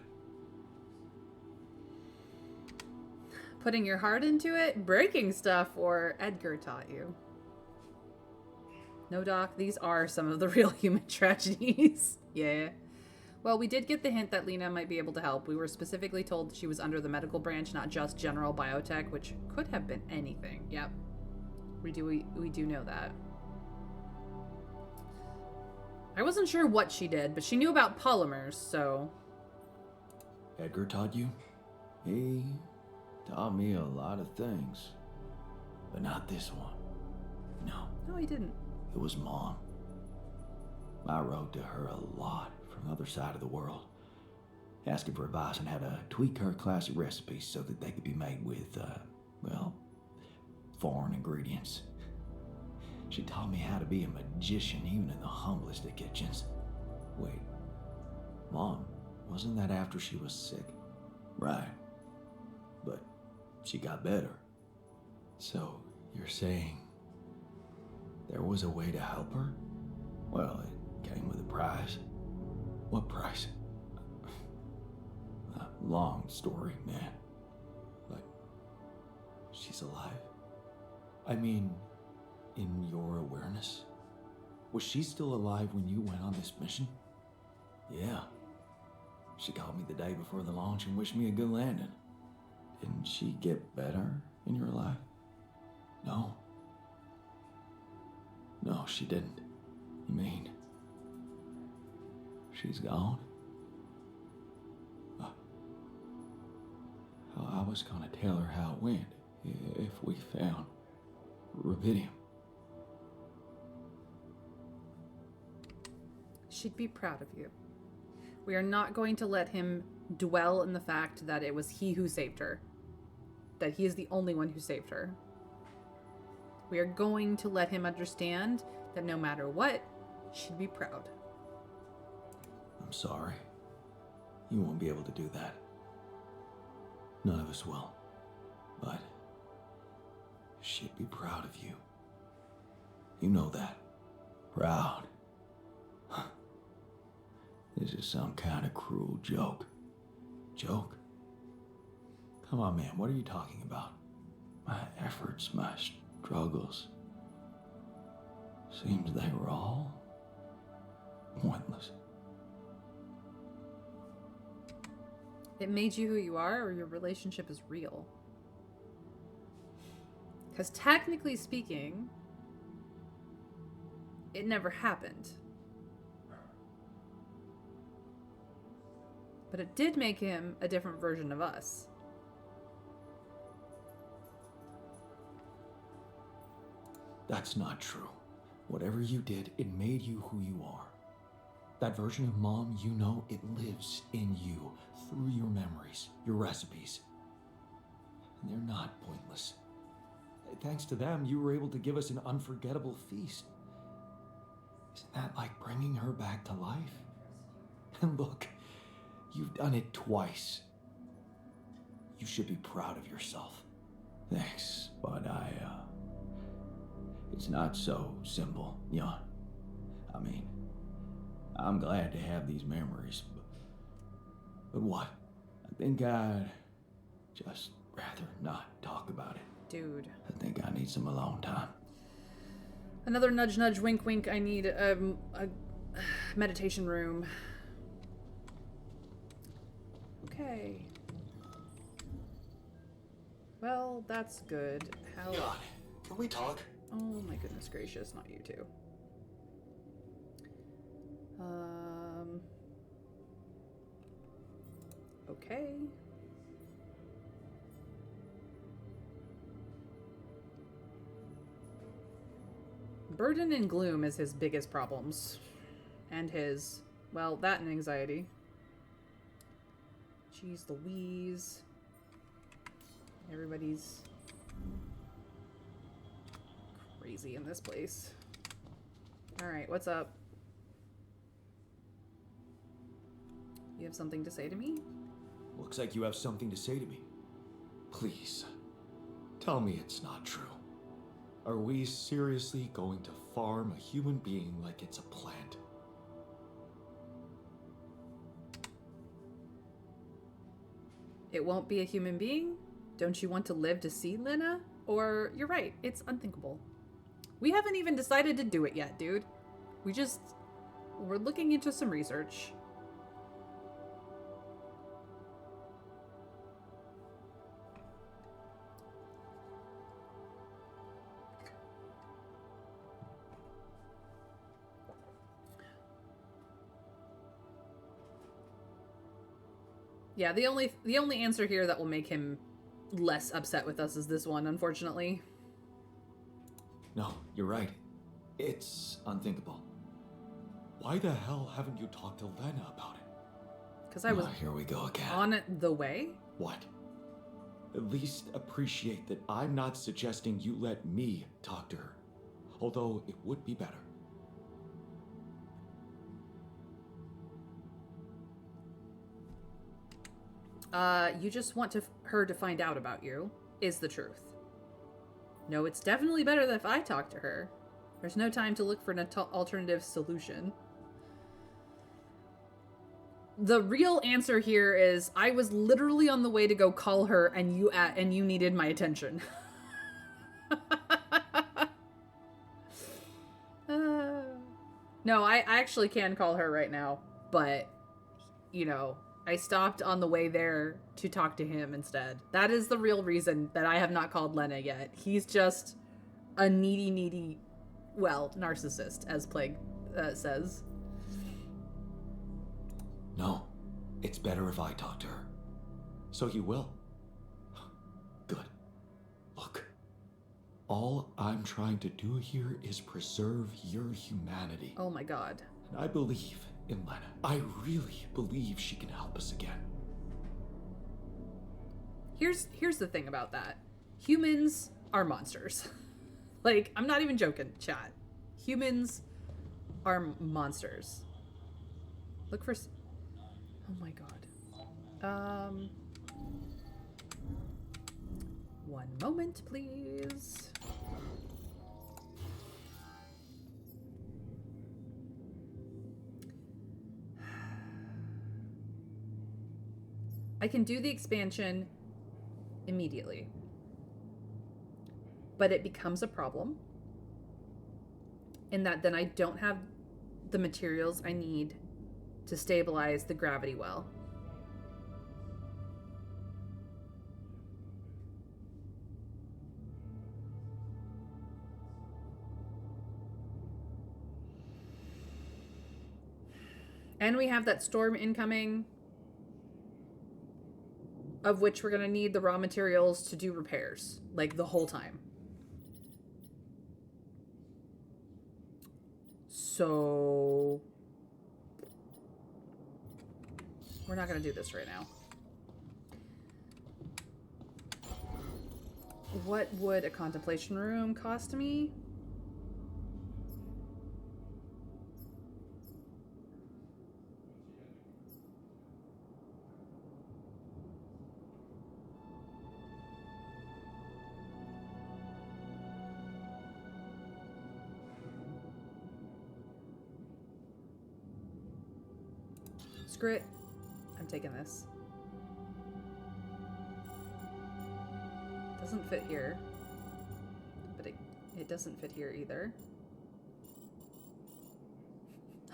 A: Putting your heart into it, breaking stuff, or Edgar taught you? No, Doc, these are some of the real human tragedies. Yeah. Well, we did get the hint that Lena might be able to help. We were specifically told that she was under the medical branch, not just general biotech, which could have been anything. Yep. We do know that. I wasn't sure what she did, but she knew about polymers, so...
C: Edgar taught you? He taught me a lot of things. But not this one. No.
A: No, he didn't.
C: It was Mom. I wrote to her a lot from the other side of the world, asking for advice on how to tweak her classic recipes so that they could be made with, well, foreign ingredients. She taught me how to be a magician even in the humblest of kitchens. Wait, Mom, wasn't that after she was sick? Right. But she got better. So, you're saying there was a way to help her? Well, it came with a price. What price? A long story, man. But she's alive. I mean, in your awareness? Was she still alive when you went on this mission? Yeah. She called me the day before the launch and wished me a good landing. Didn't she get better in your life? No. No, she didn't. You mean she's gone? I was gonna tell her how it went if we found rubidium.
A: She'd be proud of you. We are not going to let him dwell in the fact that it was he who saved her. That he is the only one who saved her. We are going to let him understand that no matter what, she'd be proud.
C: I'm sorry. You won't be able to do that. None of us will. But she'd be proud of you. You know that. Proud. This is some kind of cruel joke. Joke? Come on, man, what are you talking about? My efforts, my struggles. Seems they were all pointless.
A: It made you who you are, or your relationship is real? Because technically speaking, it never happened. But it did make him a different version of us.
C: That's not true. Whatever you did, it made you who you are. That version of Mom, you know, it lives in you through your memories, your recipes. And they're not pointless. Thanks to them, you were able to give us an unforgettable feast. Isn't that like bringing her back to life? And look, you've done it twice. You should be proud of yourself. Thanks, but it's not so simple, Jan. I mean, I'm glad to have these memories, but what? I think I'd just rather not talk about it.
A: Dude.
C: I think I need some alone time.
A: Another nudge, nudge, wink, wink. I need a meditation room. Okay. Well, that's good. How?
J: God, can we talk?
A: Oh my goodness gracious, not you two. Okay. Burden and gloom is his biggest problems. And his, well, that and anxiety. Jeez Louise. Everybody's crazy in this place. Alright, what's up? You have something to say to me?
B: Looks like you have something to say to me.
C: Please, tell me it's not true. Are we seriously going to farm a human being like it's a plant?
A: It won't be a human being? Don't you want to live to see Lena? Or, you're right, it's unthinkable. We haven't even decided to do it yet, dude. We're looking into some research. Yeah, the only answer here that will make him less upset with us is this one, unfortunately.
C: No, you're right. It's unthinkable. Why the hell haven't you talked to Lena about it?
A: Because I was
C: here we go again.
A: on the way.
C: What? At least appreciate that I'm not suggesting you let me talk to her. Although it would be better.
A: You just want her to find out about you, is the truth. No, it's definitely better than if I talk to her. There's no time to look for an alternative solution. The real answer here is I was literally on the way to go call her and you needed my attention. No, I actually can call her right now, but you know, I stopped on the way there to talk to him instead. That is the real reason that I have not called Lena yet. He's just a needy, well, narcissist, as Plague says.
C: No, it's better if I talk to her. So you will? Good. Look, all I'm trying to do here is preserve your humanity.
A: Oh my god.
C: And I believe in Lena. I really believe she can help us again.
A: Here's the thing about that. Humans are monsters. Like, I'm not even joking, chat. Humans are monsters. Look for... Oh my god. One moment, please. I can do the expansion immediately. But it becomes a problem in that then I don't have the materials I need to stabilize the gravity well. And we have that storm incoming, of which we're going to need the raw materials to do repairs, like the whole time. So we're not going to do this right now. What would a contemplation room cost me? Screw it. I'm taking this. Doesn't fit here. But it doesn't fit here either.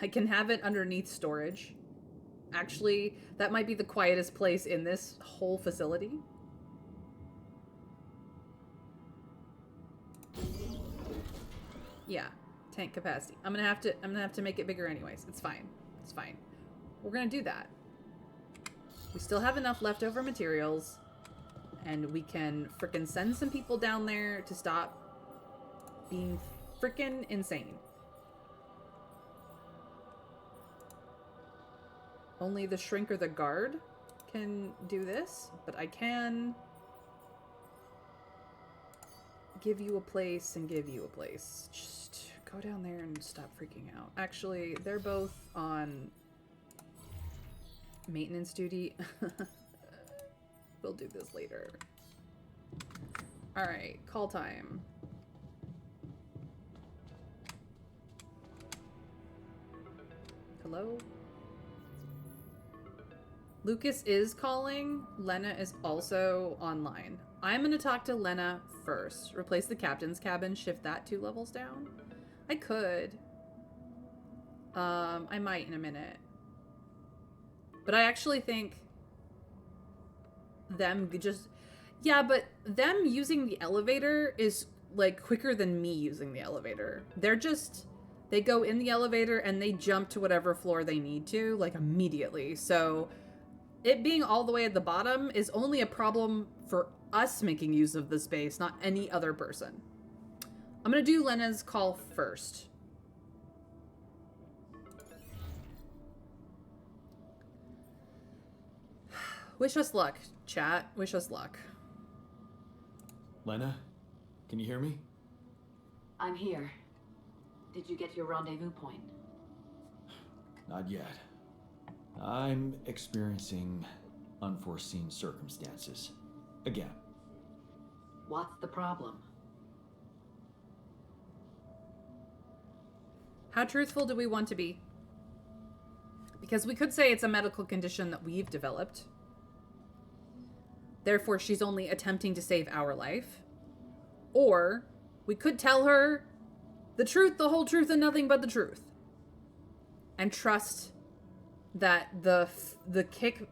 A: I can have it underneath storage. Actually, that might be the quietest place in this whole facility. Yeah, tank capacity. I'm gonna have to make it bigger anyways. It's fine. It's fine. We're gonna do that. We still have enough leftover materials, and we can frickin' send some people down there to stop being frickin' insane. Only the shrink or the guard can do this, but I can give you a place and give you a place. Just go down there and stop freaking out. Actually, they're both on maintenance duty. We'll do this later. Alright, call time. Hello? Lucas is calling. Lena is also online. I'm gonna talk to Lena first. Replace the captain's cabin, shift that 2 levels down. I could. I might in a minute. But I actually think them just... Yeah, but them using the elevator is, like, quicker than me using the elevator. They're just... They go in the elevator and they jump to whatever floor they need to, like, immediately. So, it being all the way at the bottom is only a problem for us making use of the space, not any other person. I'm gonna do Lena's call first. Wish us luck, chat. Wish us luck.
B: Lena, can you hear me?
K: I'm here. Did you get your rendezvous point?
C: Not yet. I'm experiencing unforeseen circumstances. Again.
K: What's the problem?
A: How truthful do we want to be? Because we could say it's a medical condition that we've developed. Therefore, she's only attempting to save our life. Or we could tell her the truth, the whole truth, and nothing but the truth. And trust that the kick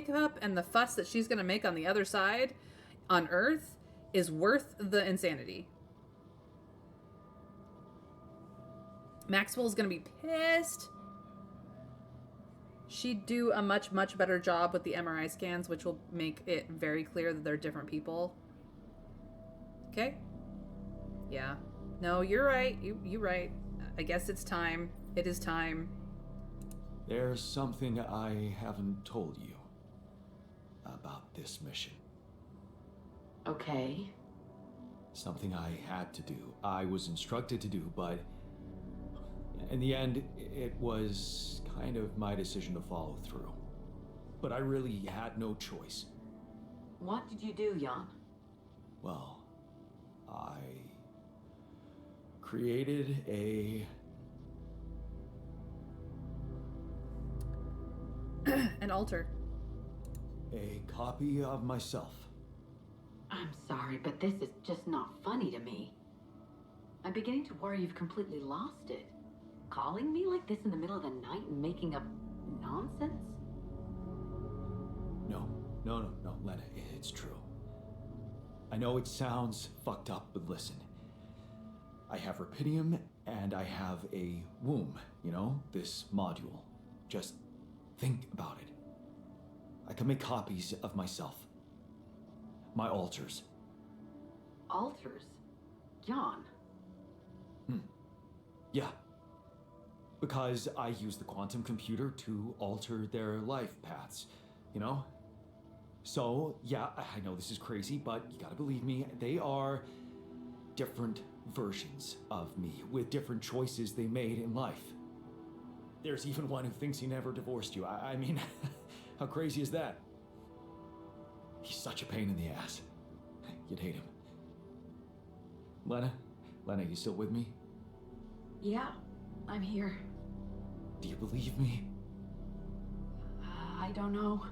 A: up and the fuss that she's gonna make on the other side on Earth is worth the insanity. Maxwell's gonna be pissed. She'd do a much better job with the MRI scans, which will make it very clear that they're different people. Okay? Yeah. No, you're right. You're right. I guess it's time. It is time.
C: There's something I haven't told you about this mission.
K: Okay.
C: Something I had to do. I was instructed to do, but in the end, it was kind of my decision to follow through. But I really had no choice.
K: What did you do, Jan?
C: Well, I created
A: an altar.
C: A copy of myself.
K: I'm sorry, but this is just not funny to me. I'm beginning to worry you've completely lost it. Calling me like this in the middle of the night and making up nonsense?
C: No, Lena, it's true. I know it sounds fucked up, but listen. I have Rapidium and I have a womb, you know, this module. Just think about it. I can make copies of myself. My altars.
K: Altars? Jan?
C: Yeah. Because I use the quantum computer to alter their life paths, you know? So, yeah, I know this is crazy, but you gotta believe me, they are different versions of me with different choices they made in life. There's even one who thinks he never divorced you. I mean, how crazy is that? He's such a pain in the ass. You'd hate him. Lena, you still with me?
K: Yeah, I'm here.
C: Do you believe me?
K: I don't know.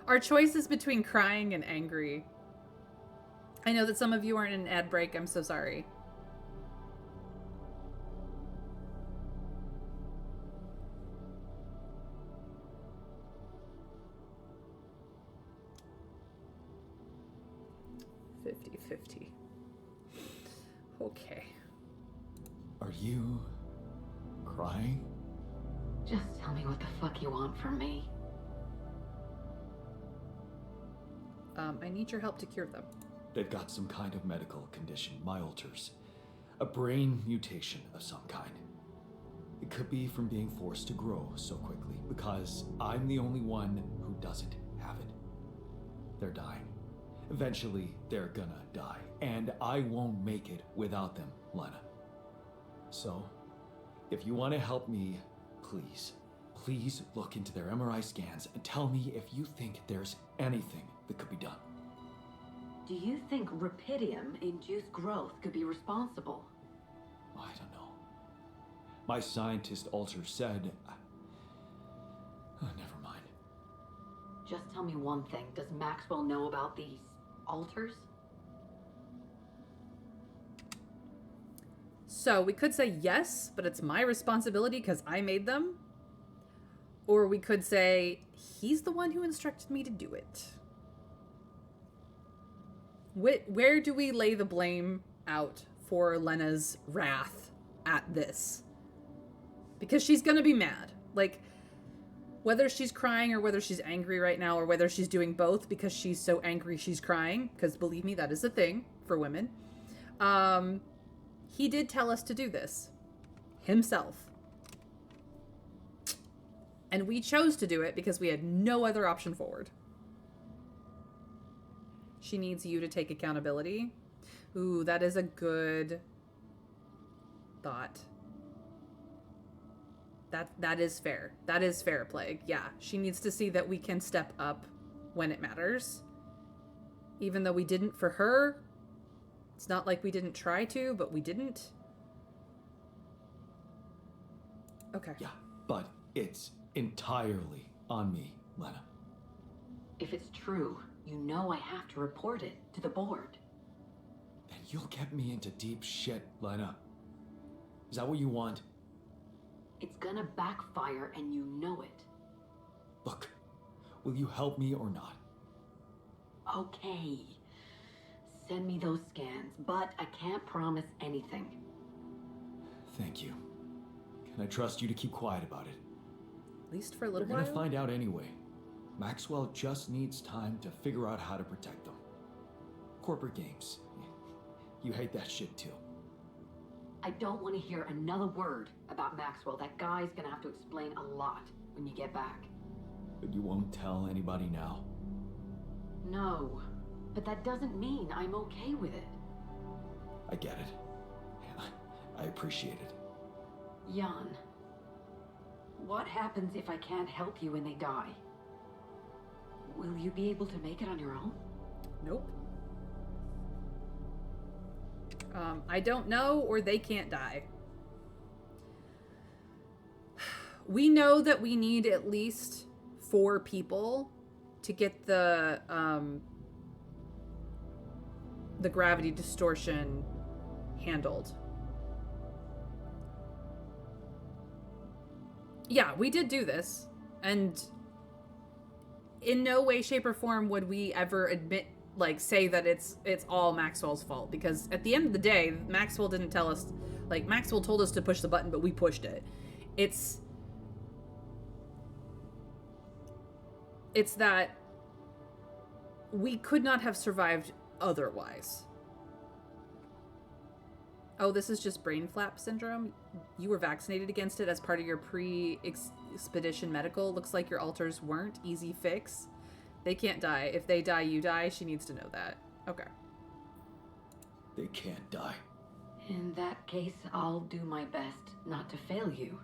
A: Our choice is between crying and angry. I know that some of you aren't in an ad break. I'm so sorry. Okay.
C: Are you crying?
K: Just tell me what the fuck you want from me.
A: I need your help to cure them.
C: They've got some kind of medical condition, my alters. A brain mutation of some kind. It could be from being forced to grow so quickly, because I'm the only one who doesn't have it. They're dying. Eventually, they're gonna die, and I won't make it without them, Lena. So, if you want to help me, please look into their MRI scans and tell me if you think there's anything that could be done.
K: Do you think Rapidium-induced growth could be responsible?
C: I don't know. My scientist alter said... never mind.
K: Just tell me one thing. Does Maxwell know about these alters?
A: So we could say yes, but it's my responsibility because I made them. Or we could say he's the one who instructed me to do it. Where do we lay the blame out for Lena's wrath at this? Because she's gonna be mad. Like, whether she's crying or whether she's angry right now or whether she's doing both because she's so angry she's crying, because believe me, that is a thing for women. He did tell us to do this himself. And we chose to do it because we had no other option forward. She needs you to take accountability. Ooh, that is a good thought. That is fair. That is fair, Plague. Yeah, she needs to see that we can step up when it matters. Even though we didn't for her. It's not like we didn't try to, but we didn't. Okay.
C: Yeah, but it's entirely on me, Lena.
K: If it's true, you know I have to report it to the board.
C: Then you'll get me into deep shit, Lena. Is that what you want?
K: It's gonna backfire and you know it.
C: Look, will you help me or not?
K: Okay. Send me those scans, but I can't promise anything.
C: Thank you. Can I trust you to keep quiet about it?
A: At least for a little
C: while.
A: while.
C: We're gonna find out anyway. Maxwell just needs time to figure out how to protect them. Corporate games. You hate that shit too.
K: I don't want to hear another word about Maxwell. That guy's gonna have to explain a lot when you get back.
C: But you won't tell anybody now?
K: No, but that doesn't mean I'm okay with it.
C: I get it. I appreciate it.
K: Jan, what happens if I can't help you when they die? Will you be able to make it on your own?
A: Nope. I don't know, or they can't die. We know that we need at least 4 people to get the gravity distortion handled. Yeah, we did do this, and in no way, shape, or form would we ever admit, like, say that it's all Maxwell's fault, because at the end of the day, Maxwell didn't tell us, like, Maxwell told us to push the button, but we pushed it. It's that we could not have survived otherwise. Oh, this is just brain flap syndrome? You were vaccinated against it as part of your pre-expedition medical. Looks like your alters weren't. Easy fix. They can't die. If they die, you die. She needs to know that. Okay.
B: They can't die.
K: In that case, I'll do my best not to fail you.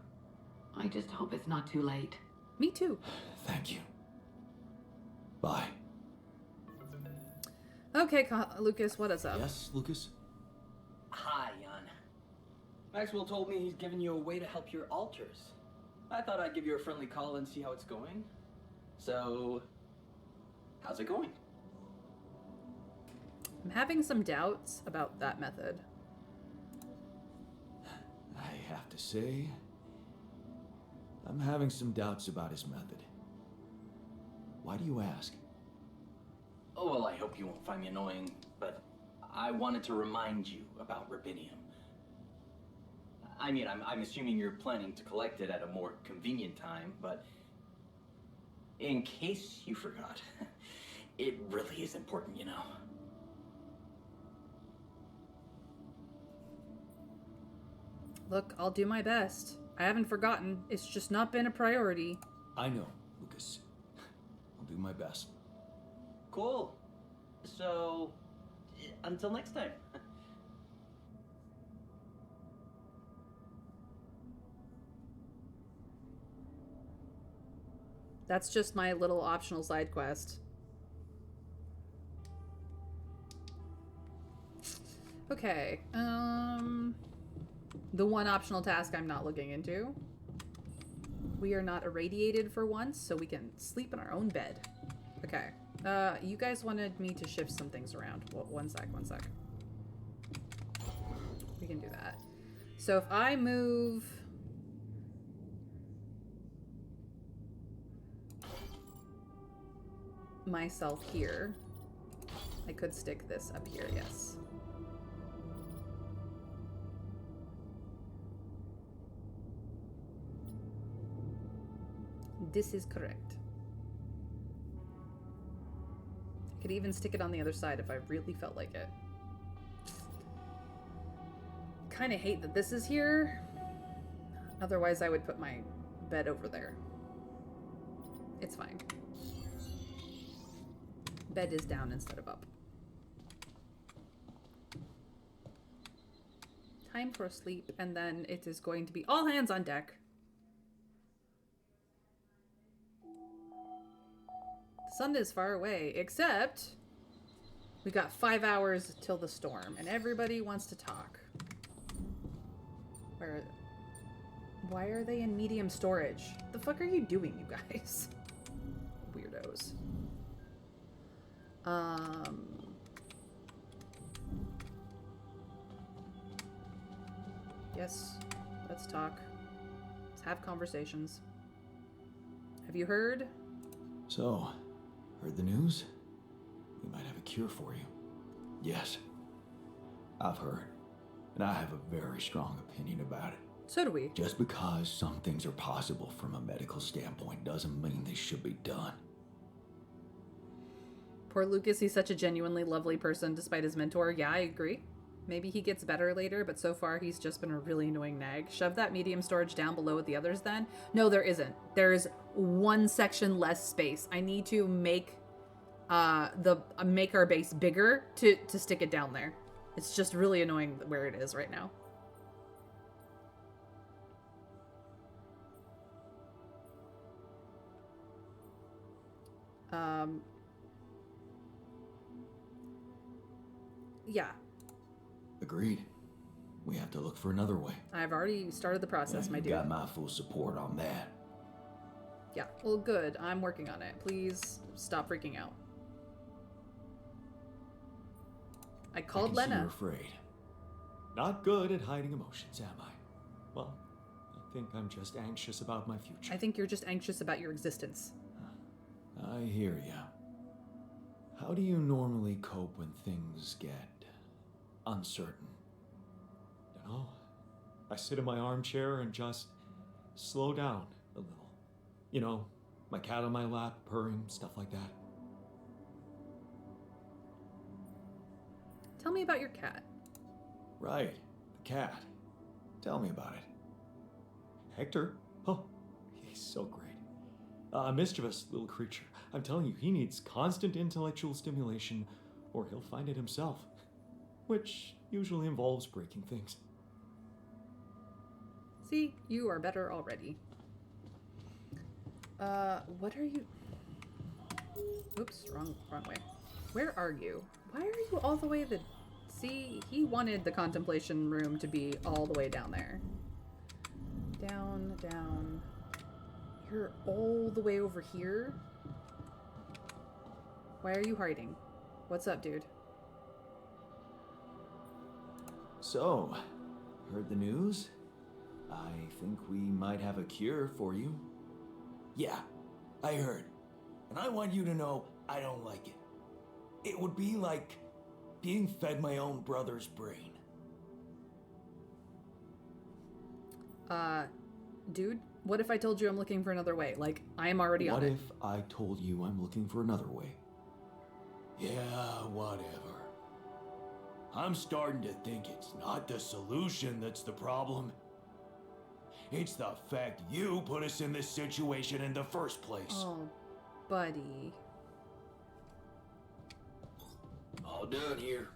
K: I just hope it's not too late.
A: Me too.
B: Thank you. Bye.
A: Okay, Lucas, what is up?
B: Yes, Lucas?
I: Hi, Jan. Maxwell told me he's giving you a way to help your alters. I thought I'd give you a friendly call and see how it's going. So, how's it going?
A: I'm having some doubts about that method.
B: I have to say, I'm having some doubts about his method. Why do you ask?
I: Oh, well, I hope you won't find me annoying, but I wanted to remind you about rubidium. I mean, I'm assuming you're planning to collect it at a more convenient time, but in case you forgot, it really is important, you know.
A: Look, I'll do my best. I haven't forgotten. It's just not been a priority.
B: I know, Lucas. I'll do my best.
I: Cool. So, until next time.
A: That's just my little optional side quest. Okay, the one optional task I'm not looking into. We are not irradiated for once, so we can sleep in our own bed. Okay, you guys wanted me to shift some things around. Well, one sec. We can do that. So if I move... myself here, I could stick this up here, yes. This is correct. I could even stick it on the other side if I really felt like it. Kind of hate that this is here. Otherwise, I would put my bed over there. It's fine. Bed is down instead of up. Time for sleep, and then it is going to be all hands on deck. The sun is far away, except we got 5 hours till the storm, and everybody wants to talk. Why are they in medium storage? The fuck are you doing, you guys? Weirdos. Yes, let's talk. Let's have conversations. Have you heard?
B: So, heard the news? We might have a cure for you. Yes, I've heard, and I have a very strong opinion about it.
A: So do we.
B: Just because some things are possible from a medical standpoint doesn't mean they should be done.
A: Poor Lucas, he's such a genuinely lovely person despite his mentor. Yeah, I agree. Maybe he gets better later, but so far he's just been a really annoying nag. Shove that medium storage down below with the others then. No, there isn't. There's one section less space. I need to make make our base bigger to stick it down there. It's just really annoying where it is right now. Yeah.
B: Agreed. We have to look for another way.
A: I've already started the process, my dude.
B: You got my full support on that.
A: Yeah, well, good. I'm working on it. Please stop freaking out. I called Lena.
B: You're afraid. Not good at hiding emotions, am I? Well, I think I'm just anxious about my future.
A: I think you're just anxious about your existence.
B: I hear ya. How do you normally cope when things get uncertain?
D: You know, I sit in my armchair and just slow down a little. You know, my cat on my lap, purring, stuff like that.
A: Tell me about your cat.
B: Right,
C: cat. Tell me about it. Hector? Oh, he's so great. A mischievous little creature. I'm telling you, he needs constant intellectual stimulation, or he'll find it himself. Which usually involves breaking things.
A: See, you are better already. What are you... Oops, wrong way. Where are you? Why are you all the way the... See, he wanted the contemplation room to be all the way down there. Down, down. You're all the way over here? Why are you hiding? What's up, dude?
C: So, heard the news? I think we might have a cure for you.
B: Yeah, I heard. And I want you to know I don't like it. It would be like being fed my own brother's brain.
A: Dude, what if I told you I'm looking for another way? Like, I'm already on it.
C: What if I told you I'm looking for another way?
B: Yeah, whatever. I'm starting to think it's not the solution that's the problem. It's the fact you put us in this situation in the first place.
A: Oh, buddy.
B: All done here.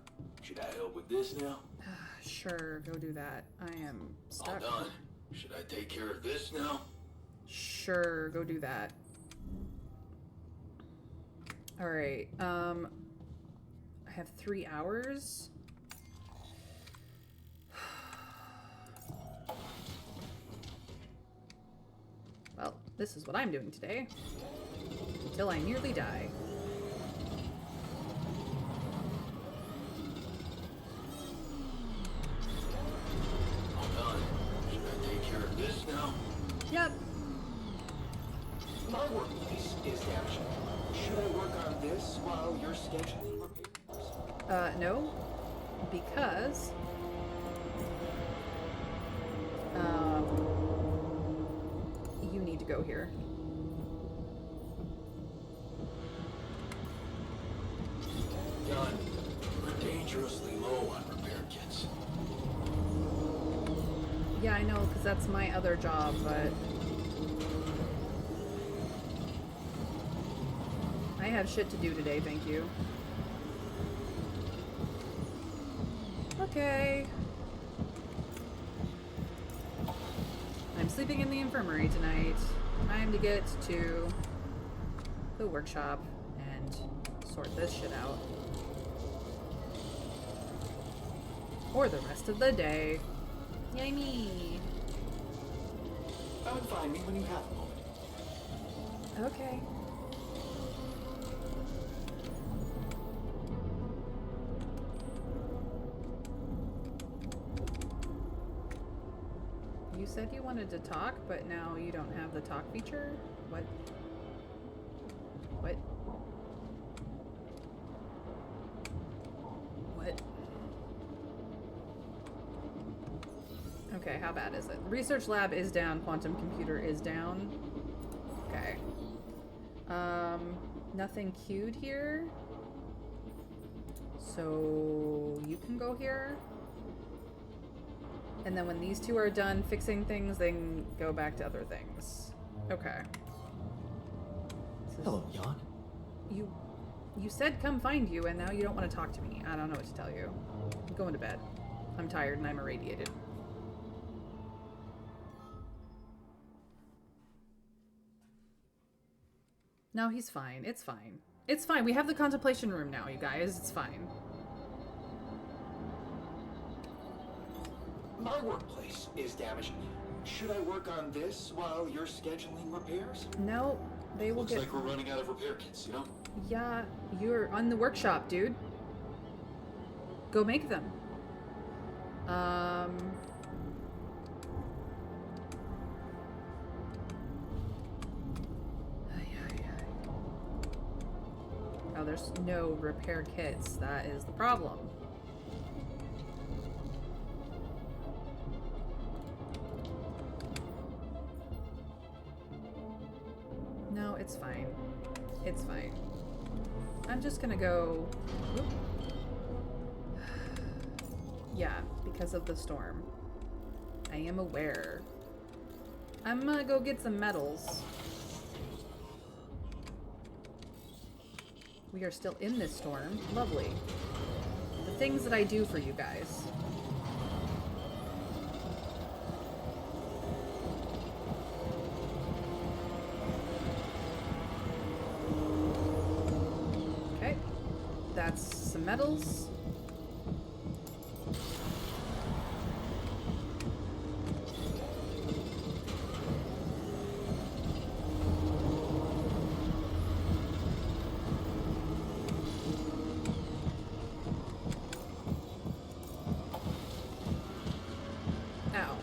B: Should I help with this now?
A: Sure, go do that. I am stuck.
B: All done. Should I take care of this now?
A: Sure, go do that. Alright, I have 3 hours. Well, this is what I'm doing today. Until I nearly die.
B: This now?
A: Yep.
J: My workplace is damaged. Should I work on this while you're scheduling repairs?
A: No. Because... you need to go here.
B: Done. We're dangerously low on repair kits.
A: Yeah, I know, because that's my other job, but... I have shit to do today, thank you. Okay. I'm sleeping in the infirmary tonight. Time to get to the workshop and sort this shit out. Or the rest of the day. Yay me!
J: Come and find me when you have a moment.
A: Okay. You said you wanted to talk, but now you don't have the talk feature? What? What? What? Okay, how bad is it? Research lab is down, quantum computer is down. Okay. Nothing queued here. So you can go here. And then when these two are done fixing things, they can go back to other things. Okay.
C: Hello, Jan.
A: You said come find you, and now you don't want to talk to me. I don't know what to tell you. I'm going to bed. I'm tired and I'm irradiated. No, he's fine. It's fine. It's fine. We have the contemplation room now, you guys. It's fine.
J: My workplace is damaged. Should I work on this while you're scheduling repairs?
A: No, they will
J: Looks like we're running out of repair kits, you know?
A: Yeah, you're on the workshop, dude. Go make them. Oh, there's no repair kits. That is the problem. No, it's fine. It's fine. I'm just gonna go... Whoop. Yeah, because of the storm. I am aware. I'm gonna go get some medals. We are still in this storm. Lovely. The things that I do for you guys. Okay. That's some medals. Ow.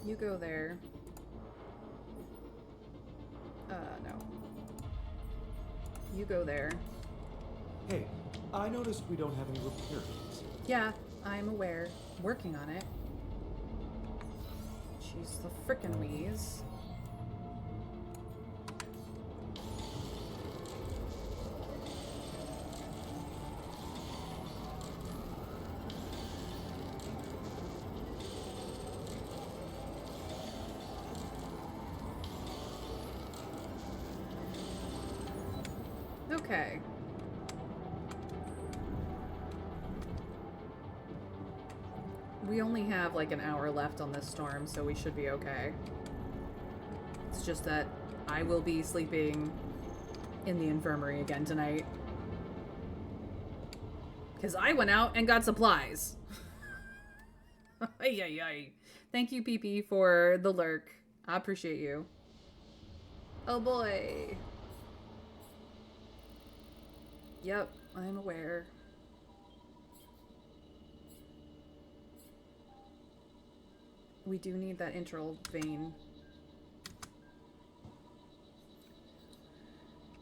A: You go there. No. You go there.
C: Hey, I noticed we don't have any repair kits.
A: Yeah, I'm aware. Working on it. Jeez, the frickin' wheeze. Okay. We only have like an hour left on this storm, so we should be okay. It's just that I will be sleeping in the infirmary again tonight. Because I went out and got supplies. Ay, ay, ay. Thank you, PP, for the lurk. I appreciate you. Oh boy. Yep, I'm aware. We do need that intral vein.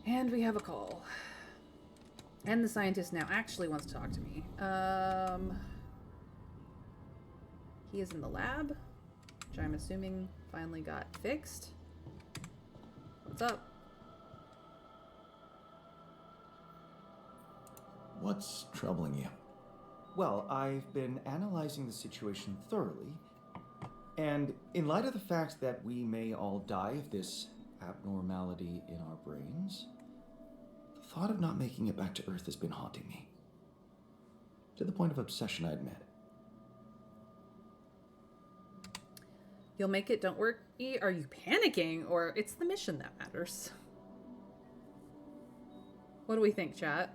A: And we have a call. And the scientist now actually wants to talk to me. He is in the lab, which I'm assuming finally got fixed. What's up?
C: What's troubling you? Well, I've been analyzing the situation thoroughly, and in light of the fact that we may all die of this abnormality in our brains, the thought of not making it back to Earth has been haunting me. To the point of obsession, I admit.
A: You'll make it, don't worry. Are you panicking, or it's the mission that matters? What do we think, chat?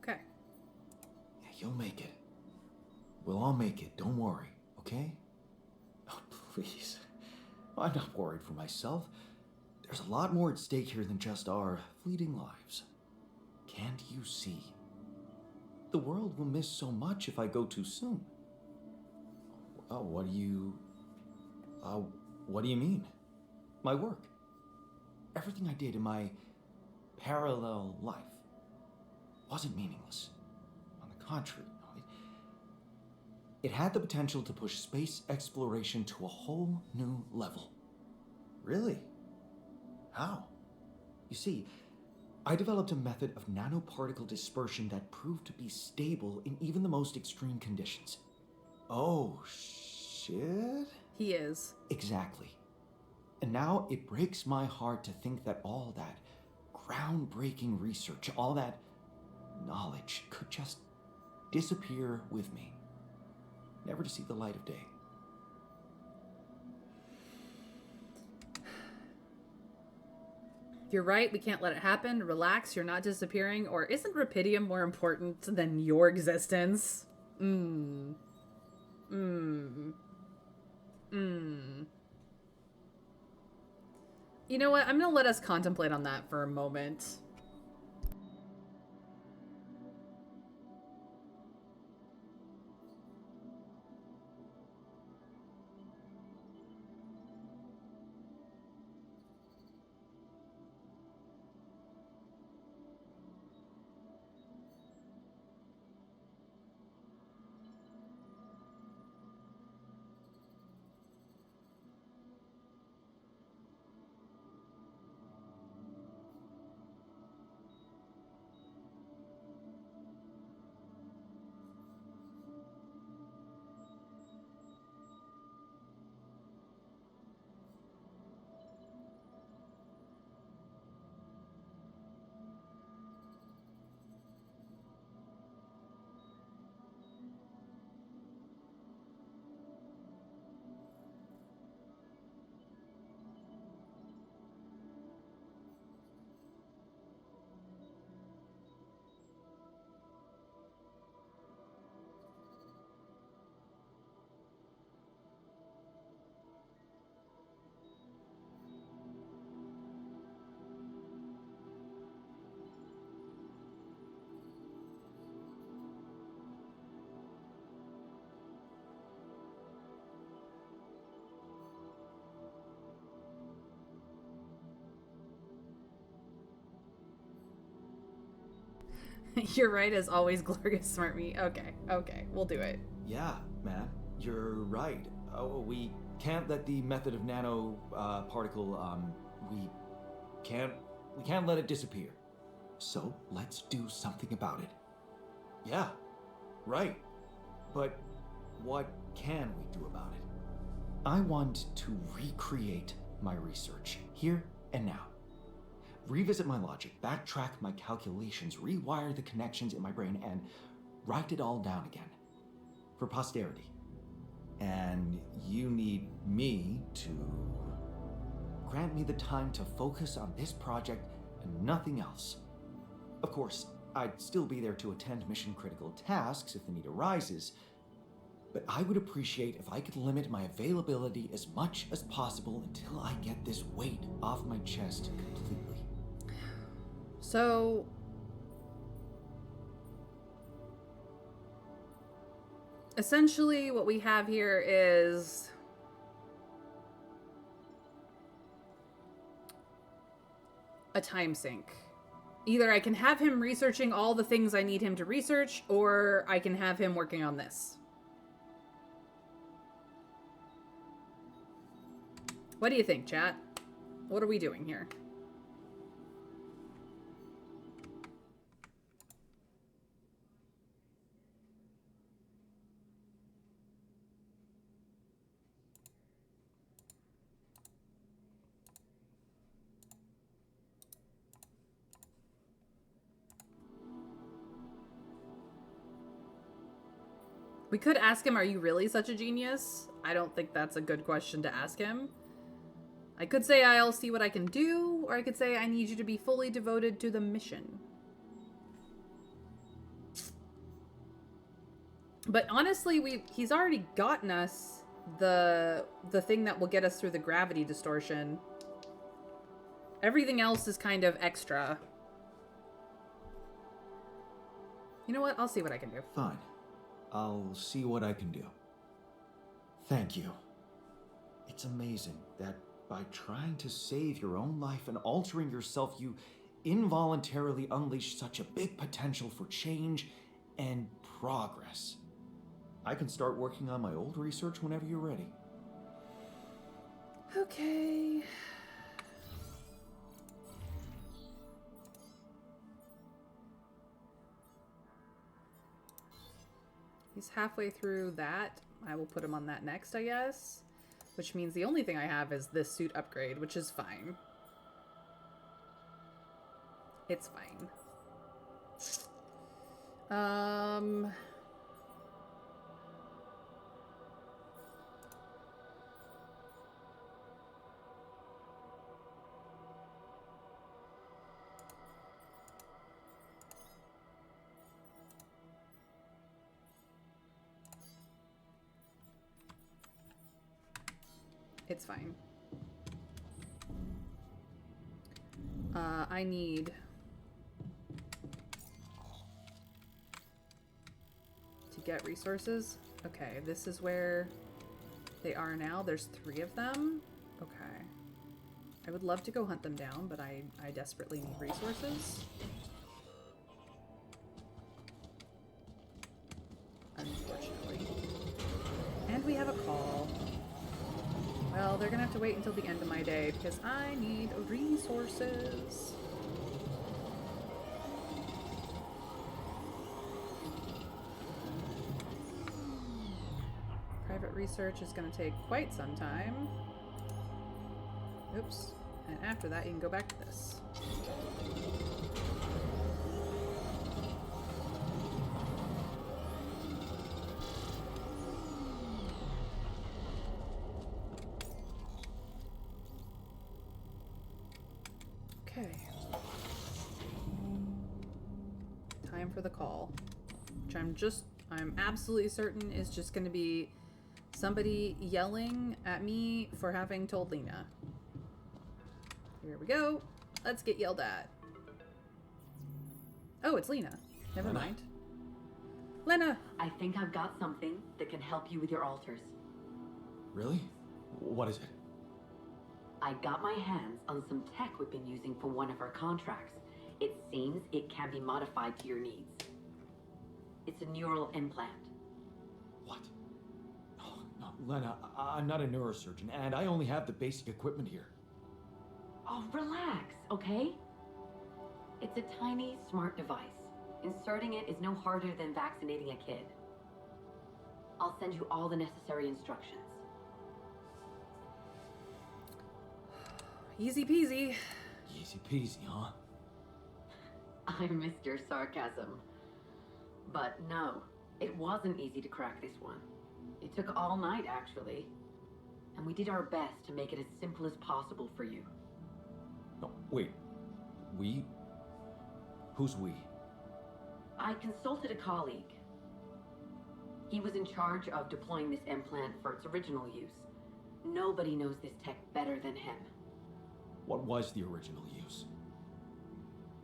A: Okay.
C: Yeah, you'll make it. We'll all make it, don't worry, okay? Oh, please. I'm not worried for myself. There's a lot more at stake here than just our fleeting lives. Can't you see? The world will miss so much if I go too soon. Oh, what do you mean? My work. Everything I did in my parallel life wasn't meaningless. On the contrary, it had the potential to push space exploration to a whole new level. Really? How? You see, I developed a method of nanoparticle dispersion that proved to be stable in even the most extreme conditions. Oh, shit?
A: He is.
C: Exactly. And now it breaks my heart to think that all that groundbreaking research, all that knowledge could just disappear with me, never to see the light of day.
A: You're right, we can't let it happen. Relax, you're not disappearing. Or isn't Rapidium more important than your existence? You know what? I'm gonna let us contemplate on that for a moment. You're right as always, Glorious Smartme. Okay, we'll do it.
C: Yeah, man, you're right. Oh, we can't let the method of nano particle. We can't let it disappear. So let's do something about it. Yeah, right. But what can we do about it? I want to recreate my research here and now. Revisit my logic, backtrack my calculations, rewire the connections in my brain, and write it all down again. For posterity. And you need me to grant me the time to focus on this project and nothing else. Of course, I'd still be there to attend mission-critical tasks if the need arises, but I would appreciate if I could limit my availability as much as possible until I get this weight off my chest completely.
A: So... essentially, what we have here is... a time sink. Either I can have him researching all the things I need him to research, or I can have him working on this. What do you think, chat? What are we doing here? We could ask him, are you really such a genius? I don't think that's a good question to ask him. I could say I'll see what I can do, or I could say I need you to be fully devoted to the mission. But honestly, he's already gotten us the thing that will get us through the gravity distortion. Everything else is kind of extra. You know what? I'll see what I can do.
C: Fine. I'll see what I can do. Thank you. It's amazing that by trying to save your own life and altering yourself, you involuntarily unleash such a big potential for change and progress. I can start working on my old research whenever you're ready.
A: Okay. He's halfway through that. I will put him on that next, I guess. Which means the only thing I have is this suit upgrade, which is fine. It's fine. It's fine. I need to get resources. Okay, this is where they are now. There's 3 of them. Okay. I would love to go hunt them down, but I desperately need resources. Unfortunately. And we have a call. Well, they're gonna have to wait until the end of my day because I need resources. Private research is gonna take quite some time. Oops. And after that, you can go back to this. Okay. Time for the call. Which I'm absolutely certain is just going to be somebody yelling at me for having told Lena. Here we go. Let's get yelled at. Oh, it's Lena. Never mind. Lena!
K: I think I've got something that can help you with your altars.
C: Really? What is it?
K: I got my hands on some tech we've been using for one of our contracts. It seems it can be modified to your needs. It's a neural implant.
C: What? Oh, no, Lena, I'm not a neurosurgeon, and I only have the basic equipment here.
K: Oh, relax, okay? It's a tiny, smart device. Inserting it is no harder than vaccinating a kid. I'll send you all the necessary instructions.
A: Easy peasy.
C: Easy peasy, huh?
K: I missed your sarcasm. But no, it wasn't easy to crack this one. It took all night, actually. And we did our best to make it as simple as possible for you.
C: No, wait. We? Who's we?
K: I consulted a colleague. He was in charge of deploying this implant for its original use. Nobody knows this tech better than him.
C: What was the original use?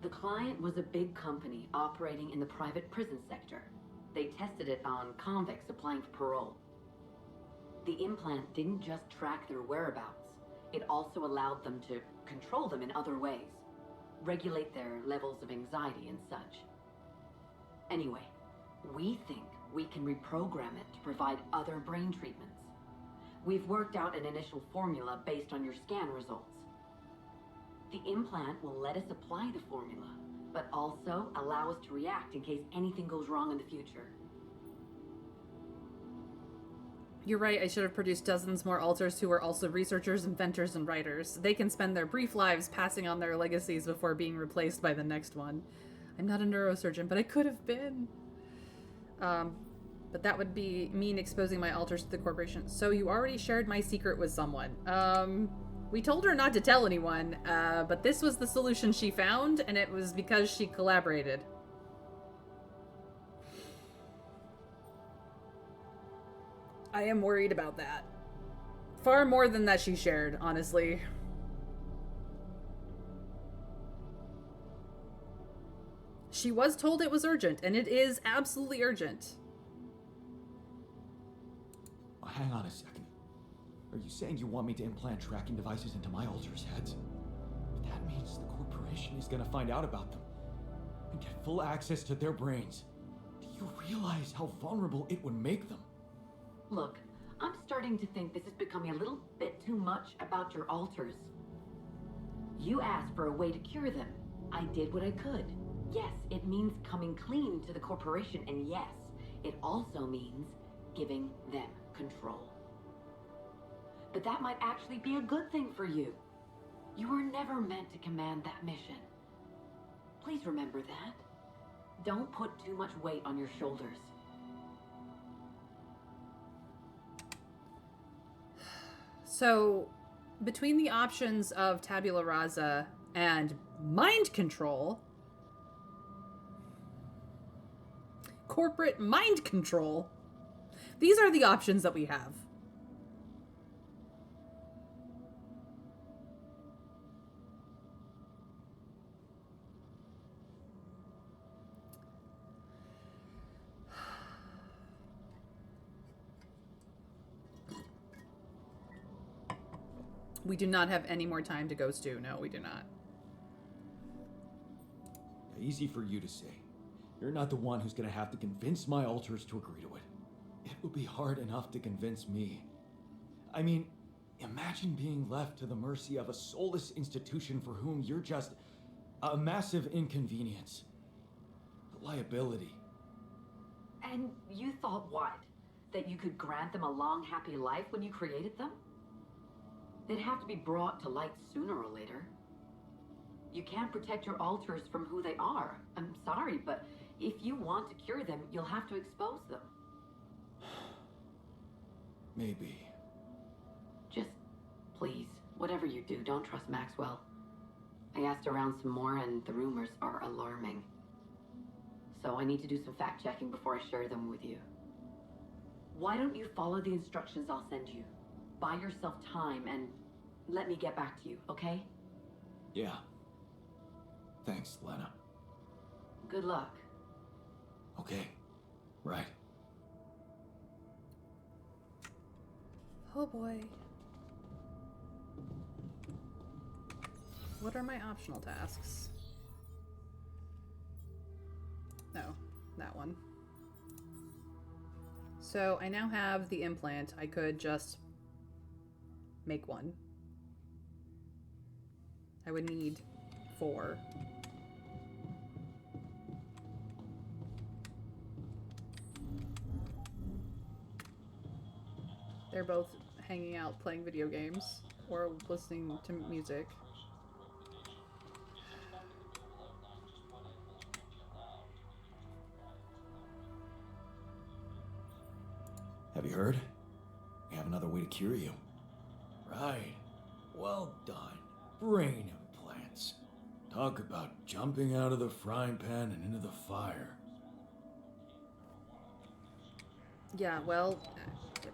K: The client was a big company operating in the private prison sector. They tested it on convicts applying for parole. The implant didn't just track their whereabouts. It also allowed them to control them in other ways. Regulate their levels of anxiety and such. Anyway, we think we can reprogram it to provide other brain treatments. We've worked out an initial formula based on your scan results. The implant will let us apply the formula, but also allow us to react in case anything goes wrong in the future.
A: You're right, I should have produced dozens more alters who are also researchers, inventors, and writers. They can spend their brief lives passing on their legacies before being replaced by the next one. I'm not a neurosurgeon, but I could have been. But that would mean exposing my alters to the corporation. So you already shared my secret with someone. We told her not to tell anyone, but this was the solution she found, and it was because she collaborated. I am worried about that. Far more than that she shared, honestly. She was told it was urgent, and it is absolutely urgent.
C: Oh, hang on a second. Are you saying you want me to implant tracking devices into my alters' heads? But that means the corporation is gonna find out about them and get full access to their brains. Do you realize how vulnerable it would make them?
K: Look, I'm starting to think this is becoming a little bit too much about your alters. You asked for a way to cure them. I did what I could. Yes, it means coming clean to the corporation, and yes, it also means giving them control. But that might actually be a good thing for you. You were never meant to command that mission. Please remember that. Don't put too much weight on your shoulders.
A: So, between the options of tabula rasa and mind control, corporate mind control, these are the options that we have. We do not have any more time to go, Stu. No, we do not.
C: Easy for you to say. You're not the one who's gonna have to convince my alters to agree to it. It will be hard enough to convince me. I mean, imagine being left to the mercy of a soulless institution for whom you're just a massive inconvenience. A liability.
K: And you thought what? That you could grant them a long, happy life when you created them? They'd have to be brought to light sooner or later. You can't protect your alters from who they are. I'm sorry, but if you want to cure them, you'll have to expose them.
C: Maybe.
K: Just, please, whatever you do, don't trust Maxwell. I asked around some more, and the rumors are alarming. So I need to do some fact-checking before I share them with you. Why don't you follow the instructions I'll send you? Buy yourself time and let me get back to you, okay?
C: Yeah. Thanks, Lena.
K: Good luck.
C: Okay. Right.
A: Oh boy. What are my optional tasks? So I now have the implant. I could just make one. I would need 4. They're both hanging out playing video games or listening to music.
C: Have you heard? We have another way to cure you.
B: Right. Well done. Brain implants. Talk about jumping out of the frying pan and into the fire.
A: Yeah, well,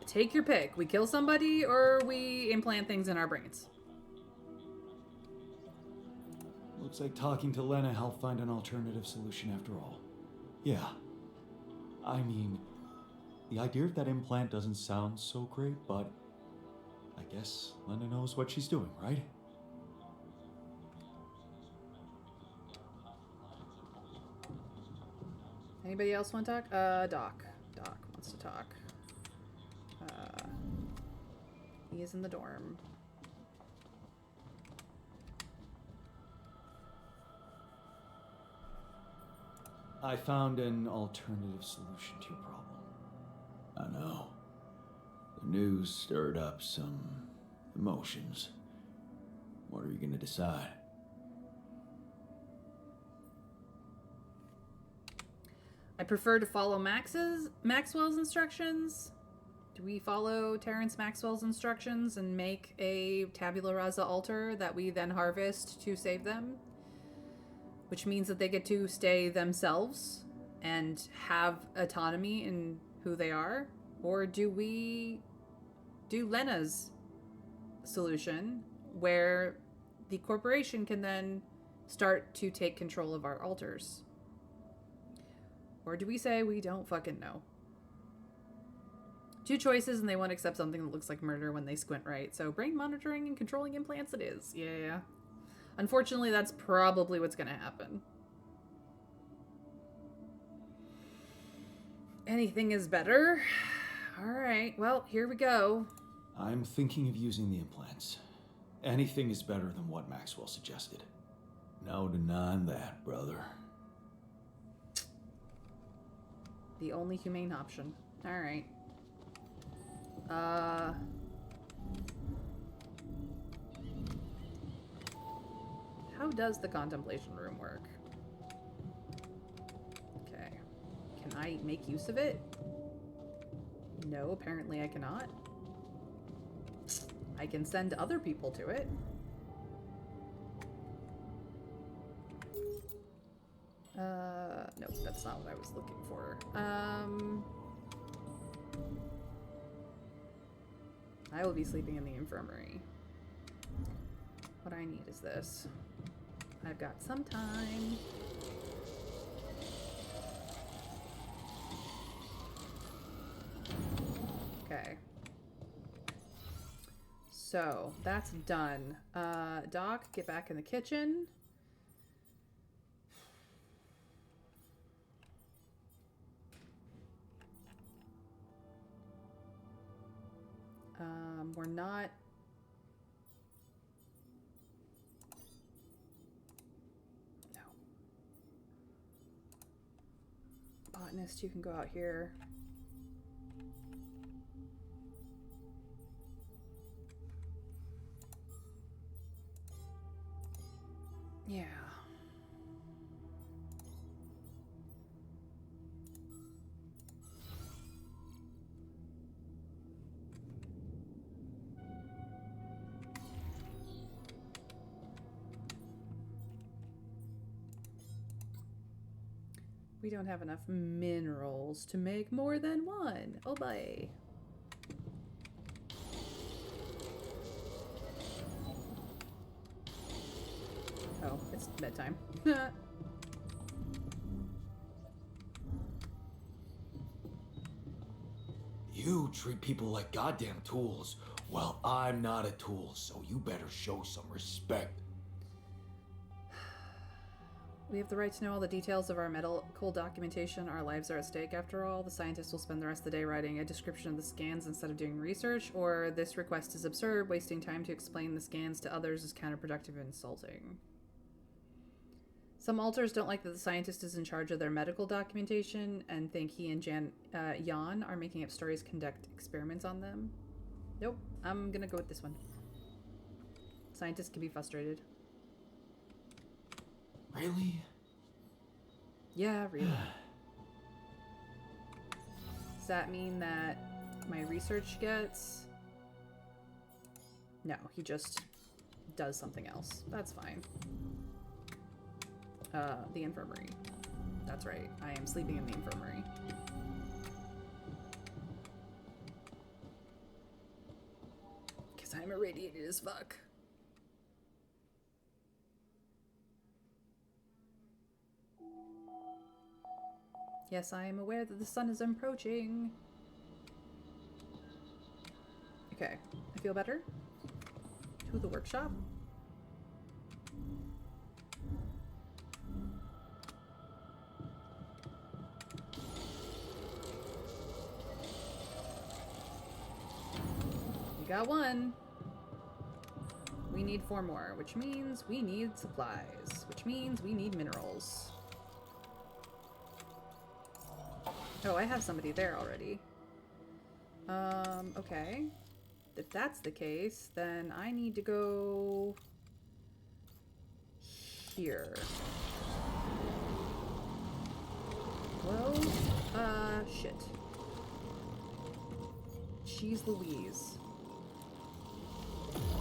A: take your pick. We kill somebody or we implant things in our brains.
C: Looks like talking to Lena helped find an alternative solution after all. Yeah. I mean, the idea of that implant doesn't sound so great, but I guess Lena knows what she's doing, right?
A: Anybody else want to talk? Doc. Doc wants to talk. He is in the dorm.
C: I found an alternative solution to your problem.
B: I know. The news stirred up some emotions. What are you gonna decide?
A: I prefer to follow Maxwell's instructions. Do we follow Terrence Maxwell's instructions and make a tabula rasa altar that we then harvest to save them? Which means that they get to stay themselves and have autonomy in who they are? Or do we do Lena's solution where the corporation can then start to take control of our altars? Or do we say we don't fucking know? 2 choices and they won't accept something that looks like murder when they squint right. So brain monitoring and controlling implants it is. Yeah. Unfortunately, that's probably what's going to happen. Anything is better. All right, well, here we go.
C: I'm thinking of using the implants. Anything is better than what Maxwell suggested.
B: No denying that, brother.
A: The only humane option. All right. How does the contemplation room work? Okay. Can I make use of it? No, apparently I cannot. I can send other people to it. Nope, that's not what I was looking for. I will be sleeping in the infirmary. What I need is this. I've got some time. Okay. So, that's done. Doc, get back in the kitchen. We're not... No. Botanist, you can go out here. Yeah. We don't have enough minerals to make more than one. Oh boy. Oh, it's bedtime.
B: You treat people like goddamn tools. Well, I'm not a tool, so you better show some respect.
A: We have the right to know all the details of our medical documentation. Our lives are at stake, after all. The scientists will spend the rest of the day writing a description of the scans instead of doing research, or this request is absurd. Wasting time to explain the scans to others is counterproductive and insulting. Some alters don't like that the scientist is in charge of their medical documentation and think he and Jan are making up stories, conduct experiments on them. Nope, I'm gonna go with this one. Scientists can be frustrated.
C: Really?
A: Yeah, really. Does that mean that my research gets... No, he just does something else. That's fine. The infirmary. That's right. I am sleeping in the infirmary. Because I'm irradiated as fuck. Yes, I am aware that the sun is approaching. Okay, I feel better. To the workshop. We got one. We need 4 more, which means we need supplies, which means we need minerals. Oh, I have somebody there already. Okay. If that's the case, then I need to go here. Well, shit. Jeez Louise.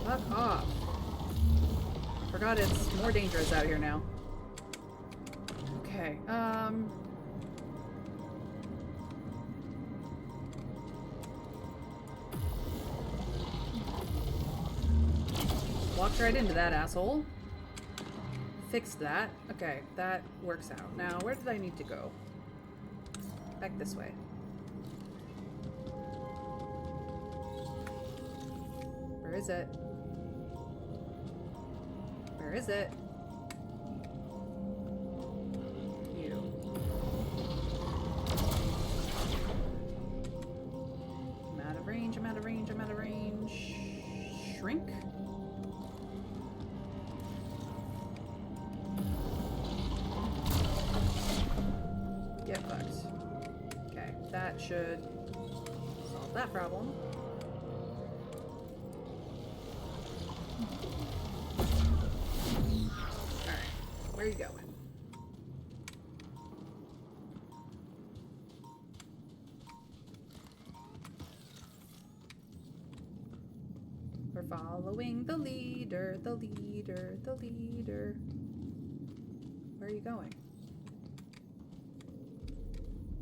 A: Fuck off. Forgot it's more dangerous out here now. Okay, walked right into that asshole. Fixed that. Okay, that works out. Now, where did I need to go? Back this way. Where is it? Where is it? You. I'm out of range, I'm out of range, I'm out of range. Shrink? Get fucked. Okay, that should solve that problem. Alright, where are you going? We're following the leader, the leader, the leader. Where are you going?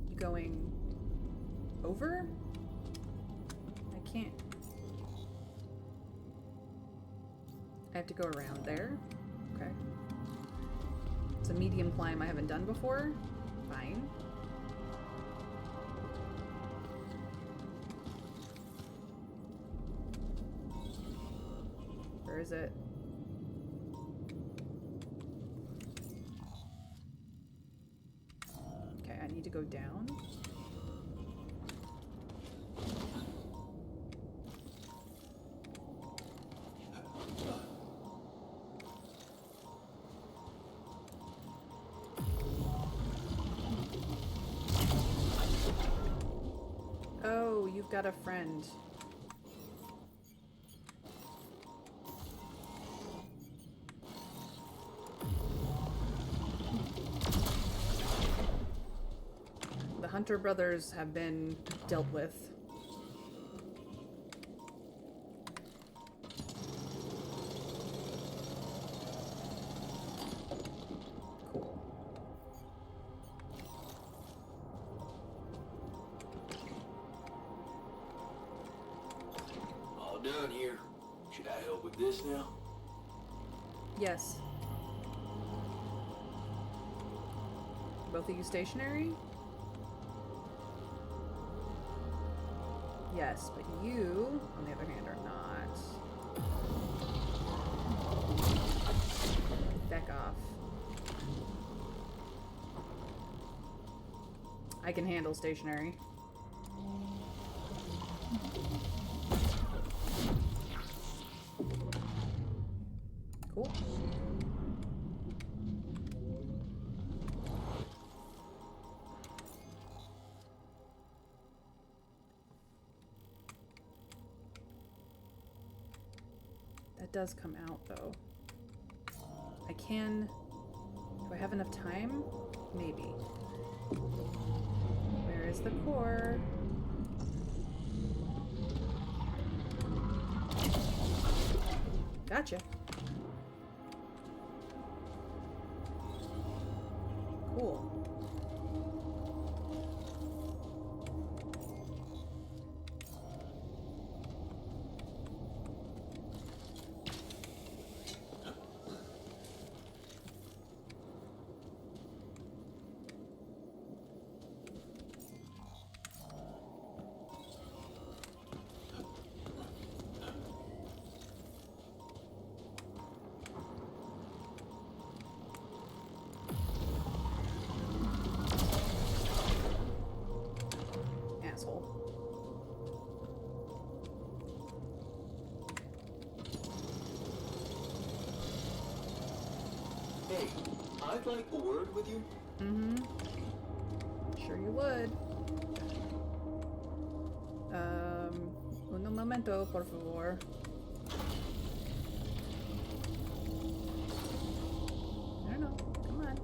A: You going over? I can't. I have to go around there. Okay. It's a medium climb I haven't done before. Fine. Where is it? Okay, I need to go down. Oh, you've got a friend. The Hunter brothers have been dealt with.
B: All done here. Should I help with this now?
A: Yes. Both of you stationary? Yes, but you, on the other hand, are not. Back off. I can handle stationary. Cool. That does come out, though. I can... Do I have enough time? Maybe. Where is the core? Gotcha. Cool.
I: Hey, I'd like a word with you.
A: Mm-hmm. Sure you would. Un momento, por favor. I don't know. Come on.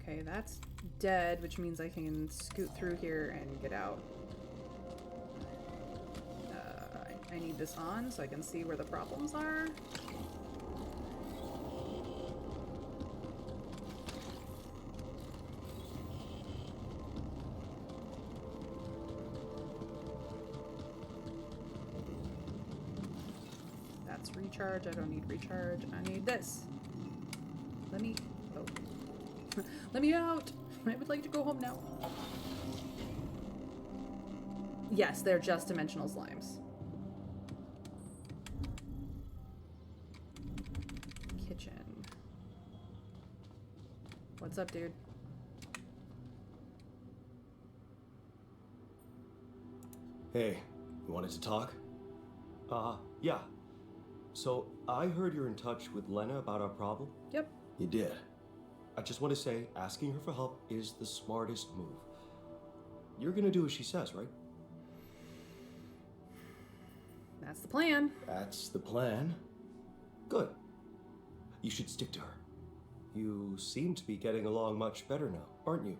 A: Okay, that's dead, which means I can scoot through here and get out. I need this on so I can see where the problems are. That's recharge. I don't need recharge. I need this. Let me... Oh. Let me out! I would like to go home now. Yes, they're just dimensional slimes. What's up, dude?
L: Hey, you wanted to talk? Yeah. So, I heard you're in touch with Lena about our problem?
A: Yep.
L: You did. I just want to say, asking her for help is the smartest move. You're gonna do as she says, right?
A: That's the plan.
L: That's the plan. Good. You should stick to her. You seem to be getting along much better now, aren't you?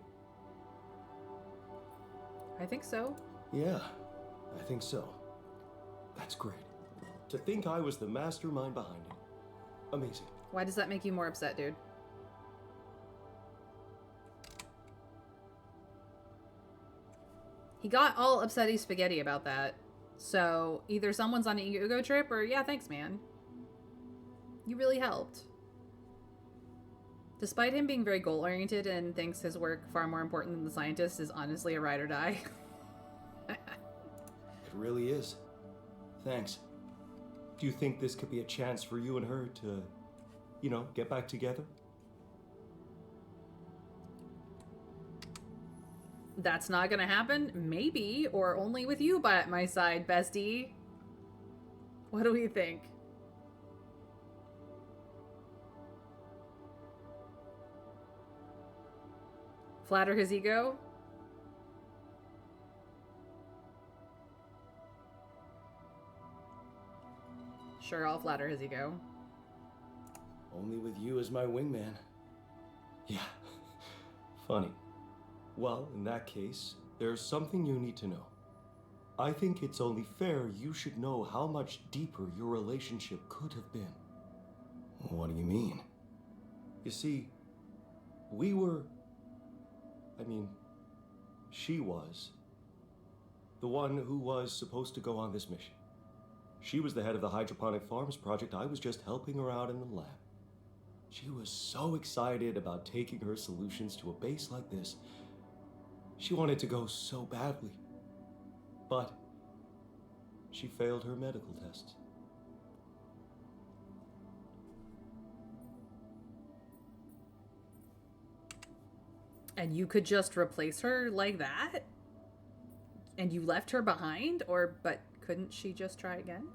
A: I think so.
L: Yeah, I think so. That's great. To think I was the mastermind behind it. Amazing.
A: Why does that make you more upset, dude? He got all upsetty spaghetti about that. So either someone's on an ego trip or yeah, thanks, man. You really helped. Despite him being very goal-oriented and thinks his work far more important than the scientist is honestly a ride or die.
L: It really is. Thanks. Do you think this could be a chance for you and her to, you know, get back together?
A: That's not gonna happen? Maybe, or only with you by my side, bestie. What do we think? Flatter his ego? Sure, I'll flatter his ego.
L: Only with you as my wingman. Yeah. Funny. Well, in that case, there's something you need to know. I think it's only fair you should know how much deeper your relationship could have been. What do you mean? You see, we were... she was the one who was supposed to go on this mission. She was the head of the hydroponic farms project. I was just helping her out in the lab. She was so excited about taking her solutions to a base like this. She wanted to go so badly. But she failed her medical tests.
A: And you could just replace her like that? And you left her behind? But couldn't she just try again?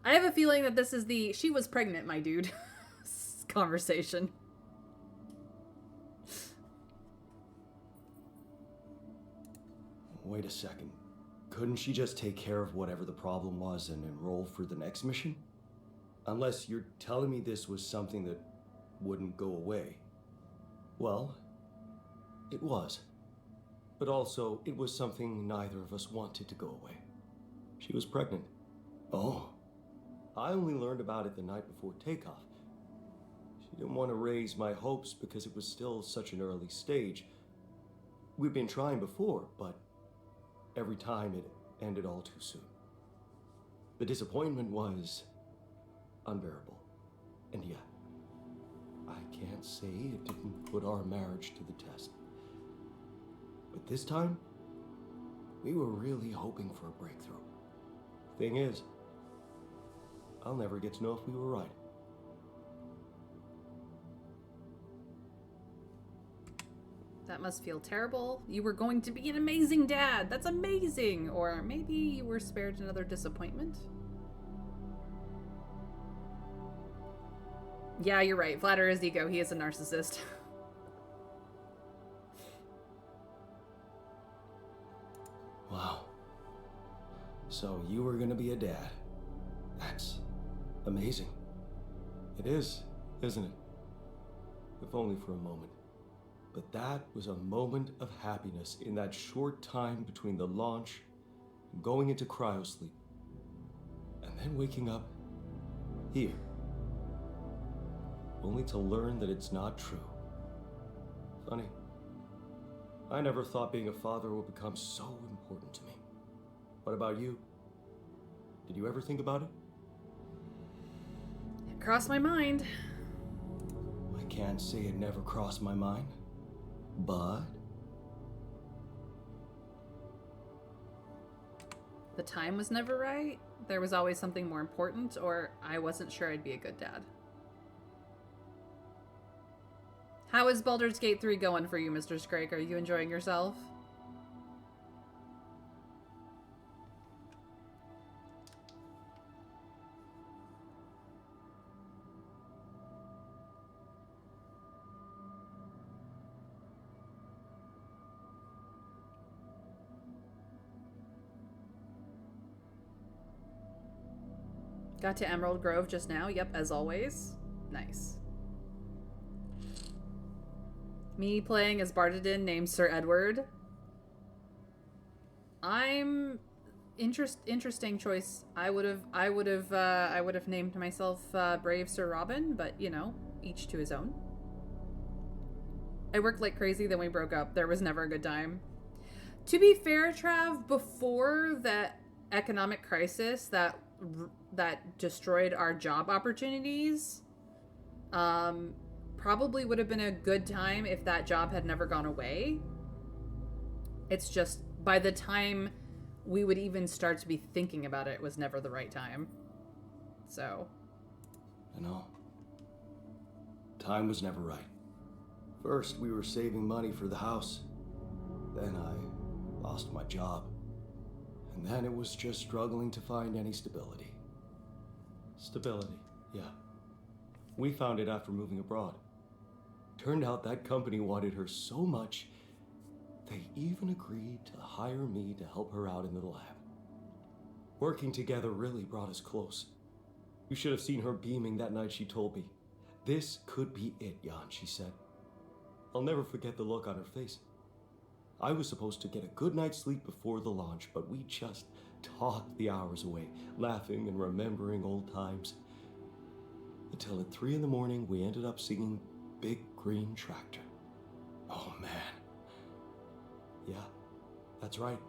A: I have a feeling that this is the she was pregnant, my dude conversation.
C: Wait a second. Couldn't she just take care of whatever the problem was and enroll for the next mission? Unless you're telling me this was something that wouldn't go away. Well, it was. But also, it was something neither of us wanted to go away. She was pregnant. Oh. I only learned about it the night before takeoff. She didn't want to raise my hopes because it was still such an early stage. We'd been trying before, but every time it ended all too soon. The disappointment was unbearable. And yeah, I can't say it didn't put our marriage to the test. But this time, we were really hoping for a breakthrough. Thing is, I'll never get to know if we were right.
A: That must feel terrible. You were going to be an amazing dad. That's amazing. Or maybe you were spared another disappointment. Yeah, you're right. Flatter his ego. He is a narcissist.
C: Wow. So you were gonna be a dad. That's amazing. It is, isn't it? If only for a moment. But that was a moment of happiness in that short time between the launch and going into cryosleep. And then waking up here. Only to learn that it's not true. Funny. I never thought being a father would become so important to me. What about you? Did you ever think about it?
A: It crossed my mind.
C: I can't say it never crossed my mind, but
A: the time was never right. There was always something more important, or I wasn't sure I'd be a good dad. How is Baldur's Gate 3 going for you, Mr. Scrake? Are you enjoying yourself? Got to Emerald Grove just now. Yep, as always. Nice. Me playing as Bartadin named Sir Edward. I'm interesting choice. I would have named myself Brave Sir Robin, but you know, each to his own. I worked like crazy, then we broke up. There was never a good time. To be fair, Trav, before that economic crisis that destroyed our job opportunities, probably would have been a good time if that job had never gone away. It's just by the time we would even start to be thinking about it, was never the right time. So.
C: I know. Time was never right. First, we were saving money for the house. Then I lost my job. And then it was just struggling to find any stability. Stability, yeah. We found it after moving abroad. Turned out that company wanted her so much, they even agreed to hire me to help her out in the lab. Working together really brought us close. You should have seen her beaming that night she told me. This could be it, Jan, she said. I'll never forget the look on her face. I was supposed to get a good night's sleep before the launch, but we just talked the hours away, laughing and remembering old times. Until at 3 a.m, we ended up singing Big Green Tractor. Oh man. Yeah, that's right.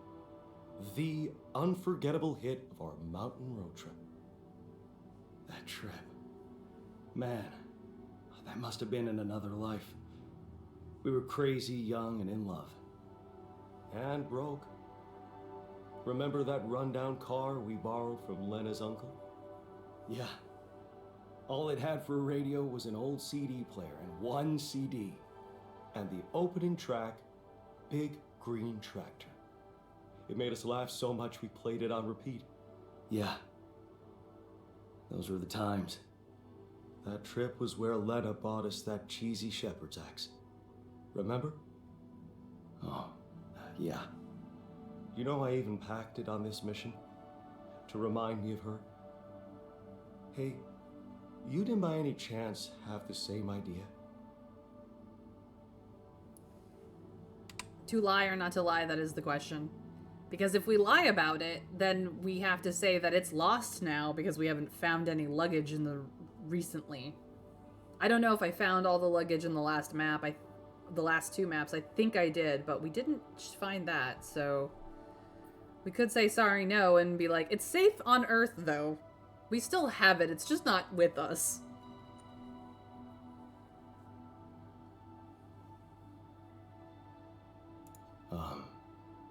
C: The unforgettable hit of our mountain road trip. That trip. Man, that must have been in another life. We were crazy, young, and in love. And broke. Remember that rundown car we borrowed from Lena's uncle? Yeah. All it had for a radio was an old CD player and one CD.
L: and the opening track, Big Green Tractor. It made us laugh so much we played it on repeat.
B: Yeah. Those were the times.
L: That trip was where Lena bought us that cheesy shepherd's axe. Remember?
B: Oh, yeah.
L: You know, I even packed it on this mission to remind me of her. Hey, you didn't by any chance have the same idea?
A: To lie or not to lie, that is the question. Because if we lie about it, then we have to say that it's lost now because we haven't found any luggage in the recently. I don't know if I found all the luggage in the last map. The last two maps, I think I did, but we didn't find that, so we could say sorry no and be like, it's safe on Earth though. We still have it, it's just not with us.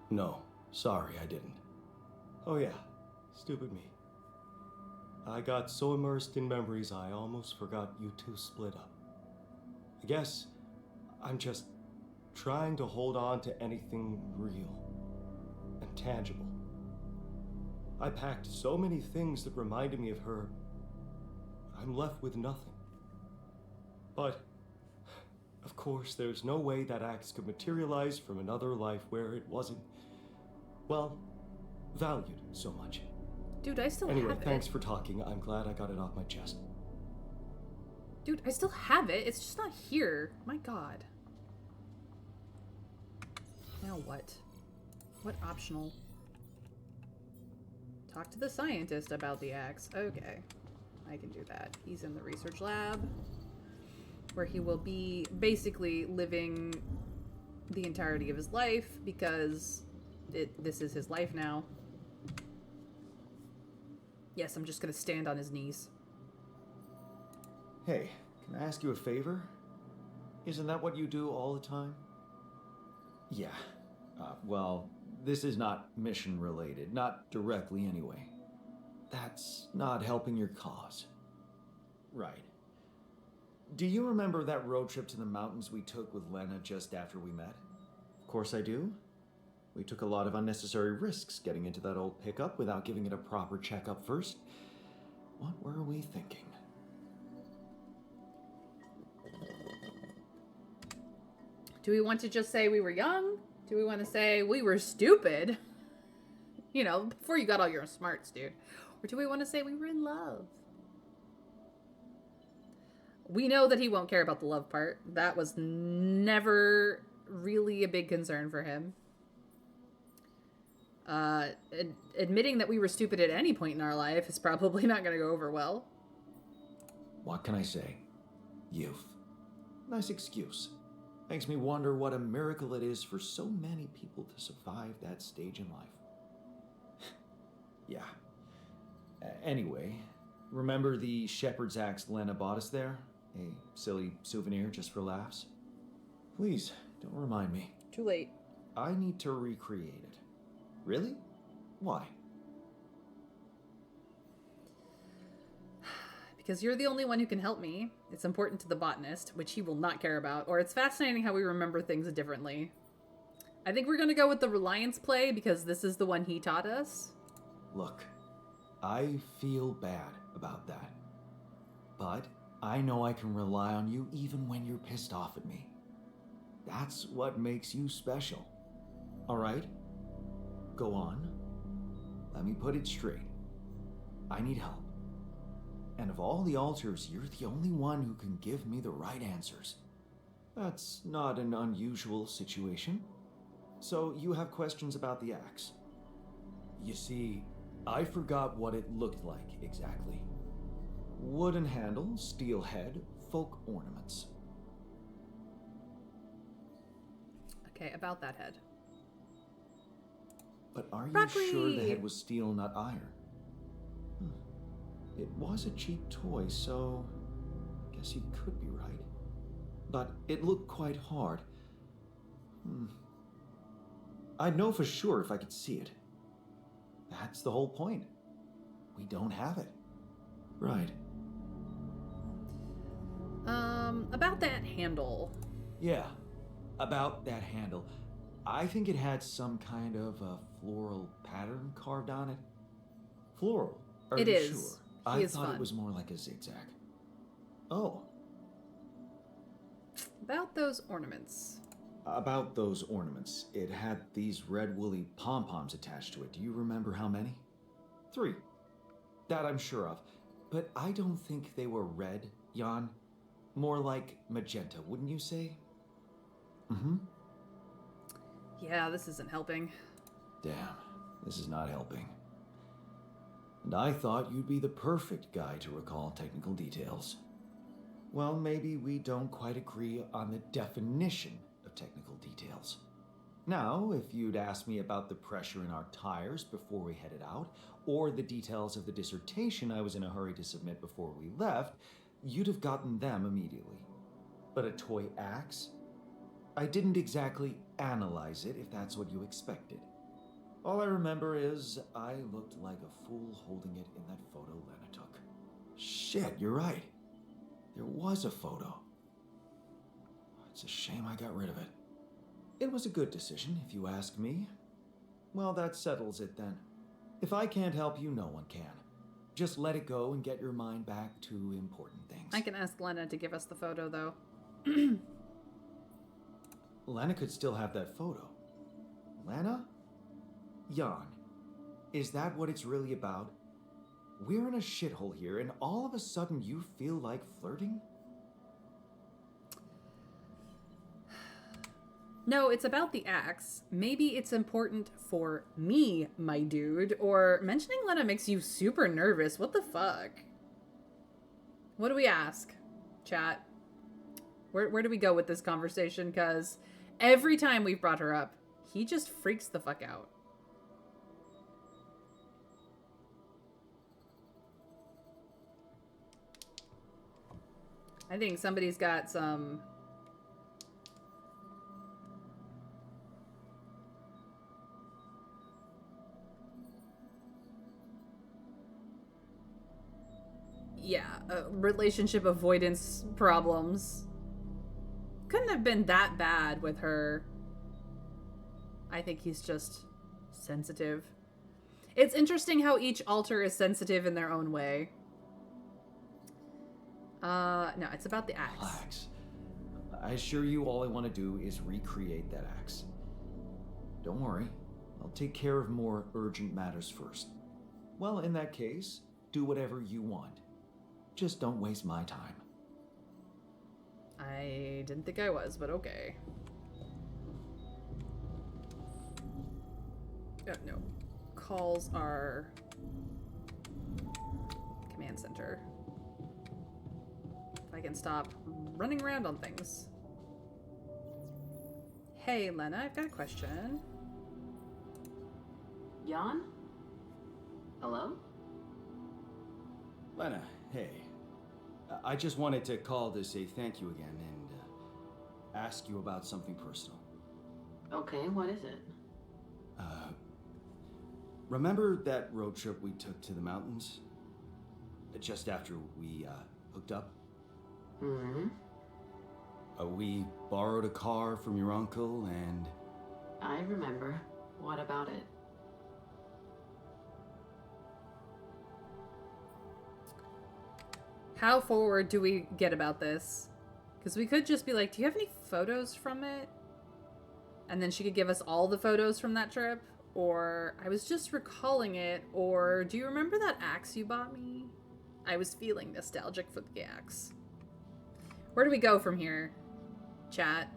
L: No. Sorry, I didn't. Oh yeah, stupid me. I got so immersed in memories I almost forgot you two split up. I guess I'm just trying to hold on to anything real and tangible. I packed so many things that reminded me of her, I'm left with nothing. But, of course, there's no way that axe could materialize from another life where it wasn't, well, valued so much.
A: Dude, I still
L: anyway,
A: have it.
L: Thanks for talking. I'm glad I got it off my chest.
A: Dude, I still have it. It's just not here. My god. Now what? What optional? Talk to the scientist about the axe. Okay. I can do that. He's in the research lab, where he will be basically living the entirety of his life because this is his life now. Yes, I'm just gonna stand on his knees.
C: Hey, can I ask you a favor? Isn't that what you do all the time? Yeah. Well, this is not mission related, not directly anyway. That's not helping your cause. Right. Do you remember that road trip to the mountains we took with Lena just after we met? Of course I do. We took a lot of unnecessary risks getting into that old pickup without giving it a proper checkup first. What were we thinking?
A: Do we want to just say we were young? Do we want to say we were stupid? You know, before you got all your smarts, dude. Or do we want to say we were in love? We know that he won't care about the love part. That was never really a big concern for him. Admitting that we were stupid at any point in our life is probably not going to go over well.
C: What can I say? Youth. Nice excuse. Makes me wonder what a miracle it is for so many people to survive that stage in life. Yeah. Anyway, remember the shepherd's axe Lena bought us there? A silly souvenir just for laughs? Please, don't remind me.
A: Too late.
C: I need to recreate it. Really? Why?
A: Because you're the only one who can help me. It's important to the botanist, which he will not care about, or it's fascinating how we remember things differently. I think we're gonna go with the Reliance play because this is the one he taught us.
C: Look, I feel bad about that. But I know I can rely on you even when you're pissed off at me. That's what makes you special. All right? Go on. Let me put it straight. I need help. And of all the alters, you're the only one who can give me the right answers. That's not an unusual situation. So you have questions about the axe?
L: You see, I forgot what it looked like exactly.
C: Wooden handle, steel head, folk ornaments.
A: Okay, about that head.
C: But are
A: Broccoli!
C: you sure the head was steel, not iron? It was a cheap toy, so I guess you could be right. But it looked quite hard. I'd know for sure if I could see it. That's the whole point. We don't have it. Right.
A: About that handle.
L: Yeah,
C: About that handle. I think it had some kind of a floral pattern carved on it. Floral? Are
A: It
C: you
A: is.
C: sure?
A: He
C: I
A: is
C: thought
A: fun.
C: it was more like a zigzag. Oh,
A: About those ornaments.
C: about those ornaments. It had these red woolly pom-poms attached to it. Do you remember how many? 3. That I'm sure of. But I don't think they were red, Jan. More like magenta, wouldn't you say? Mm-hmm.
A: Yeah, this isn't helping.
C: Damn, this is not helping. And I thought you'd be the perfect guy to recall technical details. Well, maybe we don't quite agree on the definition of technical details. Now, if you'd asked me about the pressure in our tires before we headed out, or the details of the dissertation I was in a hurry to submit before we left, you'd have gotten them immediately. But a toy axe? I didn't exactly analyze it, if that's what you expected. All I remember is I looked like a fool holding it in that photo Lena took. Shit, you're right. There was a photo. It's a shame I got rid of it. It was a good decision, if you ask me. Well, that settles it then. If I can't help you, no one can. Just let it go and get your mind back to important things.
A: I can ask Lena to give us the photo, though.
C: Lena could still have that photo. Lena? Jan, is that what it's really about? We're in a shithole here, and all of a sudden you feel like flirting?
A: No, it's about the axe. Maybe it's important for me, my dude. Or mentioning Lena makes you super nervous. What the fuck? What do we ask? Chat. Where do we go with this conversation? Because every time we've brought her up, he just freaks the fuck out. I think somebody's got some... relationship avoidance problems. Couldn't have been that bad with her. I think he's just sensitive. It's interesting how each altar is sensitive in their own way. No, it's about the axe.
C: Relax. I assure you all I want to do is recreate that axe. Don't worry. I'll take care of more urgent matters first. Well, in that case, do whatever you want. Just don't waste my time.
A: I didn't think I was, but okay. Oh, no. Calls are... command center. If I can stop running around on things. Hey, Lena, I've got a question.
K: Jan? Hello?
L: Lena, hey. I just wanted to call to say thank you again and ask you about something personal.
K: Okay, what is it?
L: Remember that road trip we took to the mountains? Just after we hooked up?
K: Mm-hmm.
L: We borrowed a car from your uncle and...
K: I remember. What about it?
A: How forward do we get about this? Because we could just be like, do you have any photos from it? And then she could give us all the photos from that trip. Or, I was just recalling it. Or, do you remember that axe you bought me? I was feeling nostalgic for the axe. Where do we go from here, chat?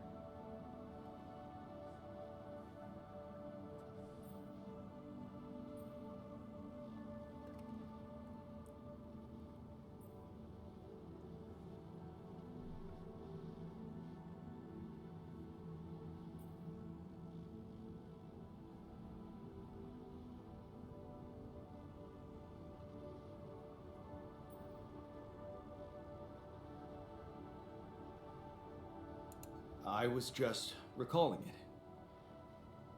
L: I was just recalling it.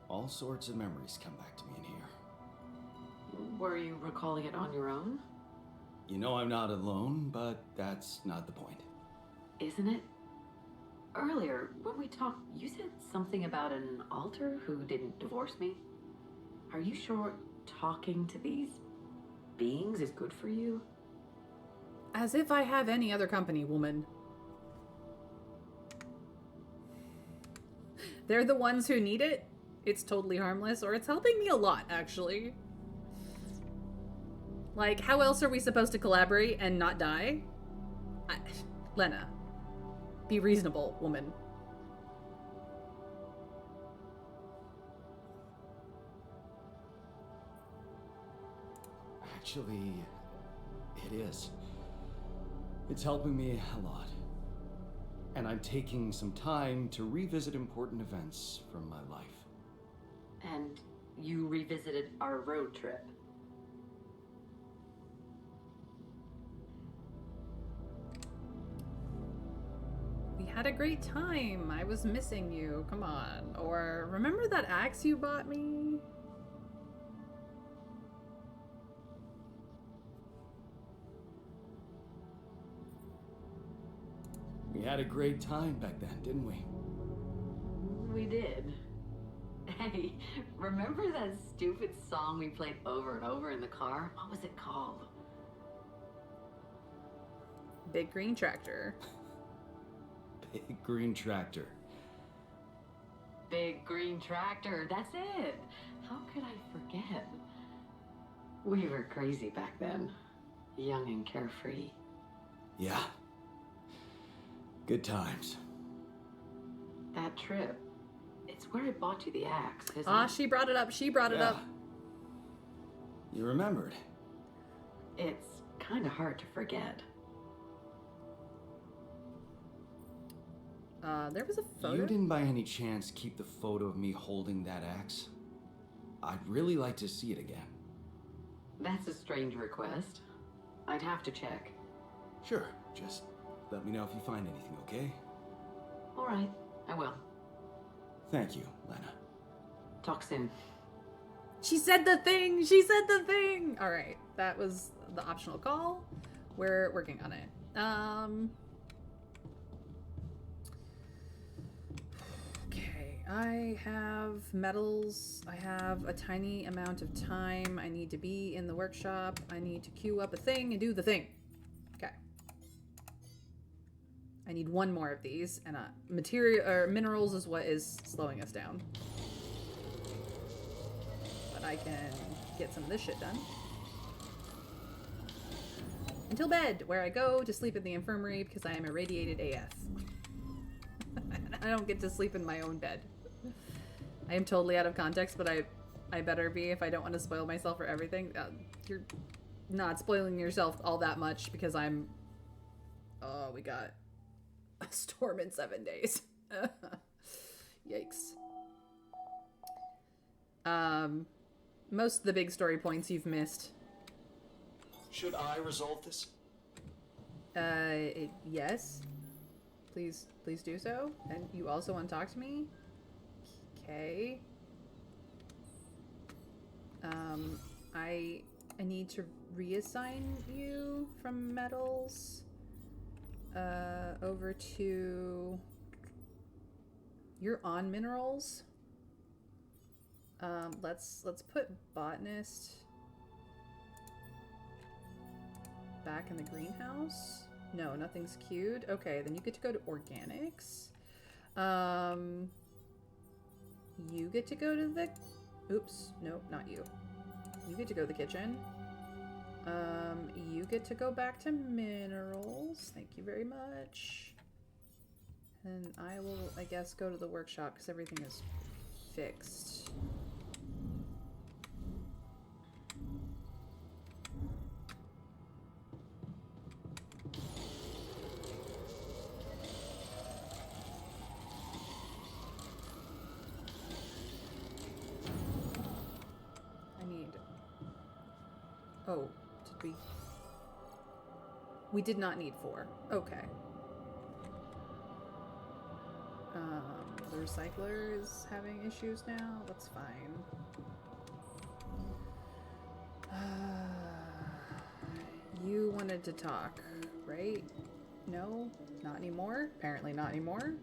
L: All sorts of memories come back to me in here.
K: Were you recalling it on your own?
L: You know I'm not alone, but that's not the point.
K: Isn't it? Earlier, when we talked, you said something about an alter who didn't divorce me. Are you sure talking to these beings is good for you?
A: As if I have any other company, woman. They're the ones who need it. It's totally harmless, or it's helping me a lot, actually. Like, how else are we supposed to collaborate and not die? Lena. Be reasonable, woman.
C: Actually, it is. It's helping me a lot. And I'm taking some time to revisit important events from my life.
K: And you revisited our road trip.
A: We had a great time. I was missing you. Come on. Or remember that axe you bought me?
C: We had a great time back then, didn't we?
K: We did. Hey, remember that stupid song we played over and over in the car? What was it called?
A: Big Green Tractor.
C: Big Green Tractor.
K: Big Green Tractor, that's it. How could I forget? We were crazy back then. Young and carefree.
C: Yeah. Good times.
K: That trip. It's where I bought you the axe, isn't
A: Ah,
K: it?
A: she brought it up. She brought it up.
C: You remembered.
K: It's kind of hard to forget.
A: There was a photo.
C: You didn't by any chance keep the photo of me holding that axe? I'd really like to see it again.
K: That's a strange request. I'd have to check.
C: Sure, just let me know if you find anything, okay?
K: All right, I will.
C: Thank you, Lena.
K: Talk soon.
A: She said the thing! She said the thing! Alright, that was the optional call. We're working on it. Okay, I have metals. I have a tiny amount of time. I need to be in the workshop. I need to queue up a thing and do the thing. Okay. I need one more of these, and material or minerals is what is slowing us down. But I can get some of this shit done. Until bed, where I go to sleep in the infirmary because I am irradiated AF. I don't get to sleep in my own bed. I am totally out of context, but I better be if I don't want to spoil myself for everything. You're not spoiling yourself all that much because I'm... Oh, we got a storm in 7 days. Yikes. Most of the big story points you've missed.
L: Should I resolve this?
A: Yes. Please do so. And you also want to talk to me? Okay. I need to reassign you from metals over to... You're on minerals. Let's put botanist back in the greenhouse. No, nothing's queued. Okay, then you get to go to organics. You get to go to the... Oops, nope, not you. You get to go to the kitchen. You get to go back to minerals. Thank you very much. And I will, I guess, go to the workshop because everything is fixed. Oh, did we? We did not need 4. Okay. The recycler is having issues now. That's fine. You wanted to talk, right? No? Not anymore? Apparently not anymore.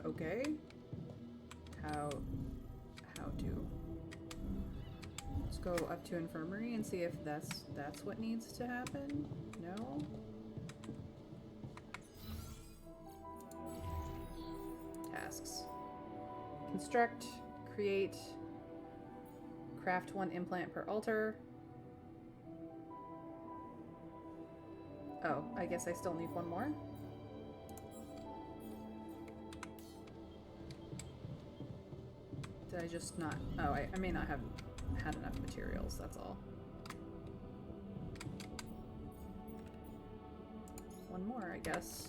A: Okay. How to? Let's go up to infirmary and see if that's what needs to happen. No. Tasks. Construct, create, craft 1 implant per altar. Oh, I guess I still need 1 more. Did I just not? Oh, I may not have had enough materials, that's all. 1 more, I guess.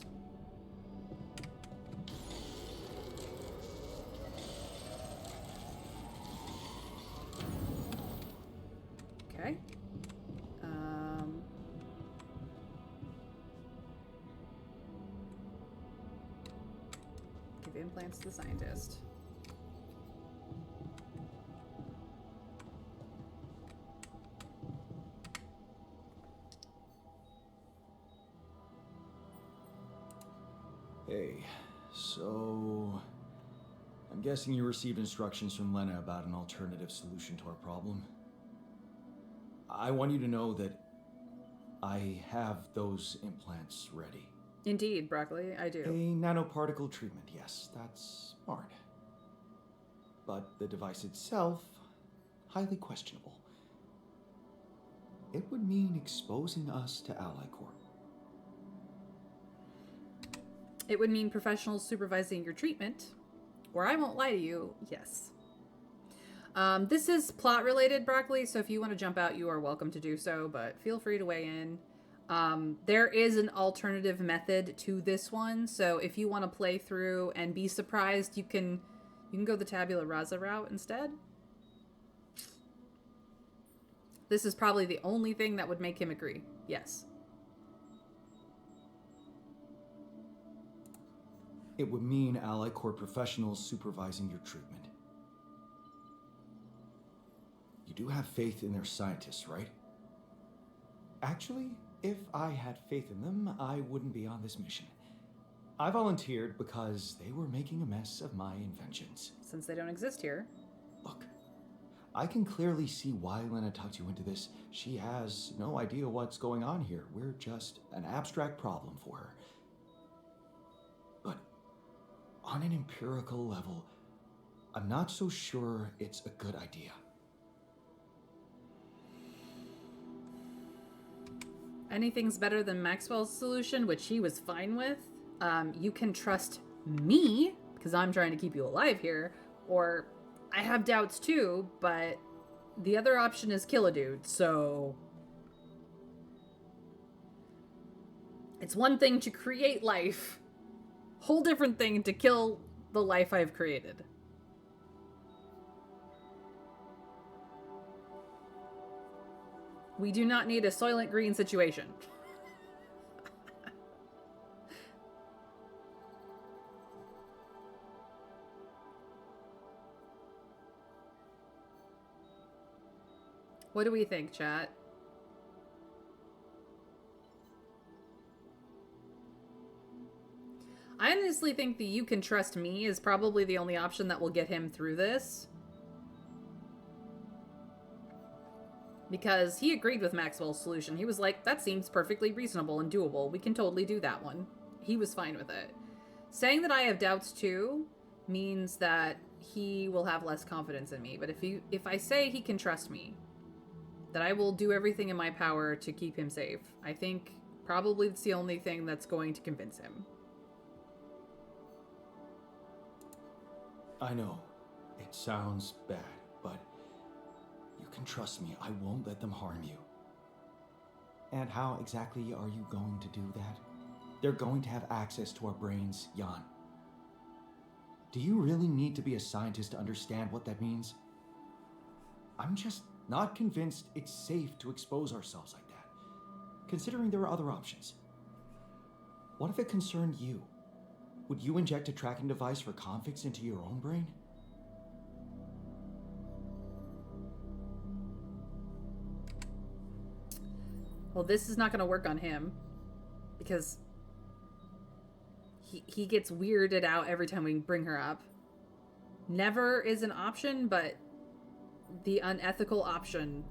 A: Okay. Give implants to the scientist.
C: Hey, so I'm guessing you received instructions from Lena about an alternative solution to our problem. I want you to know that I have those implants ready.
A: Indeed, Broccoli, I do.
C: A nanoparticle treatment, yes, that's smart. But the device itself, highly questionable. It would mean exposing us to Ally Corp.
A: It would mean professionals supervising your treatment, or I won't lie to you, yes. This is plot related, Broccoli, so if you want to jump out, you are welcome to do so, but feel free to weigh in. There is an alternative method to this one, so if you want to play through and be surprised, you can go the tabula rasa route instead. This is probably the only thing that would make him agree. Yes.
C: It would mean Ally Corp professionals supervising your treatment. You do have faith in their scientists, right? Actually, if I had faith in them, I wouldn't be on this mission. I volunteered because they were making a mess of my inventions.
A: Since they don't exist here.
C: Look, I can clearly see why Lena talked you into this. She has no idea what's going on here. We're just an abstract problem for her. But on an empirical level, I'm not so sure it's a good idea.
A: Anything's better than Maxwell's solution, which he was fine with. You can trust me, because I'm trying to keep you alive here, or I have doubts too, but the other option is kill a dude, so... It's one thing to create life, whole different thing to kill the life I've created. We do not need a Soylent Green situation. What do we think, chat? I honestly think the "you can trust me" is probably the only option that will get him through this. Because he agreed with Maxwell's solution. He was like, that seems perfectly reasonable and doable. We can totally do that one. He was fine with it. Saying that I have doubts too means that he will have less confidence in me. But if I say he can trust me, that I will do everything in my power to keep him safe, I think probably it's the only thing that's going to convince him.
C: I know, it sounds bad, but you can trust me. I won't let them harm you. And how exactly are you going to do that? They're going to have access to our brains, Jan. Do you really need to be a scientist to understand what that means? I'm just not convinced it's safe to expose ourselves like that, considering there are other options. What if it concerned you? Would you inject a tracking device for convicts into your own brain?
A: Well, this is not going to work on him because he gets weirded out every time we bring her up. Never is an option, but the unethical option.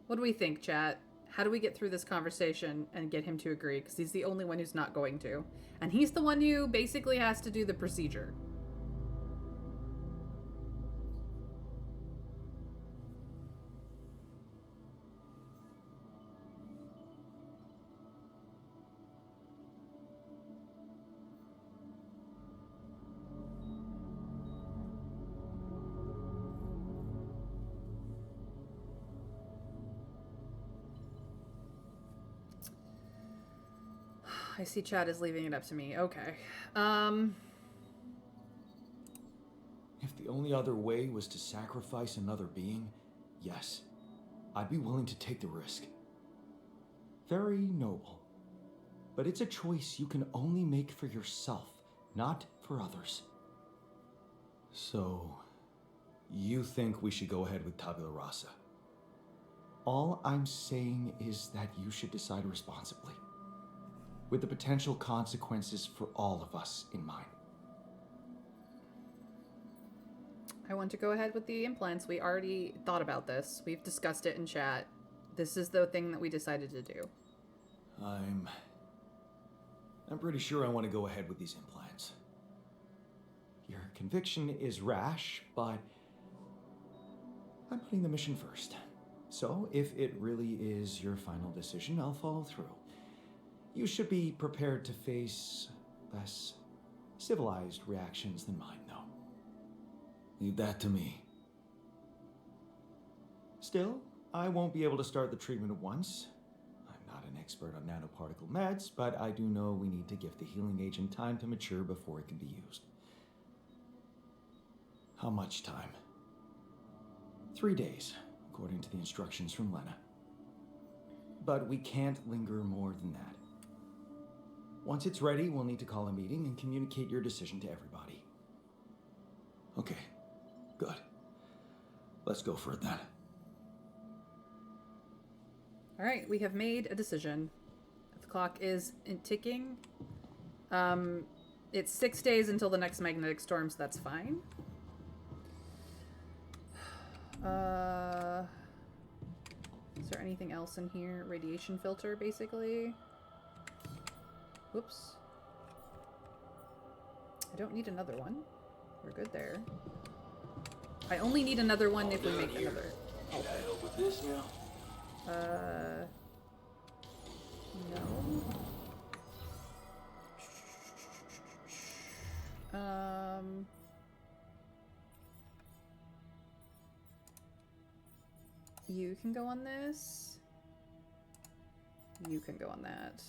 A: What do we think, chat? How do we get through this conversation and get him to agree? Because he's the only one who's not going to. And he's the one who basically has to do the procedure. I see chat is leaving it up to me. Okay.
C: If the only other way was to sacrifice another being, yes, I'd be willing to take the risk. Very noble. But it's a choice you can only make for yourself, not for others. So, you think we should go ahead with Tabula Rasa? All I'm saying is that you should decide responsibly, with the potential consequences for all of us in mind.
A: I want to go ahead with the implants. We already thought about this. We've discussed it in chat. This is the thing that we decided to do.
C: I'm pretty sure I want to go ahead with these implants. Your conviction is rash, but I'm putting the mission first. So, if it really is your final decision, I'll follow through. You should be prepared to face less civilized reactions than mine, though.
B: Leave that to me.
C: Still, I won't be able to start the treatment at once. I'm not an expert on nanoparticle meds, but I do know we need to give the healing agent time to mature before it can be used.
B: How much time?
C: 3 days, according to the instructions from Lena. But we can't linger more than that. Once it's ready, we'll need to call a meeting and communicate your decision to everybody.
B: Okay, good. Let's go for it then.
A: All right, we have made a decision. The clock is ticking. It's 6 days until the next magnetic storm, so that's fine. Is there anything else in here? Radiation filter, basically. Whoops. I don't need another one. We're good there. I only need another one if we make another.
B: Can I help with this now?
A: No. You can go on this. You can go on that.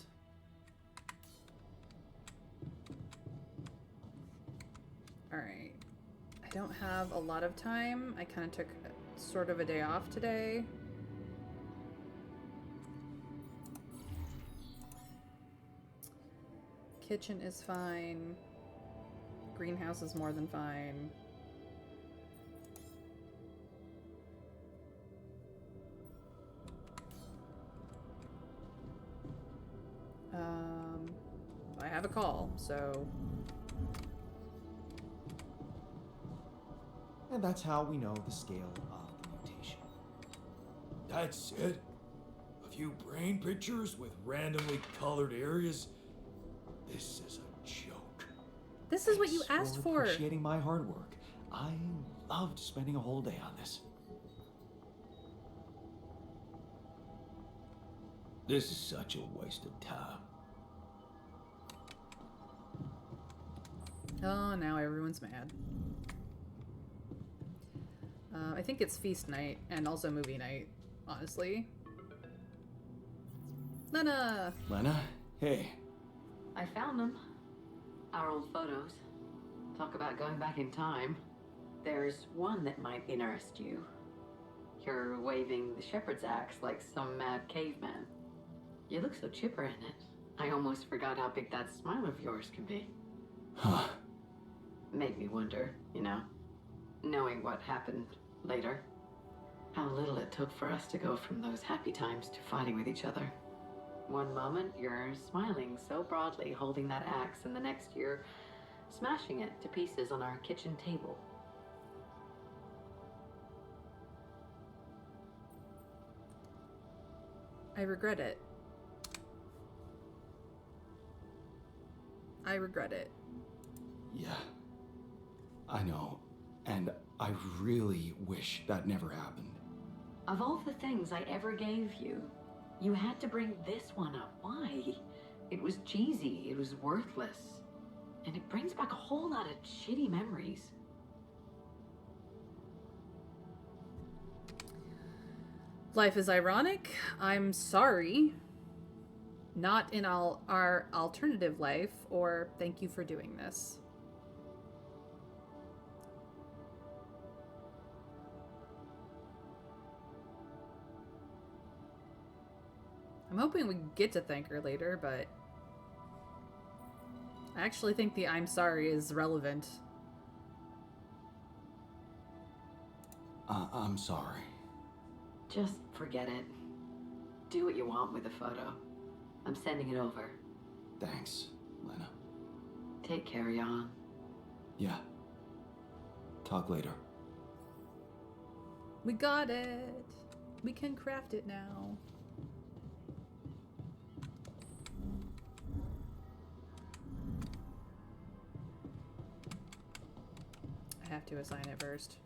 A: Alright. I don't have a lot of time. I kind of took sort of a day off today. Kitchen is fine. Greenhouse is more than fine. I have a call, so...
C: And that's how we know the scale of the mutation.
B: That's it? A few brain pictures with randomly colored areas? This is a joke.
A: This is what you asked for.
C: Appreciating my hard work. I loved spending a whole day on this.
B: This is such a waste of time.
A: Oh, now everyone's mad. I think it's feast night and also movie night, honestly. Lena!
C: Lena? Hey.
K: I found them. Our old photos. Talk about going back in time. There's one that might interest you. You're waving the shepherd's axe like some mad caveman. You look so chipper in it. I almost forgot how big that smile of yours can be.
C: Huh.
K: Made me wonder, you know, knowing what happened later. How little it took for us to go from those happy times to fighting with each other. One moment, you're smiling so broadly, holding that axe, and the next you're smashing it to pieces on our kitchen table.
A: I regret it. I regret it.
C: Yeah, I know. And I really wish that never happened.
K: Of all the things I ever gave you, you had to bring this one up. Why? It was cheesy, it was worthless. And it brings back a whole lot of shitty memories.
A: Life is ironic. I'm sorry. Not in our alternative life, or thank you for doing this. I'm hoping we get to thank her later, but I actually think the I'm sorry is relevant.
C: I'm sorry.
K: Just forget it. Do what you want with the photo. I'm sending it over.
C: Thanks, Lena.
K: Take care, Jan.
C: Yeah. Talk later.
A: We got it. We can craft it now. I have to assign it first.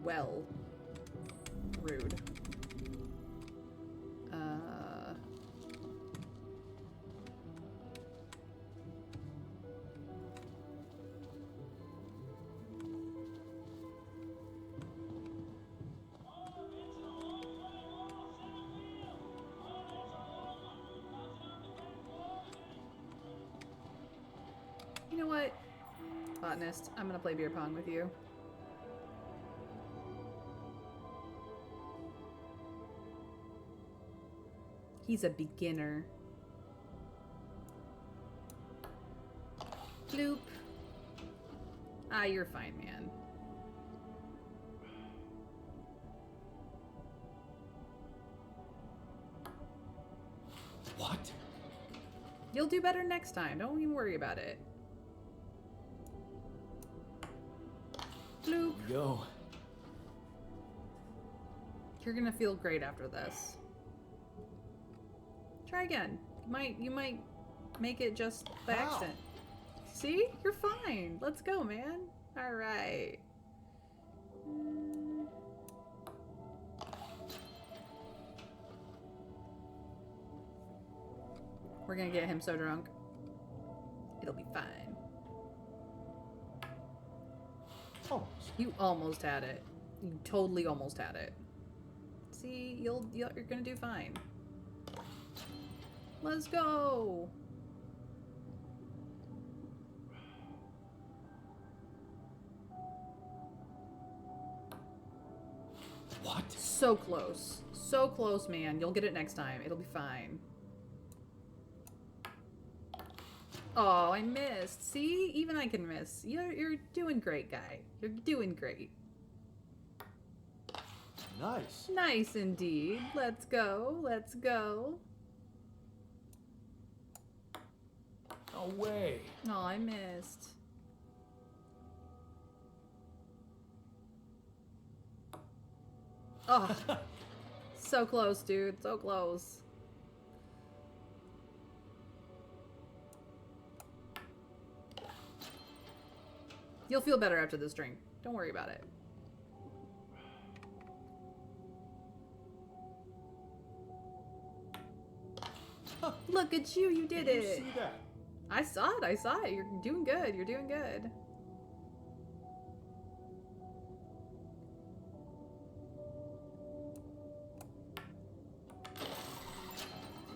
A: Well, rude. You know what, botanist? I'm gonna play beer pong with you. He's a beginner. Bloop. Ah, you're fine, man.
C: What?
A: You'll do better next time. Don't even worry about it. Bloop.
C: Yo.
A: You're gonna feel great after this. Try again. You might make it just by accident. See? You're fine. Let's go, man. All right. We're gonna get him so drunk. It'll be fine.
C: Oh,
A: you almost had it. You totally almost had it. See, you're gonna do fine. Let's go.
C: What?
A: So close. So close, man. You'll get it next time. It'll be fine. Oh, I missed. See? Even I can miss. You're doing great, guy. You're doing great.
C: Nice.
A: Nice indeed. Let's go. Let's go.
D: No way.
A: Oh, I missed. Oh. So close, dude. So close. You'll feel better after this drink. Don't worry about it. Look at you. You did it.
C: You see that?
A: I saw it. I saw it. You're doing good. You're doing good.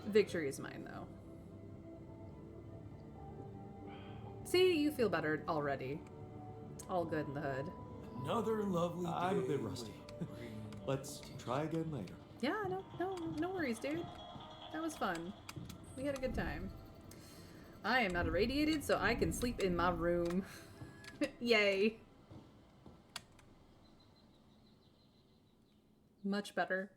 A: Victory is mine, though. See, you feel better already. All good in the hood.
D: Another lovely day.
C: I'm a bit rusty. Let's try again later.
A: Yeah, no worries, dude. That was fun. We had a good time. I am not irradiated, so I can sleep in my room. Yay. Much better.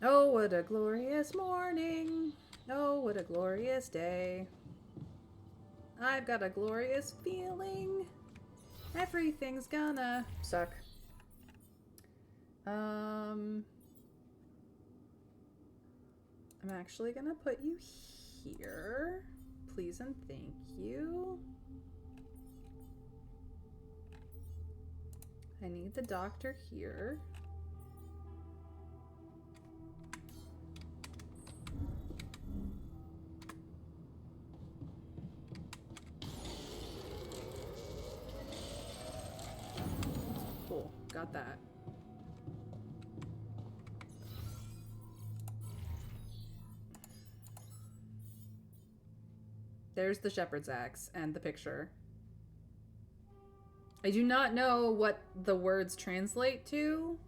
A: Oh, what a glorious morning. Oh, what a glorious day. I've got a glorious feeling. Everything's gonna suck. I'm actually gonna put you here. Please and thank you. I need the doctor here. Cool, got that. There's the shepherd's axe and the picture. I do not know what the words translate to,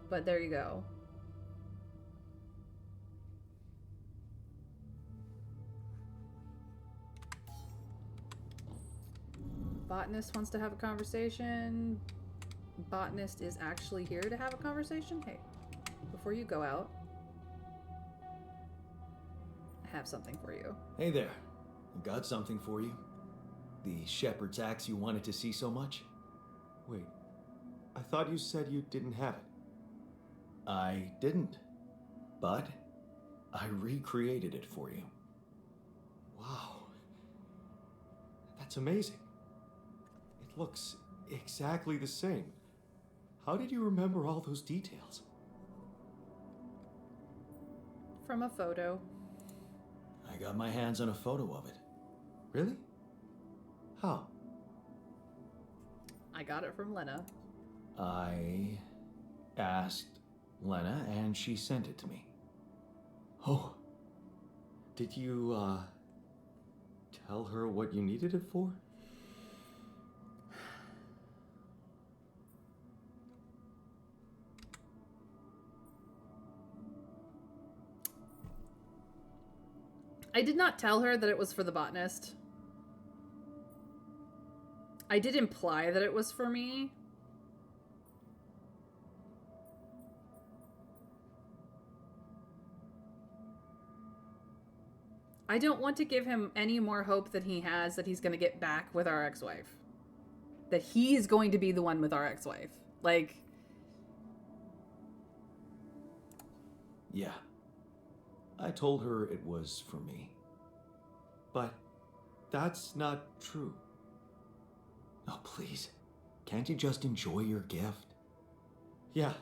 A: but there you go. Botanist wants to have a conversation. Botanist is actually here to have a conversation. Hey, before you go out, I have something for you.
B: Hey there. I've got something for you. The shepherd's axe you wanted to see so much?
C: Wait, I thought you said you didn't have it.
B: I didn't. But I recreated it for you.
C: Wow. That's amazing. It looks exactly the same. How did you remember all those details?
A: From a photo.
B: I got my hands on a photo of it.
C: Really? How?
A: I got it from Lena.
B: I asked Lena and she sent it to me.
C: Oh. Did you, tell her what you needed it for?
A: I did not tell her that it was for the botanist. I did imply that it was for me. I don't want to give him any more hope than he has that he's going to get back with our ex-wife. That he's going to be the one with our ex-wife. Like...
B: Yeah. I told her it was for me.
C: But that's not true.
B: Oh, please. Can't you just enjoy your gift?
C: Yeah,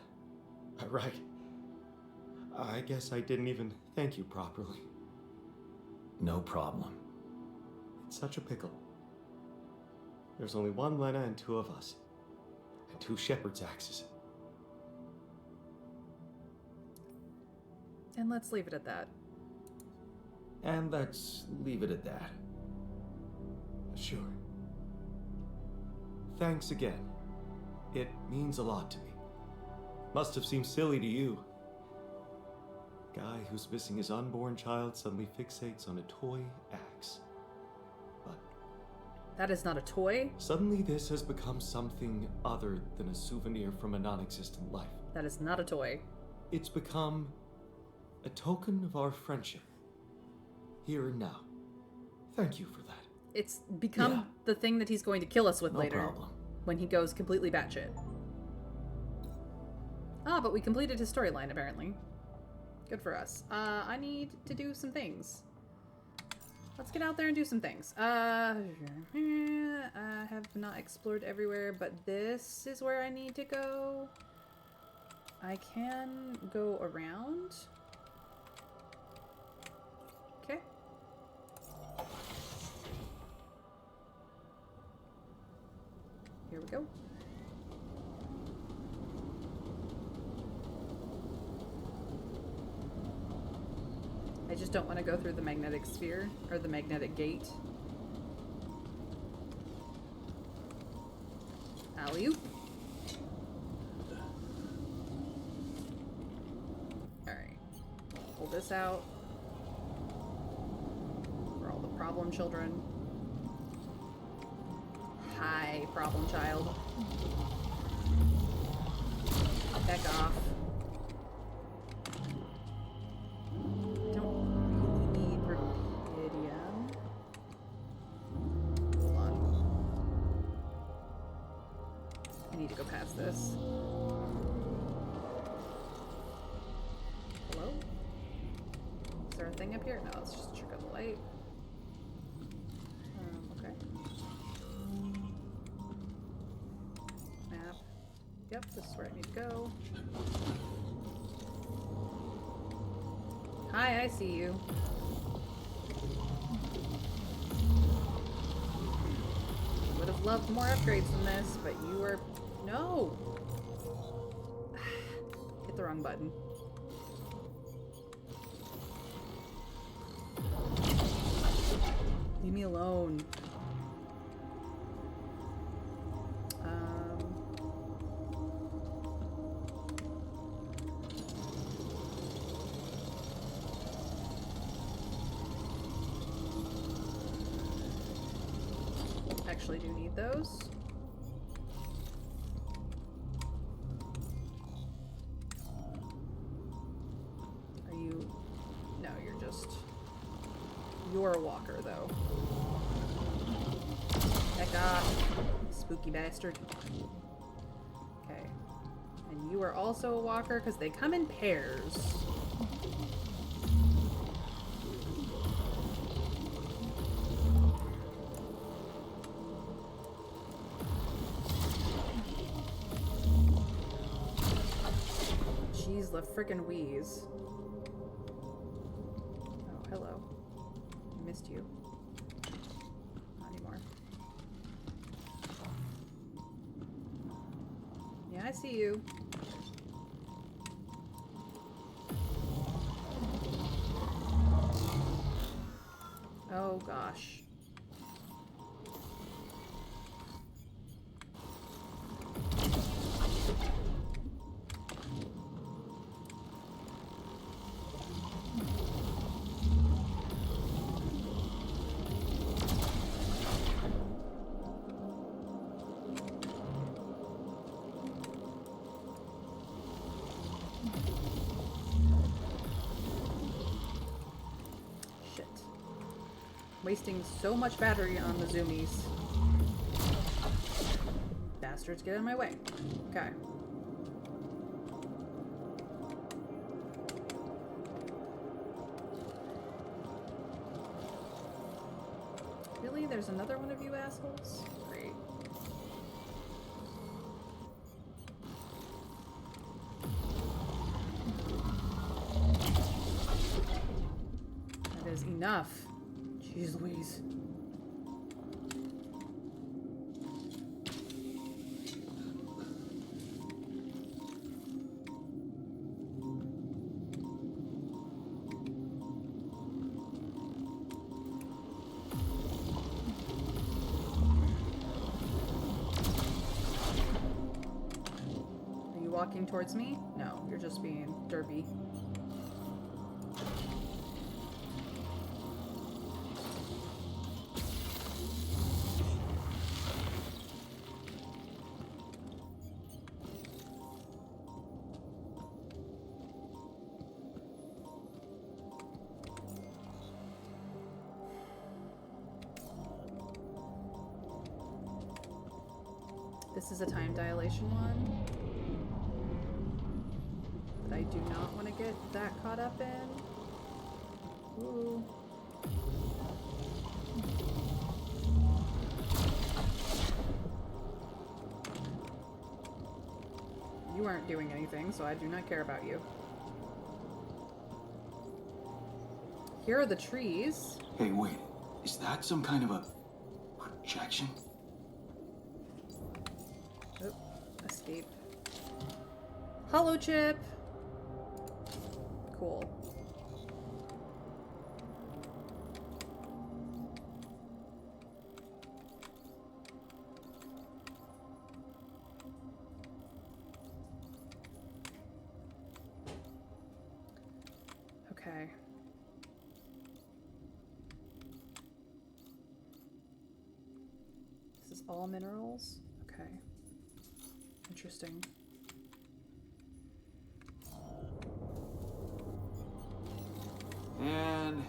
C: right. I guess I didn't even thank you properly.
B: No problem.
C: It's such a pickle. There's only one Lena and two of us. And two shepherd's axes.
A: And let's leave it at that.
B: And let's leave it at that.
C: Sure. Thanks again. It means a lot to me. Must have seemed silly to you. Guy who's missing his unborn child suddenly fixates on a toy axe. But
A: that is not a toy.
C: Suddenly this has become something other than a souvenir from a non-existent life.
A: That is not a toy.
C: It's become a token of our friendship. Here and now. Thank you for that.
A: It's become the thing that he's going to kill us with later.
B: No problem.
A: When he goes completely batshit. Ah, but we completed his storyline, apparently. Good for us. I need to do some things. Let's get out there and do some things. I have not explored everywhere, but this is where I need to go. I can go around. Okay. Here we go. just don't want to go through the magnetic sphere, or the magnetic gate. Alley-oop. Alright. Pull this out. For all the problem children. Hi, problem child. Back off. Don't really need rubidium. Hold on. I need to go past this. Hello? Is there a thing up here? No, it's just a trick of the light. Okay. Map. Yep, this is where I need to go. Hi, I see you. Would have loved more upgrades than this, but you are... No! Hit the wrong button. Leave me alone. Actually do need those. Are you... No, you're just... You're a walker, though. Heck off, spooky bastard. Okay. And you are also a walker, because they come in pairs. Jeez, the frickin' wheeze. Oh, hello. I missed you. Not anymore. Yeah, I see you. Oh, gosh. Wasting so much battery on the zoomies. Bastards, get in my way. Okay. Really? There's another one of you assholes? Great. That is enough. Jeez Louise. Are you walking towards me? No, you're just being derpy. This is a time dilation one that I do not want to get that caught up in. Ooh. You aren't doing anything, so I do not care about you. Here are the trees.
B: Hey, wait. Is that some kind of a projection?
A: Oh, escape. Hollow chip. Cool. Okay. This is all minerals? Okay. Interesting.
C: And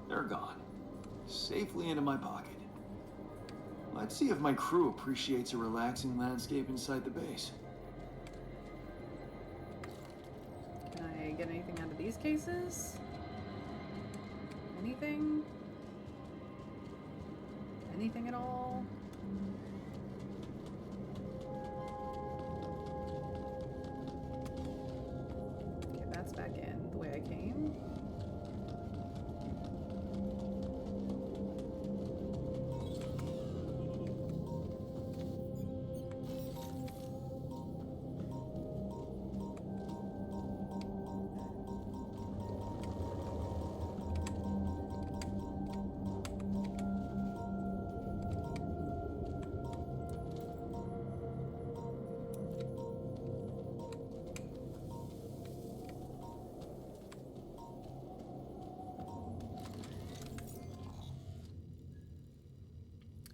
C: they're gone. Safely into my pocket. Let's see if my crew appreciates a relaxing landscape inside the base.
A: Can I get anything out of these cases? Anything? Anything at all? Okay, that's back in the way I came.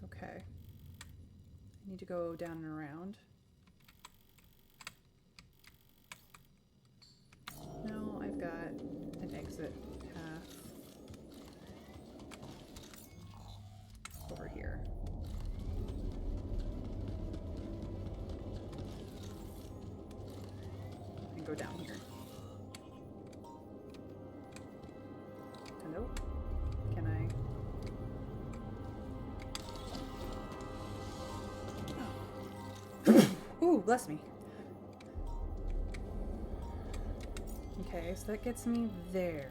A: Okay. I need to go down and around. No, I've got an exit path over here. And go down here. Hello? Can I? Ooh, bless me. Okay, so that gets me there.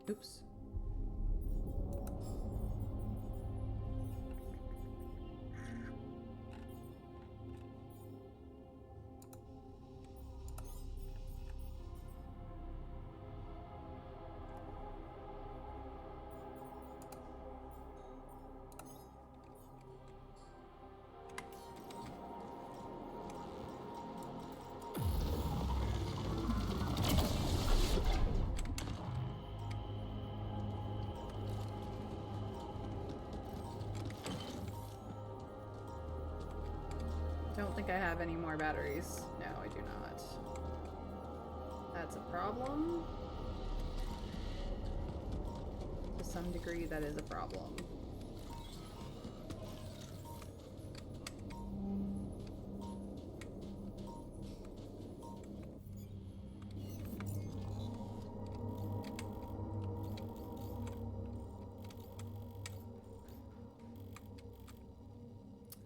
A: Oops. Don't think I have any more batteries. No, I do not. That's a problem. To some degree, that is a problem.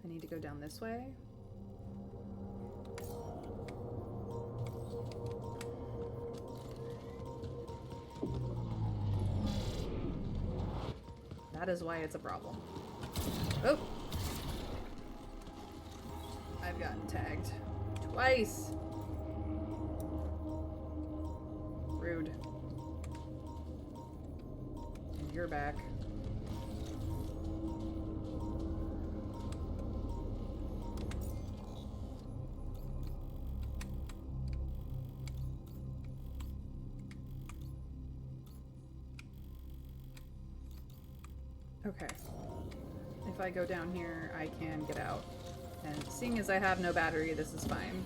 A: I need to go down this way. That is why it's a problem. Oh! I've gotten tagged. Twice! Rude. And you're back. Okay. If I go down here, I can get out. And seeing as I have no battery, this is fine.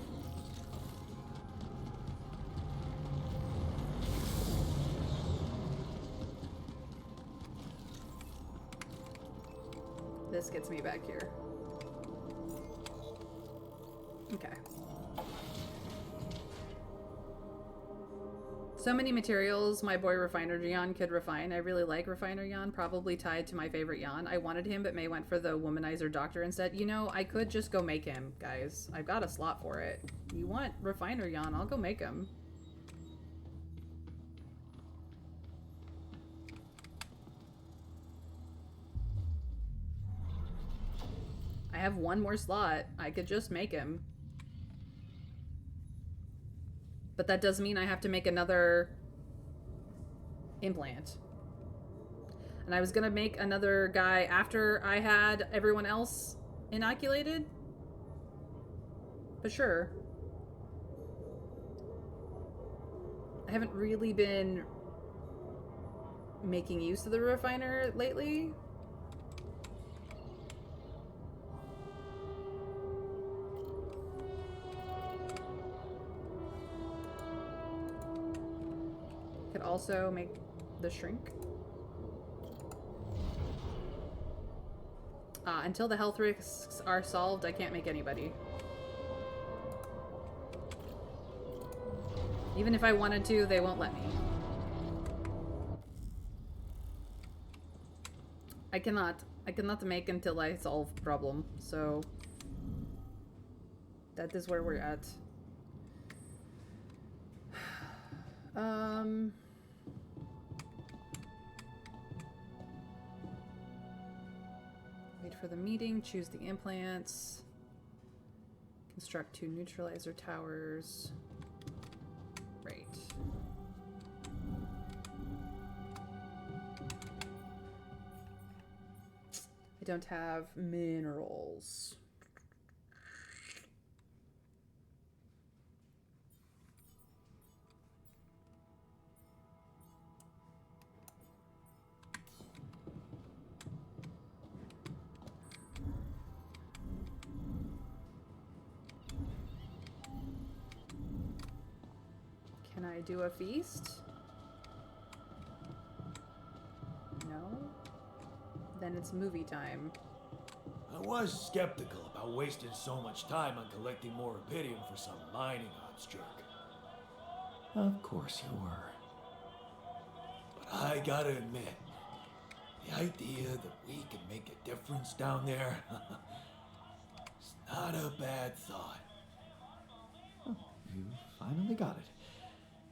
A: This gets me back here. Okay. So many materials my boy Refiner Yan could refine. I really like Refiner Yan, probably tied to my favorite Yan. I wanted him, but May went for the Womanizer Doctor instead. You know, I could just go make him, guys. I've got a slot for it. You want Refiner Yan, I'll go make him. I have one more slot. I could just make him. But that does mean I have to make another implant. And I was gonna make another guy after I had everyone else inoculated. But sure. I haven't really been making use of the refiner lately. Could also make the shrink. Until the health risks are solved, I can't make anybody. Even if I wanted to, they won't let me. I cannot make until I solve the problem, so that is where we're at. Wait for the meeting, choose the implants, construct 2 neutralizer towers. Right. I don't have minerals. Can I do a feast? No? Then it's movie time.
D: I was skeptical about wasting so much time on collecting more Rubidium for some mining ops jerk.
C: Of course you were.
D: But I gotta admit, the idea that we can make a difference down there, it's not a bad thought.
C: Oh, you finally got it.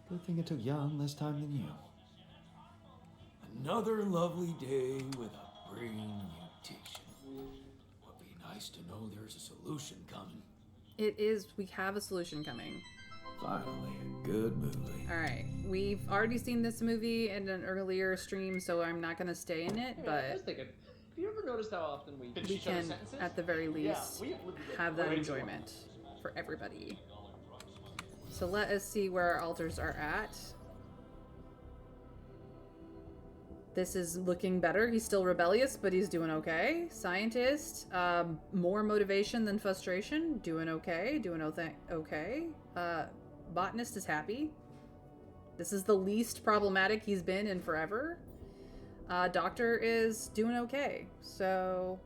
C: Good thing it took Jan less time than you.
D: Another lovely day with a brain mutation. Would be nice to know there's a solution coming.
A: It is. We have a solution coming.
C: Finally, a good movie.
A: Alright. We've already seen this movie in an earlier stream, so I'm not going to stay in it, but
M: I was thinking, have you ever noticed how often we
A: can, at the very least, have that enjoyment for everybody. So let us see where our altars are at. This is looking better. He's still rebellious, but he's doing okay. Scientist, more motivation than frustration. Doing okay. Doing okay. Botanist is happy. This is the least problematic he's been in forever. Doctor is doing okay. So...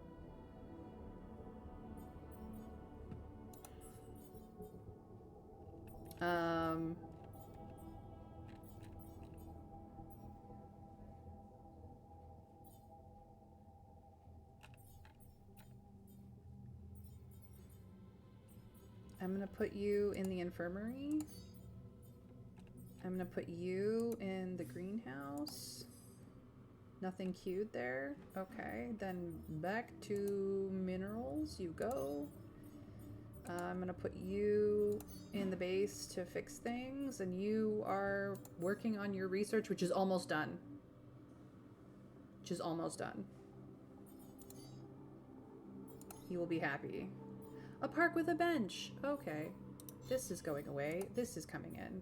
A: I'm gonna put you in the infirmary. I'm gonna put you in the greenhouse. Nothing queued there. Okay, then back to minerals you go. I'm gonna put you in the base to fix things, and you are working on your research, which is almost done. He will be happy. A park with a bench. Okay. This is going away. This is coming in.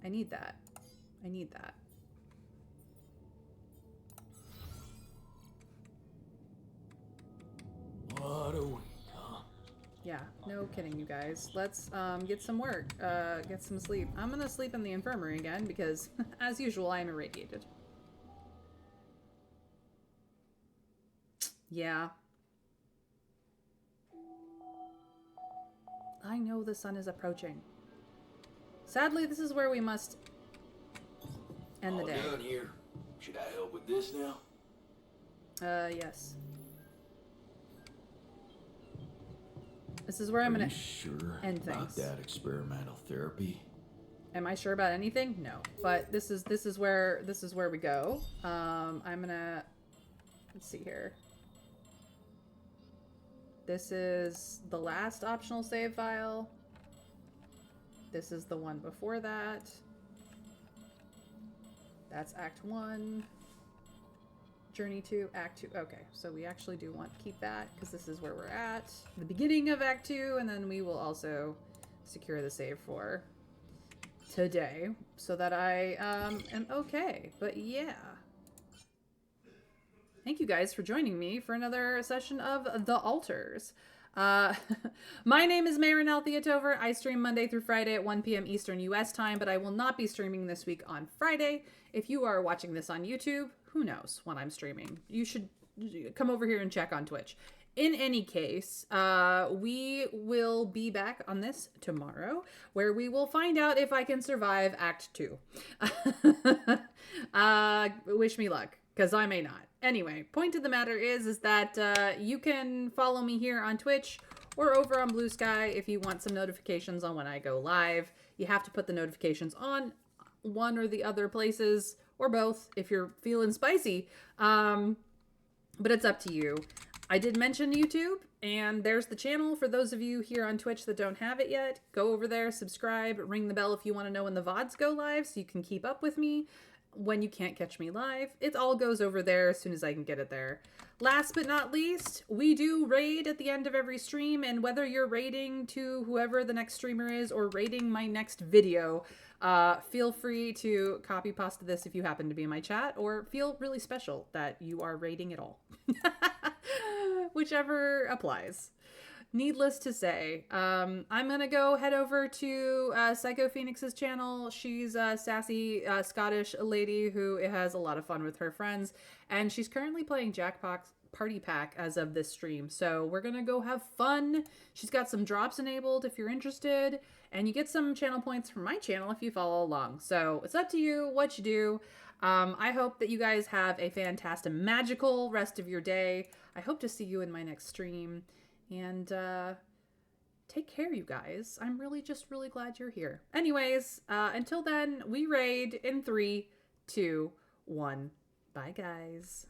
A: I need that.
D: What a week, huh?
A: Yeah, no kidding, you guys. Let's get some work, get some sleep. I'm gonna sleep in the infirmary again because, as usual, I am irradiated. Yeah. I know the sun is approaching. Sadly, this is where we must end the day.
B: All done here. Should I help with this now?
A: Yes. This is where I'm gonna
C: sure
A: end
C: about
A: things.
C: that experimental therapy?
A: Am I sure about anything? No. But this is where we go. I'm gonna let's see here. This is the last optional save file. This is the one before that. That's Act 1. Journey to Act 2. Okay, so we actually do want to keep that because this is where we're at. The beginning of Act 2, and then we will also secure the save for today so that I am okay. But yeah. Thank you guys for joining me for another session of The Alters. My name is Mayron Altheatover. I stream Monday through Friday at 1 p.m. Eastern US time, but I will not be streaming this week on Friday. If you are watching this on YouTube, who knows when I'm streaming? You should come over here and check on Twitch. In any case, we will be back on this tomorrow, where we will find out if I can survive Act 2. Wish me luck, because I may not. Anyway, point of the matter is that you can follow me here on Twitch or over on Blue Sky if you want some notifications on when I go live. You have to put the notifications on one or the other places, or both if you're feeling spicy. But it's up to you. I did mention YouTube, and there's the channel for those of you here on Twitch that don't have it yet. Go over there, subscribe, ring the bell if you want to know when the VODs go live so you can keep up with me when you can't catch me live. It all goes over there as soon as I can get it there. Last but not least, we do raid at the end of every stream, and whether you're raiding to whoever the next streamer is or raiding my next video, feel free to copy pasta this if you happen to be in my chat, or feel really special that you are raiding at all. Whichever applies. Needless to say, I'm gonna go head over to Psycho Phoenix's channel. She's a sassy Scottish lady who has a lot of fun with her friends, and she's currently playing Jackbox Party Pack as of this stream. So we're gonna go have fun. She's got some drops enabled if you're interested, and you get some channel points from my channel if you follow along. So it's up to you what you do. I hope that you guys have a fantastic, magical rest of your day. I hope to see you in my next stream. And take care, you guys. I'm really glad you're here. Anyways, until then, we raid in 3, 2, 1. Bye, guys.